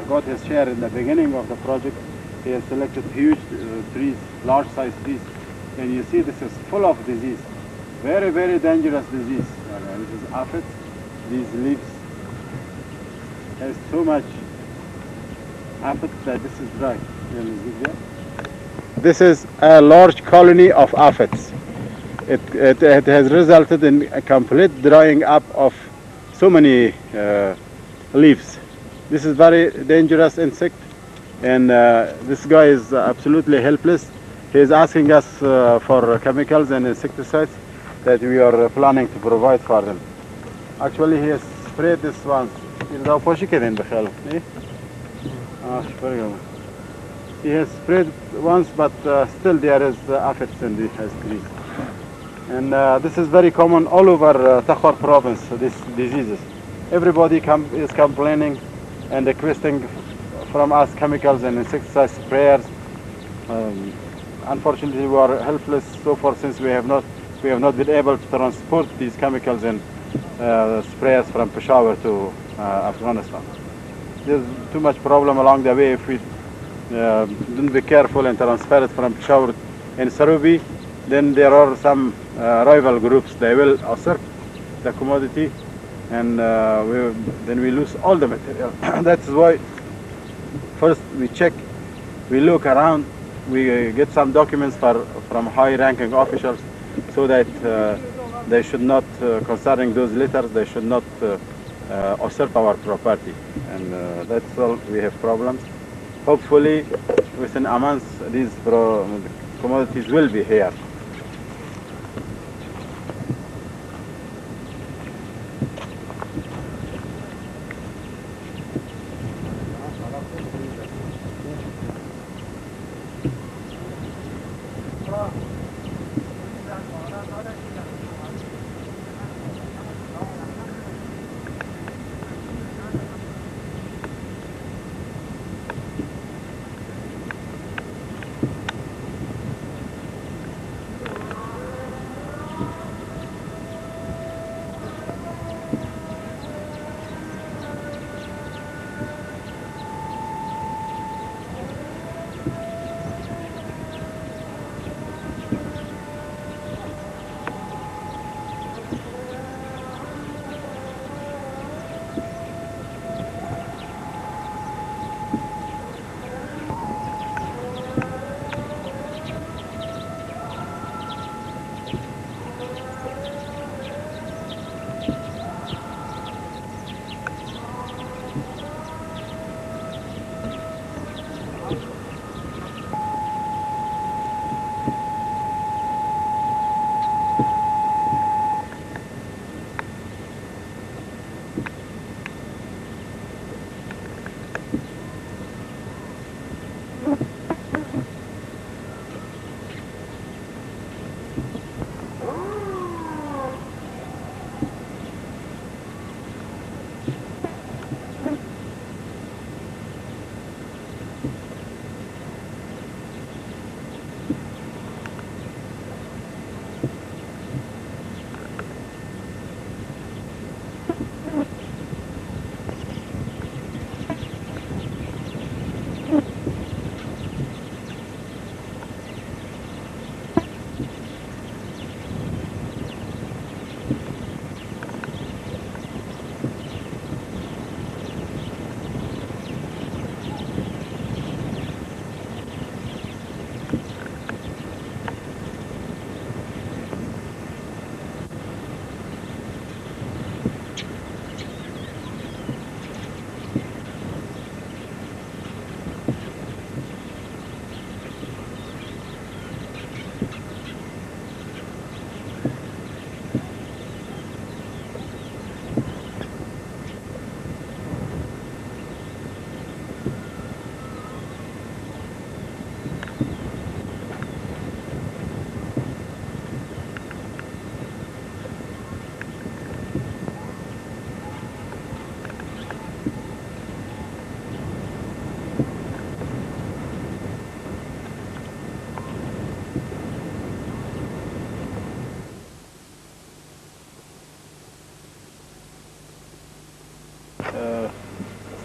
got his share in the beginning of the project. He has selected huge trees, large size trees, and you see this is full of disease, very dangerous disease. This is aphids. These leaves has too much aphids that this is dry. This is a large colony of aphids. It has resulted in a complete drying up of so many leaves. This is very dangerous insect, and this guy is absolutely helpless. He is asking us for chemicals and insecticides that we are planning to provide for them. Actually, he has sprayed this once. He has sprayed once, but still there is aphids in the trees. And this is very common all over Takhar province, these diseases. Everybody is complaining and requesting from us chemicals and insecticide sprayers. Unfortunately, we are helpless so far since we have not been able to transport these chemicals and sprayers from Peshawar to Afghanistan. There's too much problem along the way if we don't be careful and transfer it from Peshawar and Sarubi. Then there are some rival groups. They will usurp the commodity, and then we lose all the material. That's why first we check, we look around, we get some documents from high-ranking officials, so that they should not, concerning those letters, they should not usurp our property. And that's all. We have problems. Hopefully, within a month, these commodities will be here.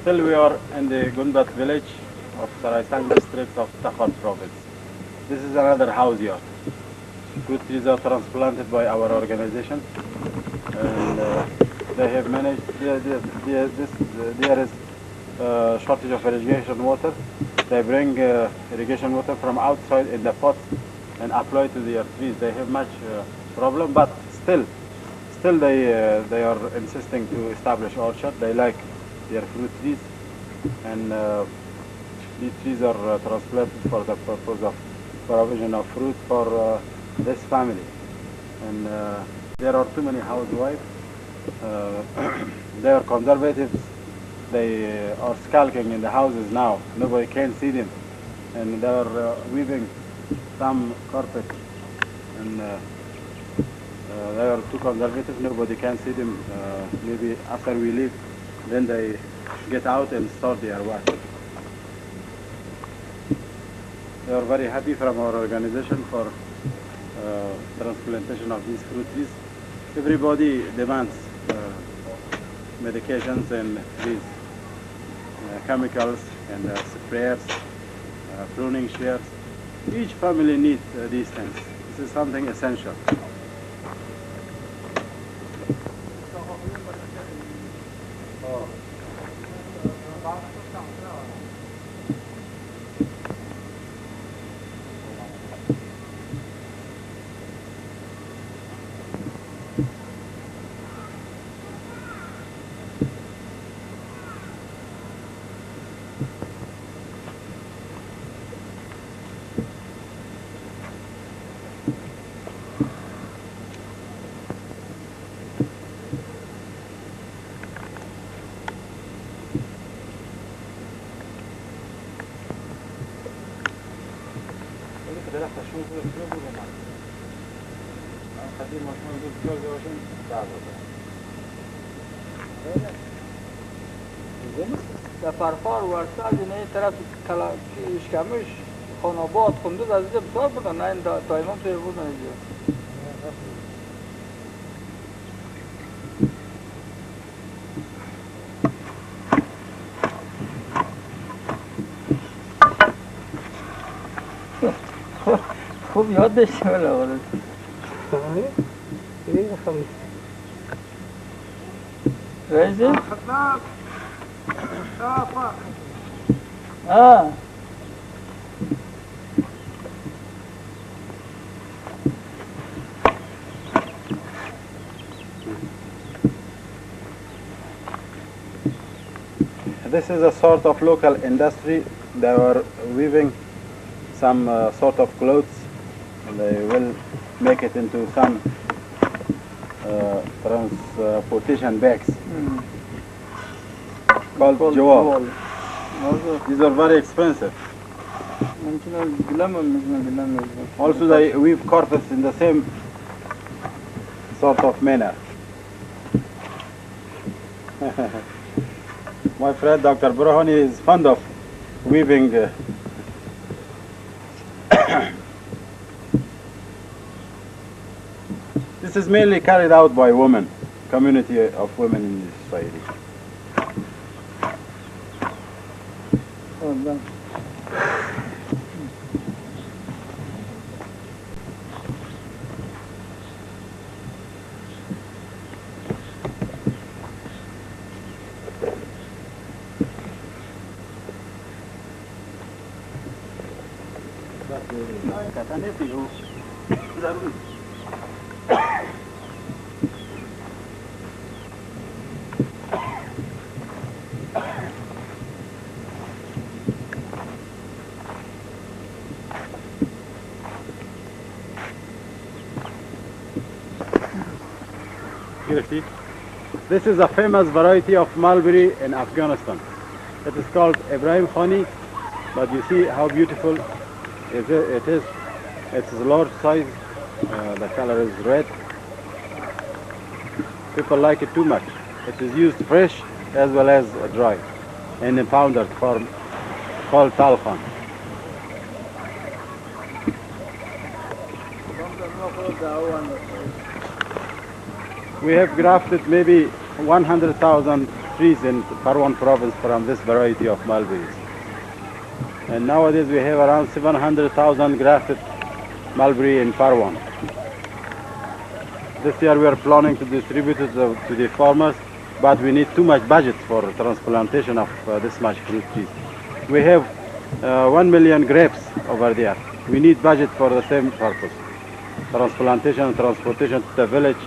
Still we are in the Gunbat village of Saraisang district of Takhar province. This is another house yard. Fruit trees are transplanted by our organization, and they have managed. There is shortage of irrigation water. They bring irrigation water from outside in the pots and apply to their trees. They have much problem, but still they are insisting to establish orchard. They like their fruit trees, and these trees are transplanted for the purpose of provision of fruit for this family. And there are too many housewives. They are conservatives. They are skulking in the houses now. Nobody can see them, and they are weaving some carpet, and they are too conservative. Nobody can see them. Maybe after we leave, then they get out and start their work. They are very happy from our organization for transplantation of these fruit trees. Everybody demands medications and these chemicals and sprayers, pruning shears. Each family needs these things. This is something essential. در فرفار ورسه از این طرف اشکمش خاناباد خندوز از اینجا بسیار بودن، نه این دایمان توی بودن اینجا. خوب یاد داشته ولی آورد رئیسی؟ This is a sort of local industry. They were weaving some sort of clothes, and they will make it into some transportation bags called jawal. These are very expensive. Also they weave carpets in the same sort of manner. My friend Dr. Burhani is fond of weaving This is mainly carried out by women, community of women in this society. This is a famous variety of mulberry in Afghanistan. It is called Ibrahim Khani, but you see how beautiful it is. It's a large size, the color is red. People like it too much. It is used fresh as well as dry in a powdered form called talkhan. We have grafted maybe 100,000 trees in Parwan province from this variety of mulberries. And nowadays we have around 700,000 grafted mulberry in Parwan. This year we are planning to distribute it to the farmers, but we need too much budget for transplantation of this much fruit trees. We have 1 million grapes over there. We need budget for the same purpose. Transplantation and transportation to the village,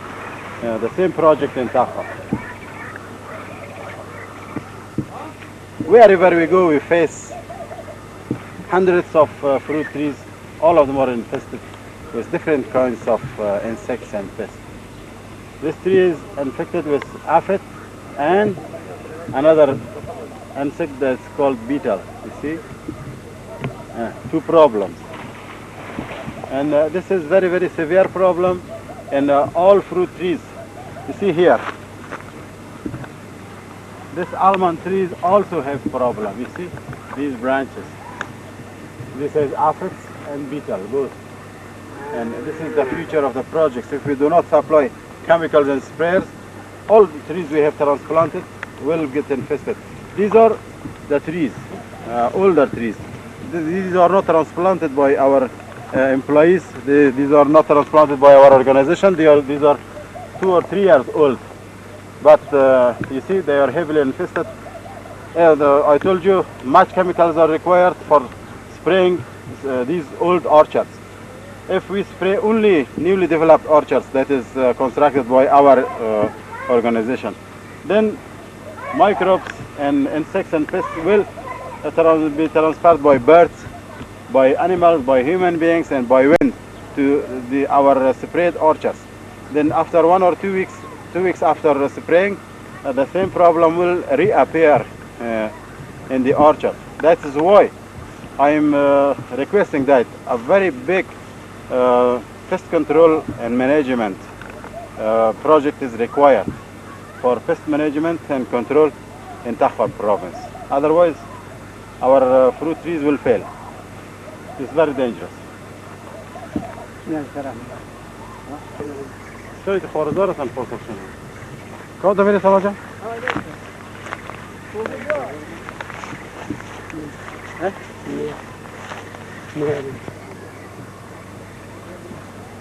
the same project in Tafa. Wherever we go, we face hundreds of fruit trees. All of them are infested with different kinds of insects and pests. This tree is infected with aphid and another insect that's called beetle. You see? Two problems. And this is very, very severe problem in all fruit trees. You see here, this almond trees also have problem. You see these branches. This is aphids and beetle both. And this is the future of the projects. If we do not supply chemicals and sprayers, all the trees we have transplanted will get infested. These are the trees, older trees. These are not transplanted by our employees. These are not transplanted by our organization. These are 2 or 3 years old. But you see, they are heavily infested. I told you, much chemicals are required for spraying these old orchards. If we spray only newly developed orchards that is constructed by our organization, then microbes and insects and pests will be transferred by birds, by animals, by human beings, and by wind to our sprayed orchards. Then after 1 or 2 weeks, 2 weeks after spraying, the same problem will reappear in the orchard. That is why I am requesting that a very big pest control and management project is required for pest management and control in Takhar province. Otherwise, our fruit trees will fail. It's very dangerous. شوية خورزارة الفوسفين. كم ده فيني سماجة؟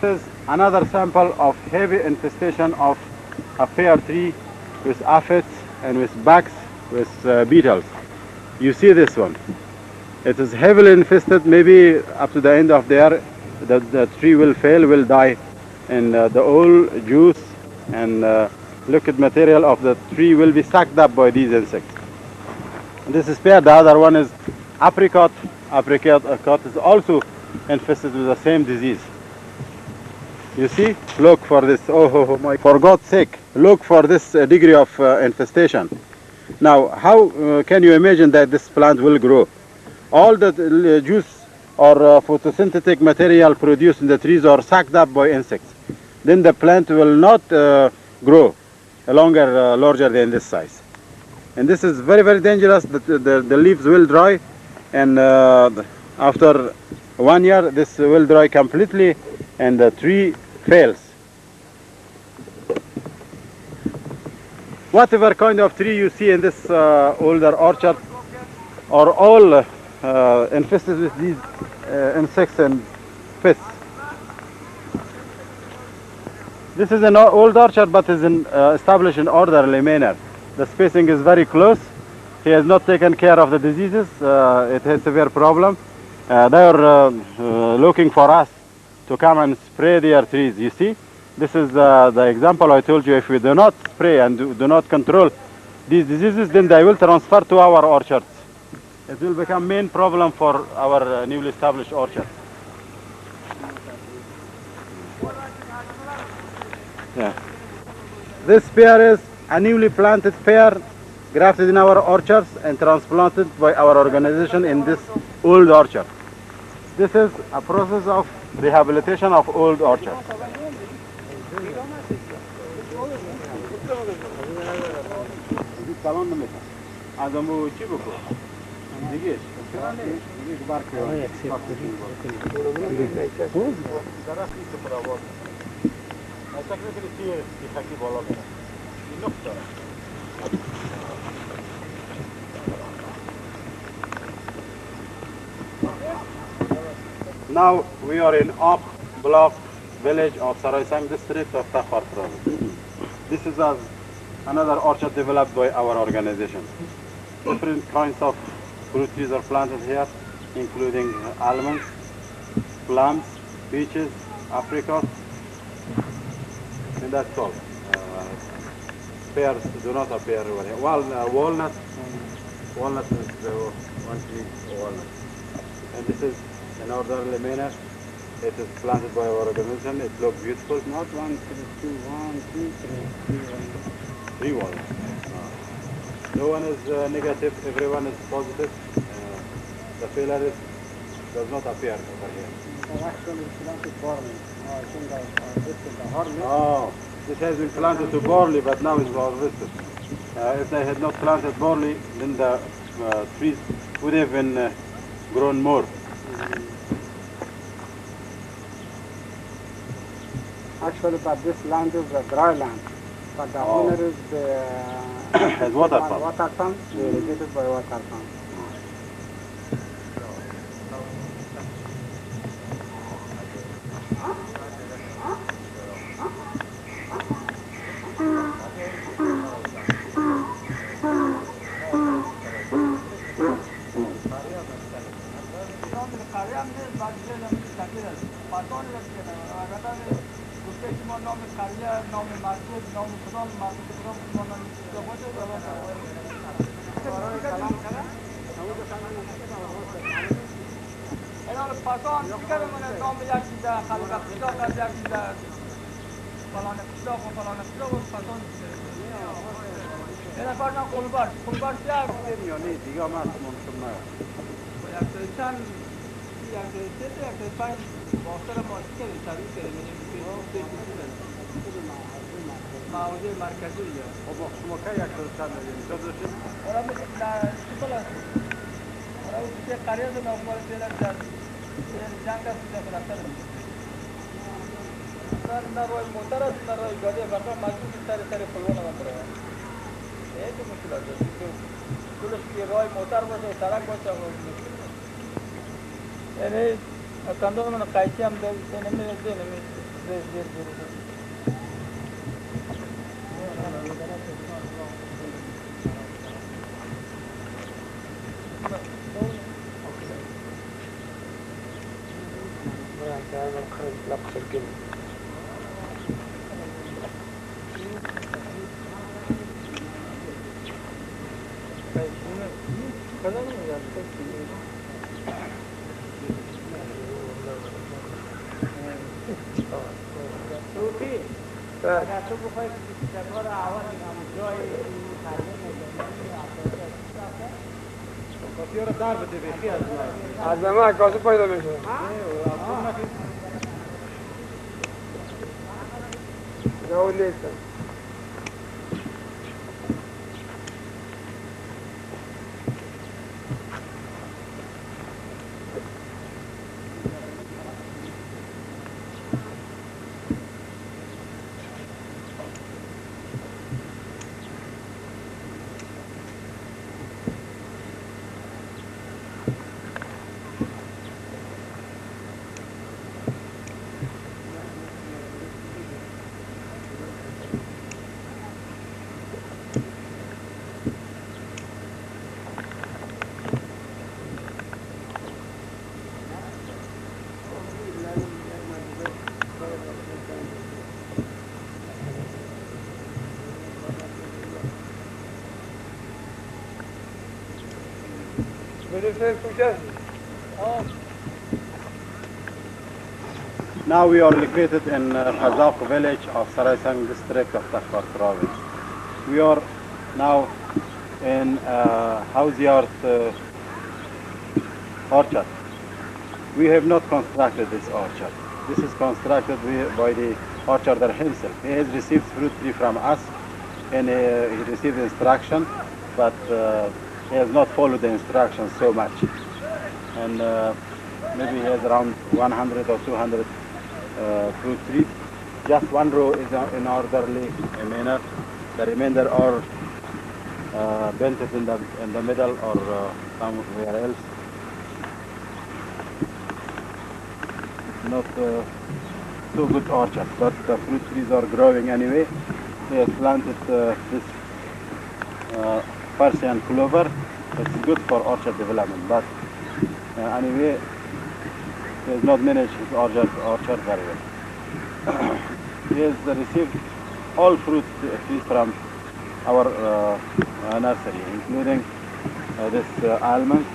This is another sample of heavy infestation of a pear tree with aphids and with bugs, with beetles. You see this one. It is heavily infested. Maybe up to the end of the year, the tree will fail, will die. And the old juice and liquid material of the tree will be sucked up by these insects. This is pear. The other one is apricot. Apricot is also infested with the same disease. You see? Look for this. Oh my! For God's sake, look for this degree of infestation. Now, how can you imagine that this plant will grow? All the juice or photosynthetic material produced in the trees are sucked up by insects. Then the plant will not grow larger than this size. And this is very, very dangerous. The leaves will dry, and after 1 year this will dry completely and the tree fails. Whatever kind of tree you see in this older orchard are all infested with these insects and pests. This is an old orchard, but is established in orderly manner. The spacing is very close. He has not taken care of the diseases. It has severe problem. They are looking for us to come and spray their trees. You see, this is the example I told you. If we do not spray and do not control these diseases, then they will transfer to our orchards. It will become main problem for our newly established orchards. Yeah. This pear is a newly planted pear grafted in our orchards and transplanted by our organization in this old orchard. This is a process of rehabilitation of old orchards. Now we are in Op Block village of Saraisang district of Takhar province. This is another orchard developed by our organization. Different kinds of fruit trees are planted here, including almonds, plums, peaches, apricots, and that's all. Pears do not appear over here. Walnut is the one tree, walnut. And this is an orderly manner. It is planted by our organization. It looks beautiful. Not 1, 2, 1, 2, 3, 3 walnuts. No one is negative. Everyone is positive. The failure does not appear over here. actually planted barley. I think this is the harvest. Oh, this has been planted to barley, but now it's harvested. If they had not planted barley, then the trees would have been grown more. Actually, but this land is a dry land. But the owner is the Has water pump. water pump, irrigated by water pump. از من عکاسی پیدا میشه جولیت Now we are located in Khazaf village of Saraisang district of Takhar province. We are now in house yard orchard. We have not constructed this orchard. This is constructed by the orcharder himself. He has received fruit tree from us and he received instruction, but he has not followed the instructions so much. And maybe he has around 100 or 200 fruit trees. Just one row is in orderly manner. The remainder are bent in the middle or somewhere else. not so good orchard, but the fruit trees are growing anyway. He has planted this Persian clover. It's good for orchard development, but anyway, he has not managed his orchard very well. He has received all fruit trees from our nursery, including this almond,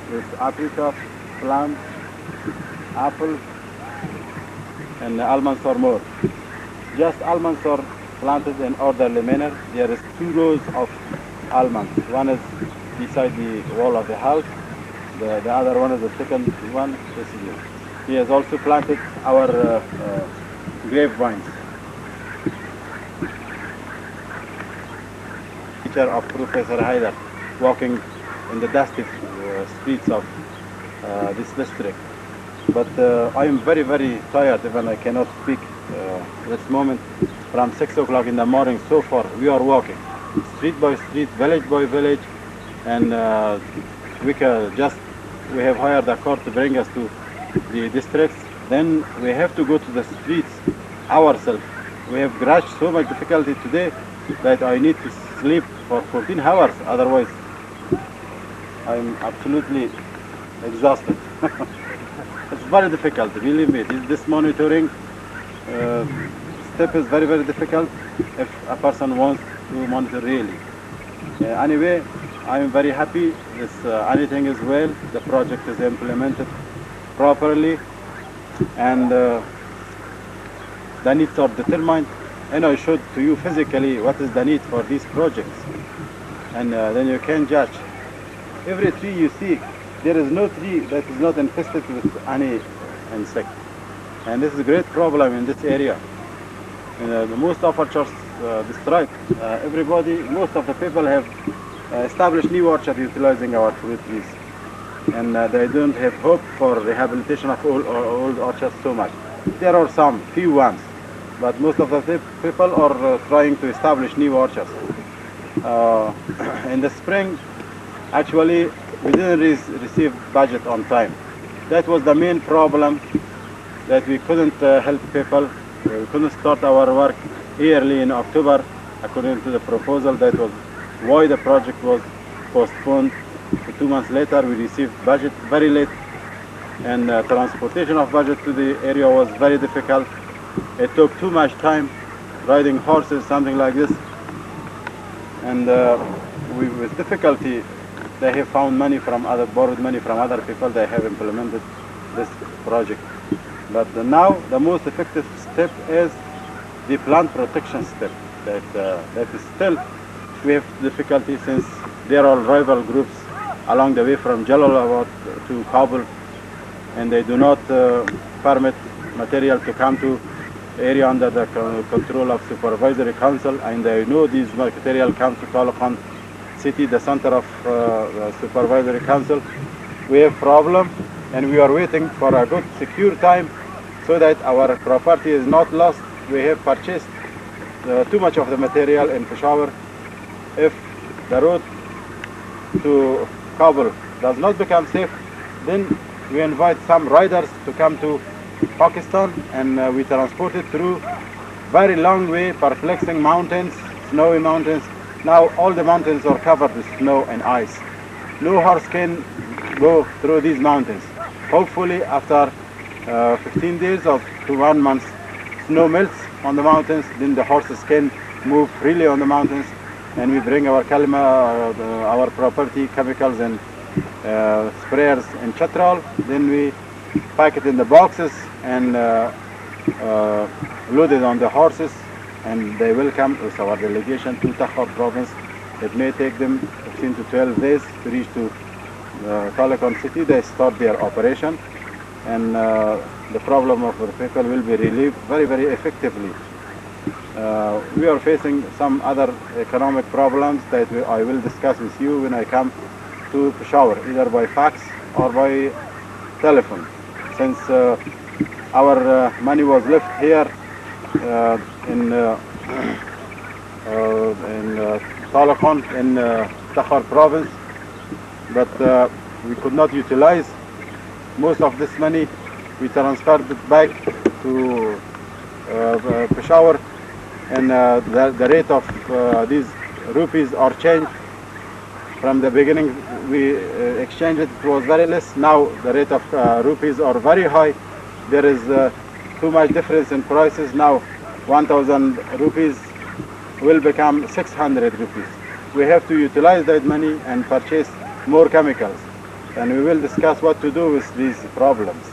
this apricot, plum, apple, and almonds or more. Just almonds are planted in orderly manner. There is 2 rows of almonds. One is beside the wall of the house. The other one is the second one. This is it. He has also planted our grapevines. Teacher of Professor Haider, walking in the dusty streets of this district. But I am very, very tired when I cannot speak this moment. From 6 o'clock in the morning so far, we are walking street by street, village by village, and we have hired a car to bring us to the districts. Then we have to go to the streets ourselves. We have grudged so much difficulty today that I need to sleep for 14 hours. Otherwise, I'm absolutely exhausted. It's very difficult, believe me. This monitoring step is very, very difficult if a person wants to monitor really. Anyway, I am very happy. Anything is well. The project is implemented properly, and the needs are determined. And I showed to you physically what is the need for these projects, and then you can judge. Every tree you see, there is no tree that is not infested with any insect, and this is a great problem in this area. Most of orchards destroyed. Most of the people have established new orchards utilizing our fruit trees, and they don't have hope for rehabilitation of old orchards so much. There are some few ones, but most of the people are trying to establish new orchards. In the spring, actually, we didn't receive budget on time. That was the main problem, that we couldn't help people. We couldn't start our work early in October according to the proposal. That was why the project was postponed. 2 months later, we received budget very late, and transportation of budget to the area was very difficult. It took too much time, riding horses, something like this, and with difficulty they have found borrowed money from other people. They have implemented this project. But now the most effective step is the plant protection step. That is still we have difficulty, since there are rival groups along the way from Jalalabad to Kabul, and they do not permit material to come to area under the control of supervisory council, and they know these material comes to Talakhan city, the center of supervisory council. We have problem, and we are waiting for a good secure time so that our property is not lost. We have purchased too much of the material in Peshawar. If the road to Kabul does not become safe, then we invite some riders to come to Pakistan, and we transport it through very long way, perplexing mountains, snowy mountains. Now all the mountains are covered with snow and ice. No horse can go through these mountains. Hopefully after 15 days or to 1 month, snow melts on the mountains, then the horses can move freely on the mountains, and we bring our our property, chemicals and sprayers in Chatral. Then we pack it in the boxes and load it on the horses, and they will come with our delegation to Takhar province. It may take them 15 to 12 days to reach to Talakhan city. They start their operation, and the problem of the people will be relieved very, very effectively. We are facing some other economic problems that I will discuss with you when I come to Peshawar, either by fax or by telephone. Since our money was left here in Talakhan in Takhar province, but we could not utilize most of this money we transferred it back to Peshawar, and the rate of these rupees are changed. From the beginning we exchanged it was very less. Now the rate of rupees are very high. There is too much difference in prices. Now 1,000 rupees will become 600 rupees. We have to utilize that money and purchase more chemicals, and we will discuss what to do with these problems.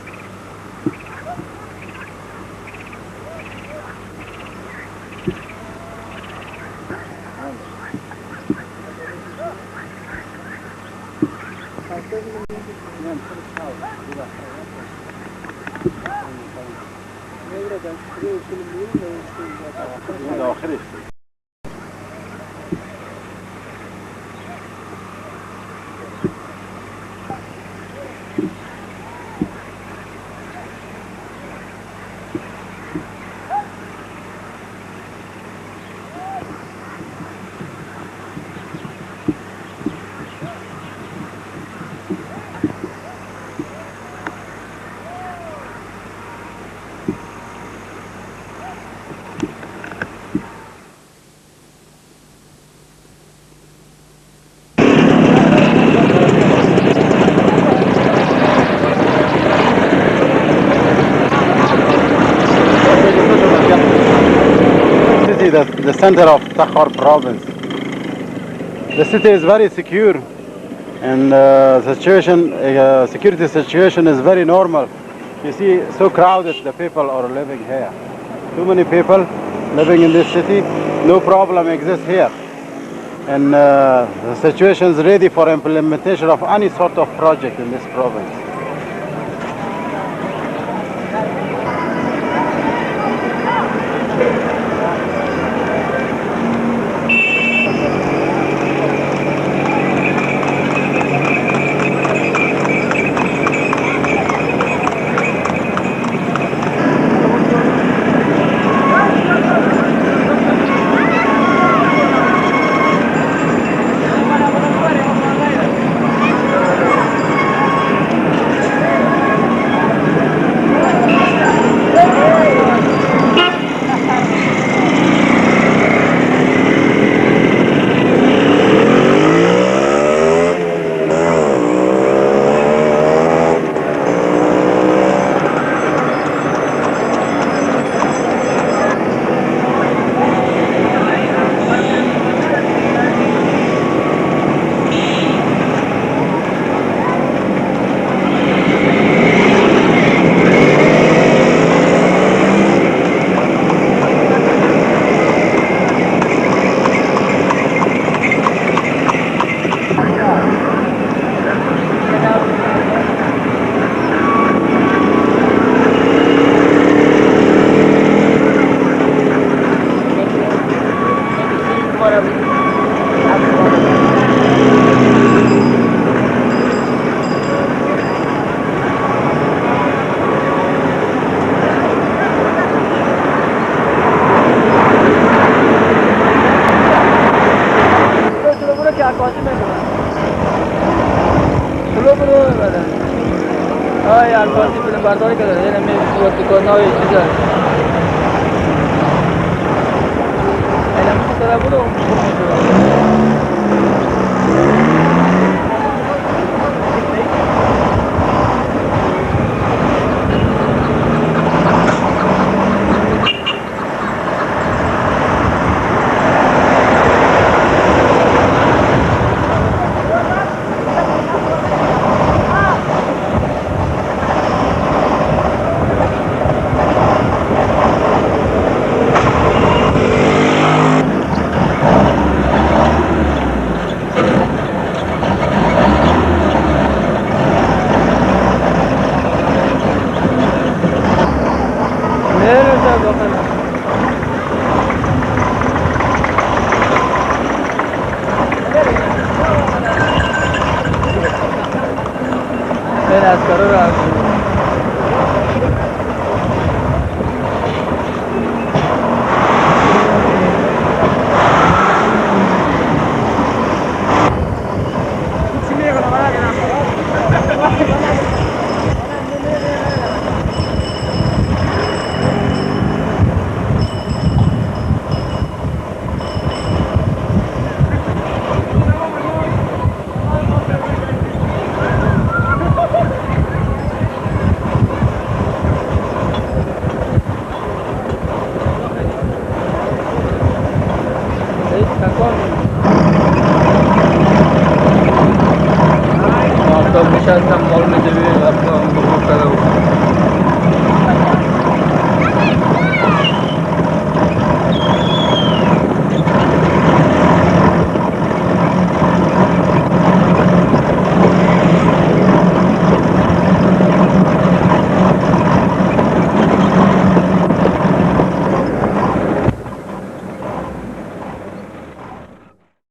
The center of Takhar province. The city is very secure, and security situation is very normal. You see, so crowded the people are living here. Too many people living in this city. No problem exists here, and the situation is ready for implementation of any sort of project in this province. هستم مال نجوی